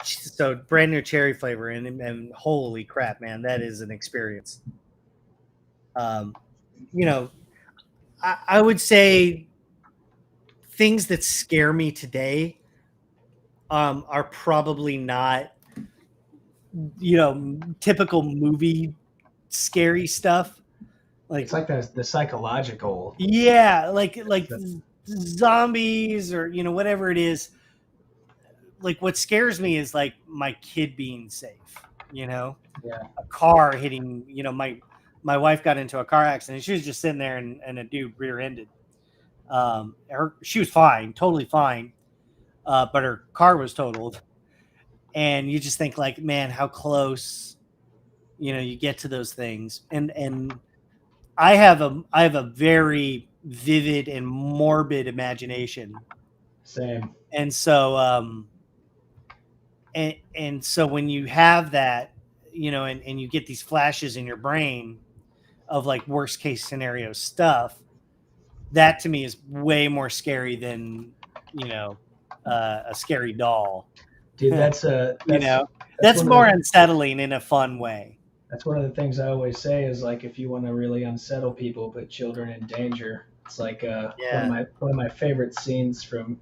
so Brand New Cherry Flavor, and holy crap, man, that is an experience. I would say things that scare me today are probably not, typical movie scary stuff. Like,
it's like the psychological.
Yeah, like zombies or whatever it is. Like, what scares me is like my kid being safe.
Yeah.
A car hitting. My wife got into a car accident. She was just sitting there, and a dude rear-ended. She was fine, totally fine, but her car was totaled. And you just think, like, man, how close, you get to those things. And I have a very vivid and morbid imagination.
Same.
And so, and so when you have that, and you get these flashes in your brain of like worst case scenario stuff, that to me is way more scary than, a scary doll.
Dude, that's
more unsettling in a fun way.
That's one of the things I always say is, like, if you want to really unsettle people, put children in danger. It's like one of my favorite scenes from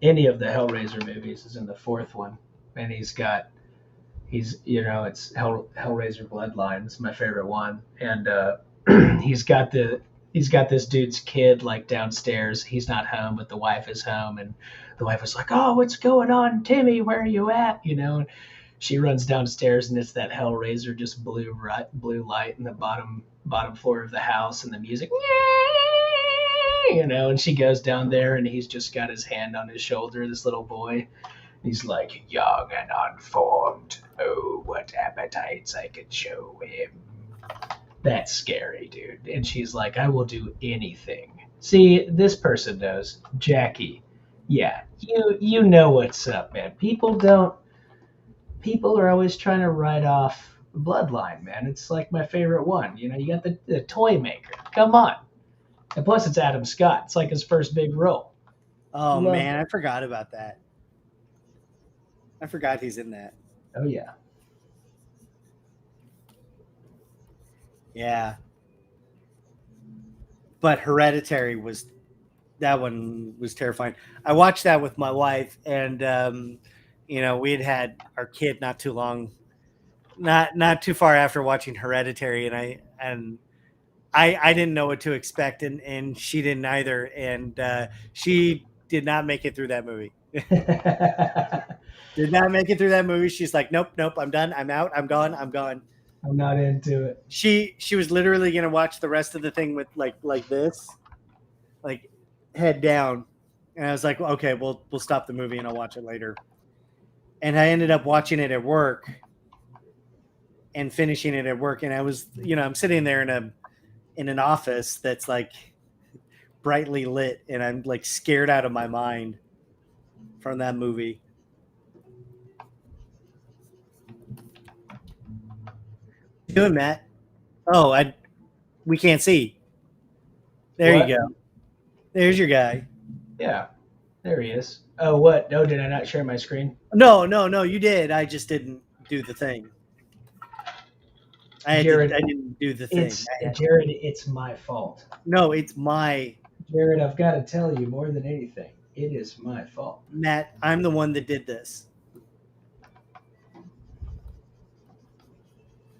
any of the Hellraiser movies is in the fourth one, and he's got He's, it's Hellraiser Bloodline. It's my favorite one, and he's got this dude's kid like downstairs. He's not home, but the wife is home, and the wife is like, "Oh, what's going on, Timmy? Where are you at?" And she runs downstairs, and it's that Hellraiser just blue light in the bottom floor of the house, and the music, And she goes down there, and he's just got his hand on his shoulder, this little boy. He's like, young and unformed. Oh, what appetites I could show him. That's scary, dude. And she's like, I will do anything. See, this person knows. Jackie. Yeah, you know what's up, man. People are always trying to write off Bloodline, man. It's like my favorite one. You got the toy maker. Come on. And plus it's Adam Scott. It's like his first big role.
Oh man, I forgot about that. I forgot he's in that.
Oh yeah.
Yeah. But Hereditary that one was terrifying. I watched that with my wife, and we had our kid not too far after watching Hereditary, and I didn't know what to expect, and she didn't either, and she did not make it through that movie. Did not make it through that movie. She's like, nope, I'm done. I'm out. I'm gone.
I'm not into it.
She was literally gonna watch the rest of the thing with like this, like head down, and I was like, okay, we'll stop the movie and I'll watch it later. And I ended up watching it at work and finishing it at work, and I was, I'm sitting there in an office that's like brightly lit, and I'm like scared out of my mind from that movie. What you doing, Matt? Oh, we can't see. There what? You go. There's your guy.
Yeah, there he is. Oh, what? No, did I not share my screen?
No, you did. I just didn't do the thing. I didn't do the thing.
Jared, it's my fault.
No, it's my...
Jared, I've got to tell you more than anything. It is my fault.
Matt, I'm the one that did this.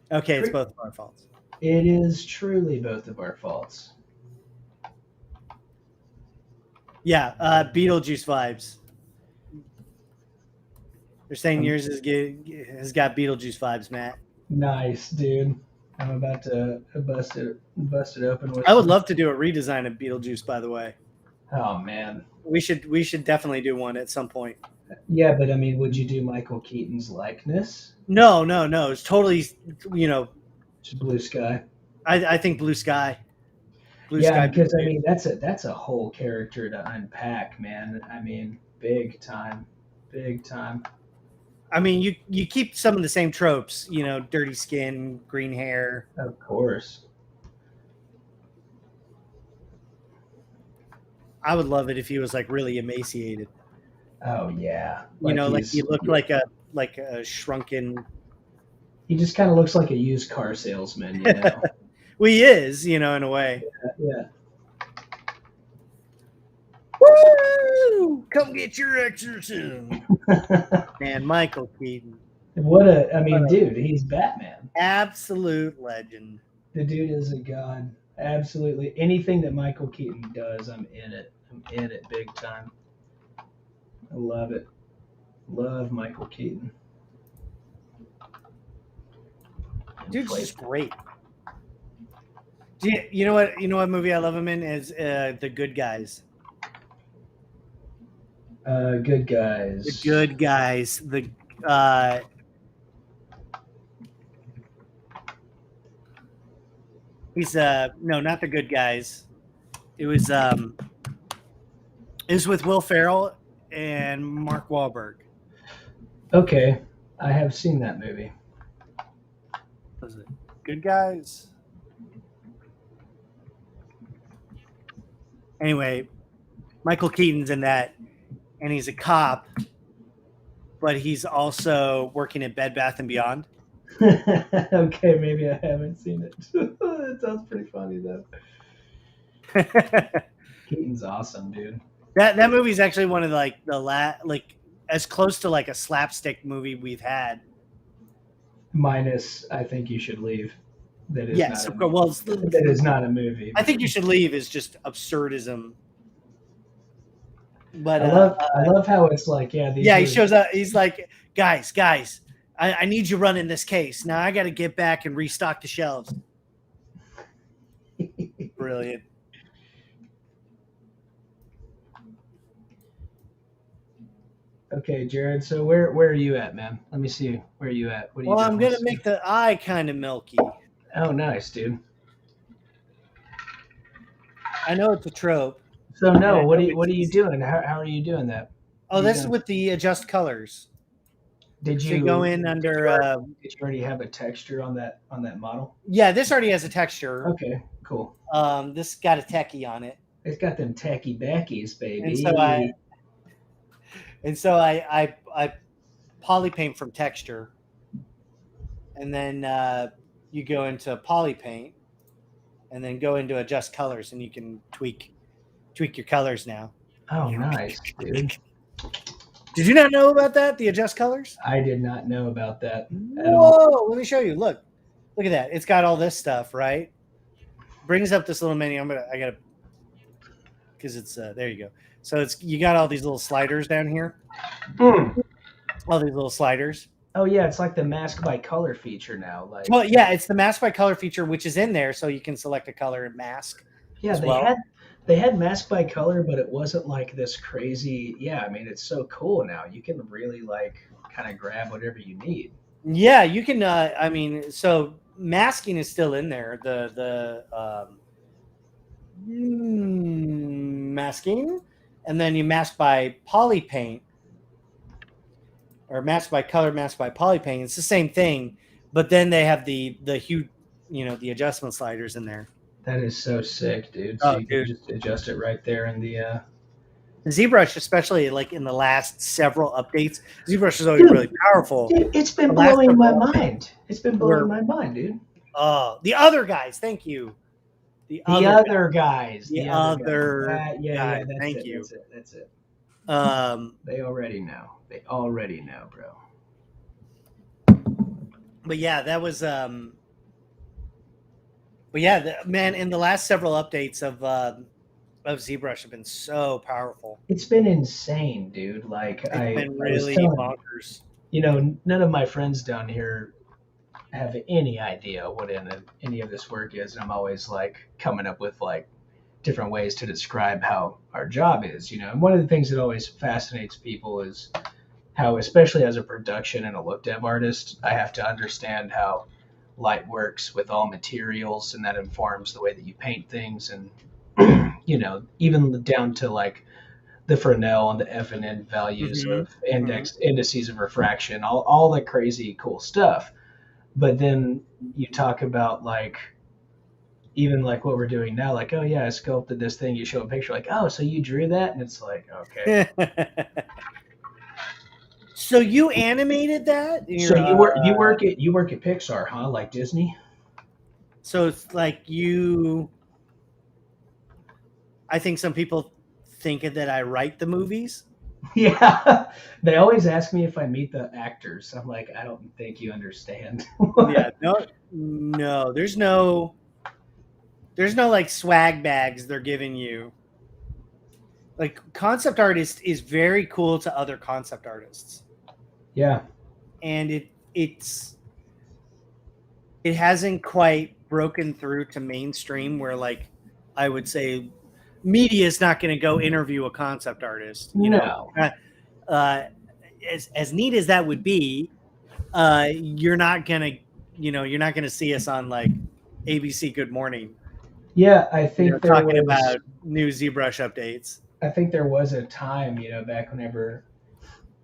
Okay, it's both of our faults.
It is truly both of our faults.
Yeah, Beetlejuice vibes. They're saying yours has got Beetlejuice vibes, Matt.
Nice, dude. I'm about to bust it open with.
I would love to do a redesign of Beetlejuice, by the way.
Oh man,
we should definitely do one at some point.
Yeah, but I mean, would you do Michael Keaton's likeness?
No. It's totally,
just blue sky.
I think blue sky.
Sky, because I mean that's a whole character to unpack, man. I mean, big time.
I mean, you keep some of the same tropes, dirty skin, green hair.
Of course.
I would love it if he was like really emaciated.
Oh yeah.
Like he looked like a shrunken.
He just kind of looks like a used car salesman,
Well, he is, in a way.
Yeah.
Woo! Come get your exorcism. Man, Michael Keaton.
Dude, he's Batman.
Absolute legend.
The dude is a god. Absolutely. Anything that Michael Keaton does, I'm in it. I'm in it big time. I love it. Love Michael Keaton.
Dude's just great. You know what movie I love him in is The Good Guys.
Good Guys.
The Good Guys. He's no, not The Good Guys. It was with Will Ferrell and Mark Wahlberg.
Okay, I have seen that movie.
Was it Good Guys? Anyway, Michael Keaton's in that, and he's a cop, but he's also working at Bed Bath & Beyond.
Okay, maybe I haven't seen it. That sounds pretty funny, though. Keaton's awesome, dude.
That movie's actually one of as close to like a slapstick movie we've had.
minus I think you should leave. That is
Yes,
not
of
a
course. Well,
that is not a movie.
I think you should leave is just absurdism. But
I love how it's like, yeah, these
yeah, he
are
shows up. He's like, guys, I need you running this case. Now I got to get back and restock the shelves. Brilliant.
Okay, Jared. So where are you at, man? Let me see. Where are you at? What are you
Well,
doing?
I'm gonna make the eye kind of milky.
Oh, nice, dude.
I know it's a trope.
So no, what are you doing? How are you doing that?
Oh, this is with the adjust colors.
Did
So
you
go in under?
Did you already have a texture on that model?
Yeah, this already has a texture.
Okay, cool.
This got a techie on it.
It's got them tacky backies, baby.
And so I poly paint from texture, and then you go into poly paint, and then go into adjust colors, and you can tweak your colors now.
Oh, nice, dude.
Did you not know about that? The adjust colors?
I did not know about that at
Whoa!
all.
Let me show you. Look at that. It's got all this stuff, right? Brings up this little menu. I gotta, because it's there you go. So you got all these little sliders down here. All these little sliders.
Oh yeah, it's like the mask by color feature now. Like,
well, yeah, it's the mask by color feature, which is in there, so you can select a color and mask.
Yeah, they had mask by color, but it wasn't like this crazy. Yeah, I mean, it's so cool now. You can really like kind of grab whatever you need.
Yeah, you can. I mean, so masking is still in there. Masking, and then you mask by poly paint, or mask by color, mask by poly paint. It's the same thing, but then they have the hue, the adjustment sliders in there.
That is so sick, dude. So you can just adjust it right there in the
ZBrush, especially like in the last several updates. ZBrush is always really powerful.
Dude, it's been blowing my mind. It's been blowing my mind, dude.
Oh, the other guys, thank you.
The other guys.
Thank you.
That's it.
They
already know. They already know, bro.
But yeah, that was But yeah, man, in the last several updates of ZBrush have been so powerful.
It's been insane, dude. Like
it's been really bonkers.
None of my friends down here have any idea what any of this work is, and I'm always like coming up with like different ways to describe how our job is. And one of the things that always fascinates people is how, especially as a production and a look dev artist, I have to understand how light works with all materials, and that informs the way that you paint things, and even down to like the Fresnel and the F and N values of indices of refraction, all the crazy cool stuff. But then you talk about like even like what we're doing now, like, oh yeah, I sculpted this thing, you show a picture, like, oh, so you drew that? And it's like, okay.
So you animated that?
So you work at Pixar, huh? Like Disney?
So it's like I think some people think that I write the movies.
Yeah. They always ask me if I meet the actors. I'm like, I don't think you understand.
Yeah, no. There's no like swag bags they're giving you. Like concept art is very cool to other concept artists.
Yeah.
And it hasn't quite broken through to mainstream where like I would say media is not going to go interview a concept artist. As neat as that would be, you're not going to see us on like ABC Good Morning.
Yeah, I think
talking about new ZBrush updates.
I think there was a time, back whenever,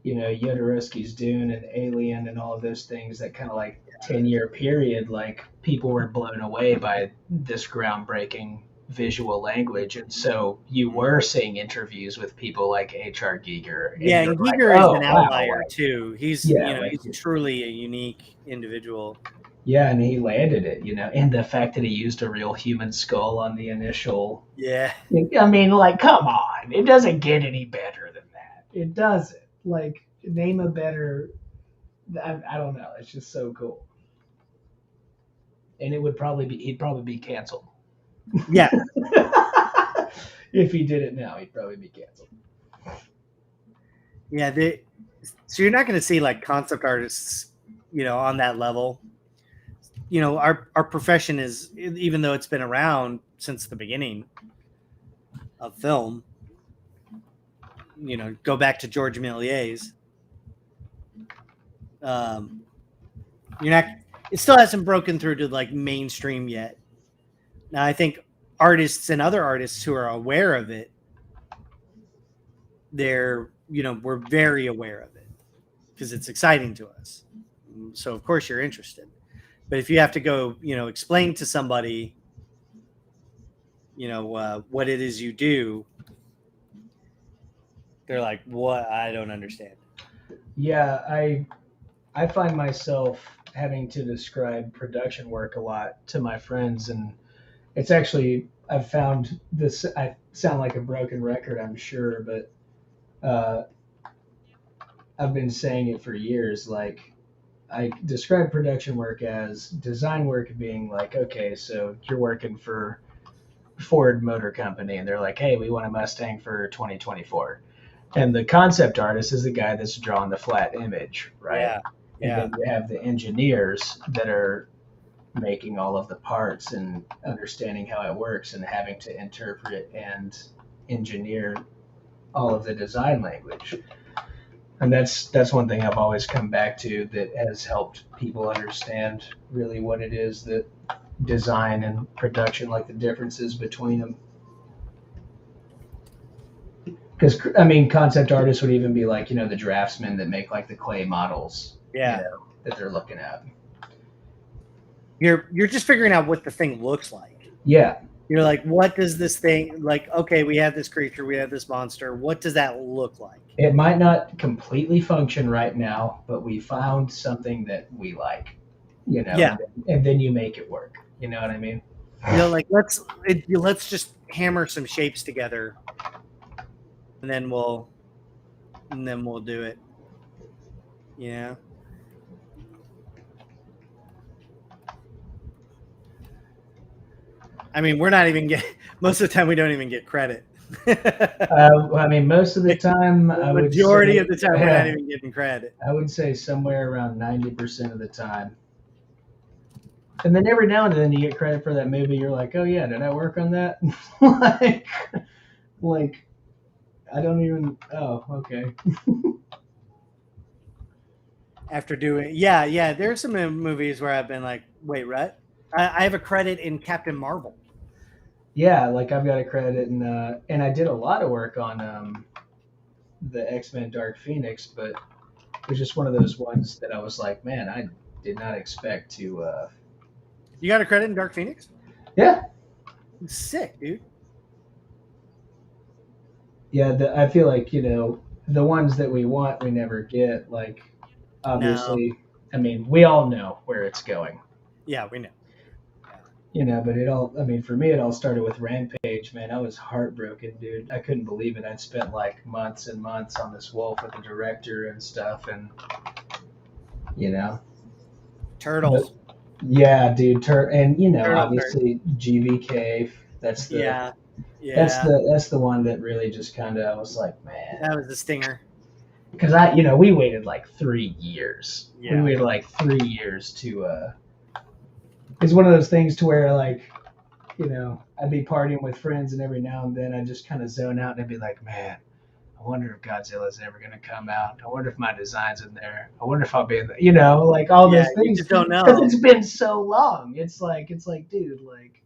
Jodorowsky's Dune and Alien and all of those things, that kind of like 10-year period, like people were blown away by this groundbreaking visual language. And so you were seeing interviews with people like H.R. Giger.
Yeah, and Giger is an outlier too. He's, he's truly a unique individual.
Yeah, and he landed it, and the fact that he used a real human skull on the initial.
Yeah.
I mean, like, come on. It doesn't get any better than that. It doesn't. Like, name a better. I don't know. It's just so cool. and he'd probably be canceled.
Yeah.
If he did it now, he'd probably be canceled.
Yeah. So you're not going to see like concept artists, on that level. Our profession is, even though it's been around since the beginning of film, go back to George Méliès. It still hasn't broken through to like mainstream yet. Now I think artists and other artists who are aware of it, we're very aware of it because it's exciting to us. So of course you're interested. But if you have to go, explain to somebody, what it is you do, they're like, what? I don't understand.
Yeah, I find myself having to describe production work a lot to my friends, and it's actually, I've found this, I sound like a broken record, I'm sure, but I've been saying it for years. Like, I describe production work as design work being like, okay, so you're working for Ford Motor Company, and they're like, hey, we want a Mustang for 2024. And the concept artist is the guy that's drawing the flat image, right?
Yeah.
And then you have the engineers that are making all of the parts and understanding how it works and having to interpret and engineer all of the design language. And that's one thing I've always come back to that has helped people understand really what it is that design and production, like the differences between them. Because, I mean, concept artists would even be like, the draftsmen that make like the clay models,
Yeah.
that they're looking at.
You're just figuring out what the thing looks like.
Yeah.
You're like, what does this thing, like, okay, we have this creature, we have this monster. What does that look like?
It might not completely function right now, but we found something that we like,
Yeah.
and then you make it work. You know what I mean?
Like let's just hammer some shapes together, and then we'll do it. Yeah. I mean, we're not even most of the time we don't even get credit.
I mean, most of the time,
majority of the time, we're not even getting credit.
I would say somewhere around 90% of the time. And then every now and then you get credit for that movie. You're like, oh yeah, did I work on that? like, I don't even. Oh, okay.
After doing, yeah, there's some movies where I've been like, wait, what? I have a credit in Captain Marvel.
Yeah, like I've got a credit, and I did a lot of work on the X-Men Dark Phoenix, but it was just one of those ones that I was like, man, I did not expect to.
You got a credit in Dark Phoenix?
Yeah.
Sick, dude.
Yeah, I feel like, the ones that we want, we never get. Like, obviously, no. I mean, we all know where it's going.
Yeah, we know.
But for me, it all started with Rampage, man. I was heartbroken, dude. I couldn't believe it. I'd spent like months and months on this wolf with the director and stuff, and,
Turtles.
But, yeah, dude. And,
Turtle
obviously, GVK, that's the...
Yeah.
That's the one that really just kind of, I was like, man.
That was the stinger.
Because we waited like 3 years. Yeah. We waited like 3 years to, it's one of those things to where like, I'd be partying with friends and every now and then I'd just kind of zone out and I'd be like, man, I wonder if Godzilla's ever going to come out. I wonder if my design's in there. I wonder if I'll be in the, like all those things.
You just don't know.
Because it's been so long. It's like, dude, like,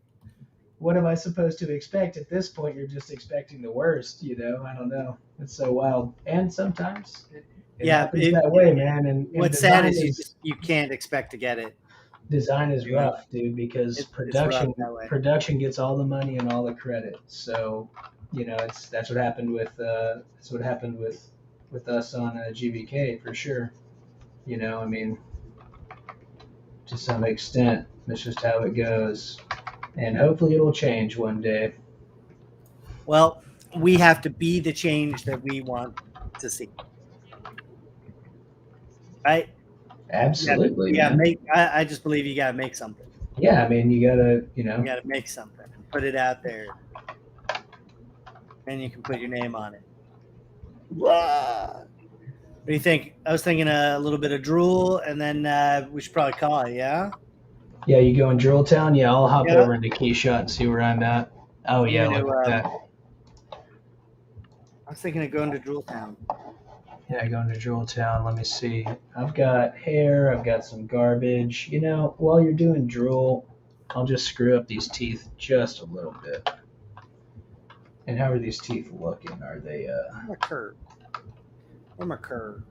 what am I supposed to expect? At this point, you're just expecting the worst, I don't know. It's so wild. And sometimes it happens that way, man. And
what's sad is you can't expect to get it.
Design is rough, dude, because production gets all the money and all the credit. So, that's what happened with us on GVK for sure. To some extent, that's just how it goes. And hopefully it'll change one day.
Well, we have to be the change that we want to see. Right?
Absolutely.
Yeah, I just believe you got to make something.
Yeah, I mean, you gotta,
You got to make something and put it out there. And you can put your name on it. What do you think? I was thinking a little bit of drool, and then we should probably call it, yeah?
Yeah, you go in Drill Town? Yeah, I'll hop
Yeah.
over into Keyshot and see where I'm at. Oh,
I'm
yeah,
gonna,
look at that.
I was thinking of going to Drool Town.
Yeah, going to Drill Town. Let me see. I've got hair. I've got some garbage. While you're doing drool, I'll just screw up these teeth just a little bit. And how are these teeth looking? Are they,
My curve. Where my curve?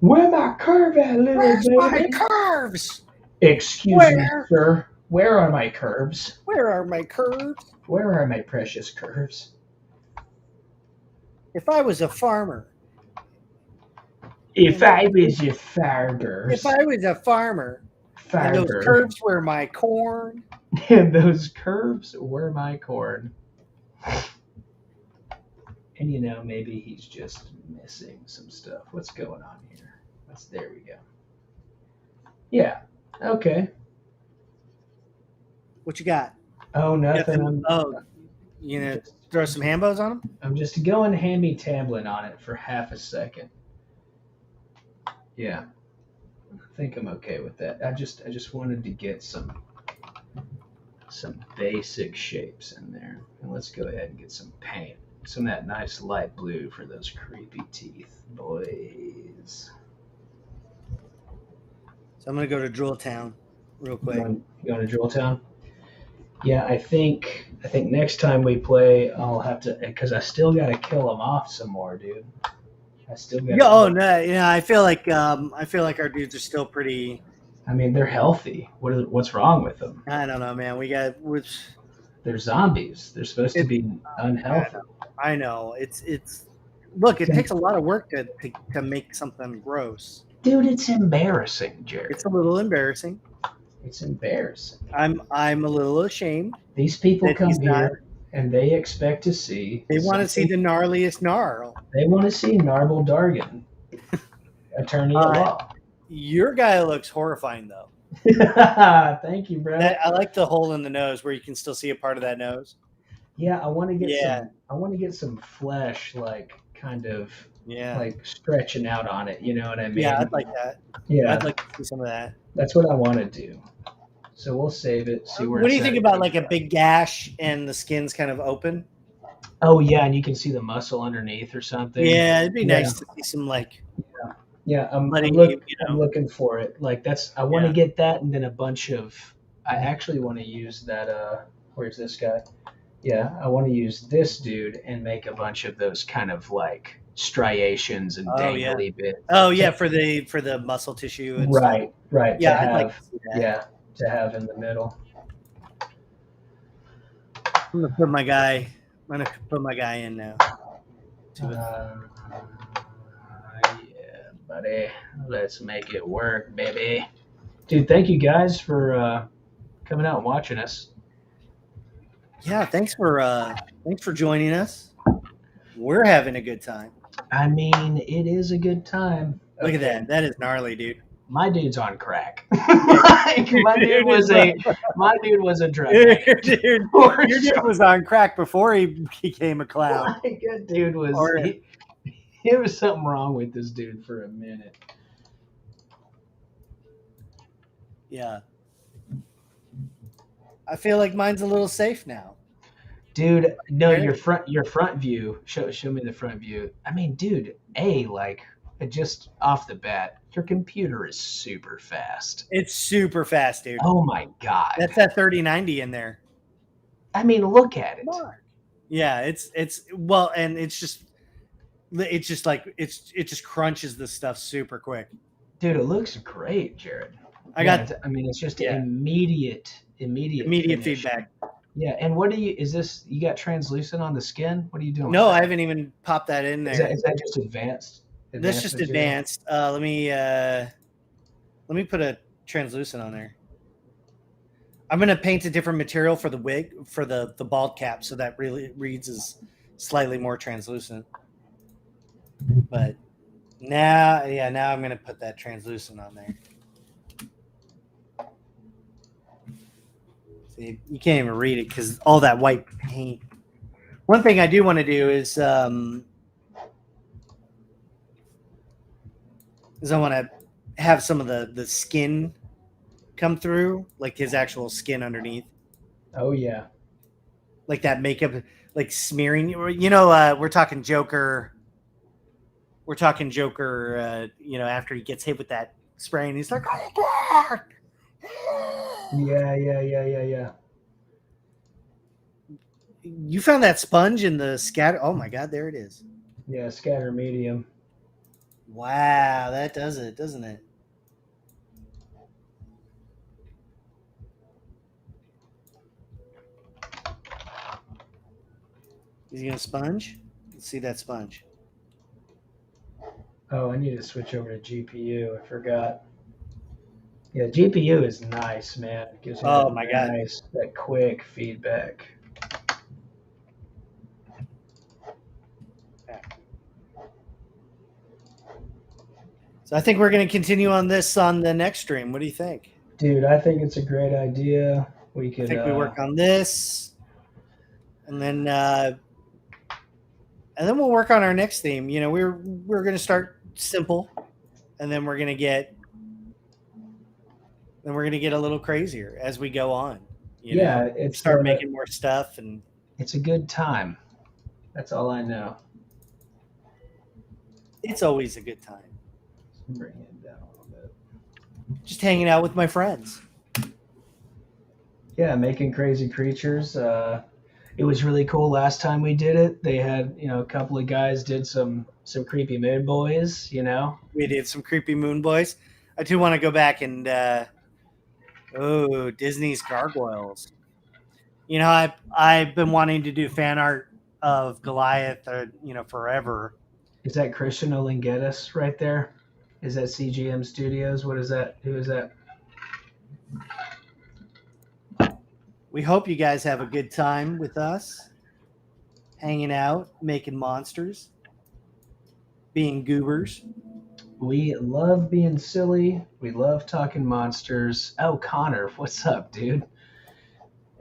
Where my curve at, little
Where's my
baby?
curves?
Excuse me,
Where?
sir. Where are my curves?
Where are my curves?
Where are my precious curves?
If I was a farmer.
If I was a farmer.
If I was a farmer. And those
Farmer.
curves were my corn.
And those curves were my corn. And maybe he's just missing some stuff. What's going on here? There we go. Yeah. Okay.
What you got?
Oh, nothing.
You gonna throw some hambos on them?
I'm just going hammy tambling on it for half a second. Yeah. I think I'm okay with that. I just wanted to get some basic shapes in there. And let's go ahead and get some paint. Some of that nice light blue for those creepy teeth, boys.
So I'm gonna go to Drool Town real quick.
You going to Drill Town? Yeah, I think next time we play, I'll have to, because I still got to kill them off some more, dude. I still got.
Yeah. Oh no. Yeah. I feel like our dudes are still pretty.
I mean, they're healthy. What's wrong with them?
I don't know, man.
They're zombies. They're supposed to be unhealthy.
I know. It's. Look, it takes a lot of work to make something gross.
Dude, it's embarrassing, Jared.
It's a little embarrassing.
It's embarrassing.
I'm a little ashamed.
These people
that
come
he's not-
here and they expect to see.
They want to see
something-
the gnarliest gnarl.
They want to see Narble Dargan, attorney at law.
Your guy looks horrifying, though.
Thank you, bro.
I like the hole in the nose where you can still see a part of that nose.
Yeah, I want to get some flesh, like kind of like stretching out on it. You know what I mean?
Yeah, I'd like that.
Yeah,
I'd like to see some of that.
That's what I want to do. So we'll save it. See where.
What do you think about like a big gash and the skin's kind of open?
Oh yeah, and you can see the muscle underneath or something.
Yeah, it'd be nice to see some like.
Yeah, I'm looking for it. Like I want to get that, and then a bunch of. I actually want to use that. Where's this guy? Yeah, I want to use this dude and make a bunch of those kind of like striations and dangly bits.
Oh yeah, for the muscle tissue. And
right.
Yeah, I'd like to see that.
Yeah, to have in the middle.
I'm gonna put my guy in now.
Yeah, buddy. Let's make it work, baby. Dude, thank you guys for coming out and watching us.
Yeah, thanks for joining us. We're having a good time.
I mean, it is a good time.
Look at that. That is gnarly, dude.
My dude's on crack. my dude was a drug addict.
Your dude was on crack before he became a clown.
My good dude was. There was something wrong with this dude for a minute.
Yeah. I feel like mine's a little safe now.
Dude, no, your front view. Show me the front view. I mean, dude, just off the bat, your computer is super fast.
It's super fast, dude.
Oh my god.
That's that 3090 in there.
I mean, look at it.
Yeah, it just crunches this stuff super quick.
Dude, it looks great, Jared. It's just immediate
feedback.
Yeah, and you got translucent on the skin? What are you doing?
No, I haven't even popped that in there.
Is that just advanced?
That's just advanced. Let me put a translucent on there. I'm gonna paint a different material for the wig, for the bald cap, so that really reads as slightly more translucent. But now I'm gonna put that translucent on there. You can't even read it because all that white paint. One thing I do want to do is I want to have some of the skin come through, like his actual skin underneath.
Oh yeah.
Like that makeup, like smearing. We're talking Joker. We're talking Joker. After he gets hit with that spray, and he's like,
Yeah.
You found that sponge in the scatter. Oh my God, there it is.
Yeah, scatter medium.
Wow, that does it, doesn't it? Is he gonna sponge? Let's see that sponge.
Oh, I need to switch over to GPU. I forgot. Yeah, GPU is nice, man. It gives you
Oh my God.
that quick feedback.
So I think we're going to continue on this on the next stream. What do you think?
Dude, I think it's a great idea. We could.
I think we work on this, and then we'll work on our next theme. We're going to start simple, and then we're going to get a little crazier as we go on.
It's
start making more stuff, and
it's a good time. That's all I know.
It's always a good time.
Bring it down a little bit.
Just hanging out with my friends.
Yeah, making crazy creatures. It was really cool last time we did it. They had, a couple of guys did some creepy moon boys,
We did some creepy moon boys. I do want to go back and Disney's gargoyles. I've been wanting to do fan art of Goliath, forever.
Is that Christian Olingetis right there? Is that CGM Studios? What is that? Who is that?
We hope you guys have a good time with us, hanging out, making monsters, being goobers.
We love being silly. We love talking monsters. Oh, Connor, what's up, dude?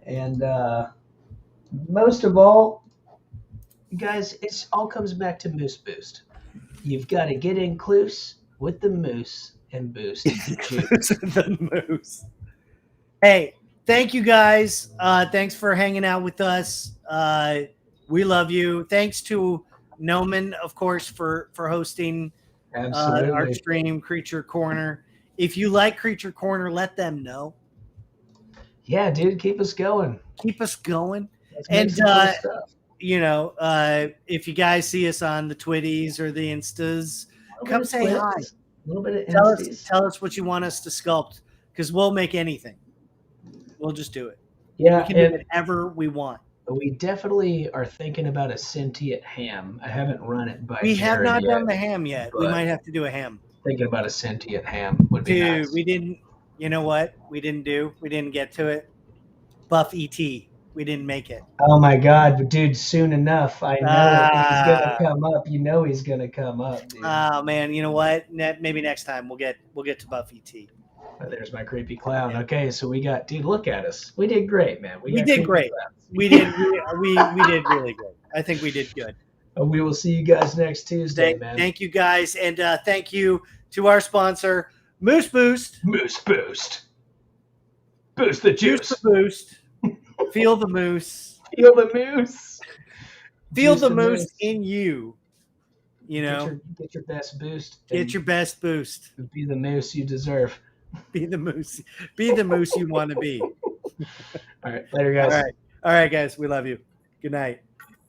And most of all, guys, it all comes back to Moose Boost. You've got to get in close with the moose and boost the juice.
The moose. Hey, thank you guys. Thanks for hanging out with us. We love you. Thanks to Noman, of course, for hosting our stream, Creature Corner. If you like Creature Corner, let them know.
Yeah, dude, keep us going.
Keep us going.
And stuff.
If you guys see us on the Twitties or the Instas, come say hi.
A little bit of
tell us what you want us to sculpt, because we'll make anything. We'll just do it.
Yeah,
we can do whatever we want.
We definitely are thinking about a sentient ham. I haven't run it by.
We have not done the ham yet. We might have to do a ham.
Thinking about a sentient ham would be nice.
Dude, we didn't. You know what? We didn't get to it. Buff ET. We didn't make it.
Oh my God, dude! Soon enough, I know he's gonna come up. You know he's gonna come up, dude.
Oh man, you know what? Maybe next time we'll get to Buff ET.
Oh, there's my creepy clown. Okay, so we got, dude. Look at us. We did great, man.
We did great. We did really good. I think we did good.
We will see you guys next Tuesday, man.
Thank you guys, and thank you to our sponsor, Moose Boost.
Moose Boost. Boost the juice.
Juice the boost. Feel the moose.
Feel the moose.
Feel the moose in you.
Get your best boost.
Get your best boost.
Be the moose you deserve.
Be the moose. Be the moose you want to be.
All right. Later, guys.
All right, guys. We love you. Good night.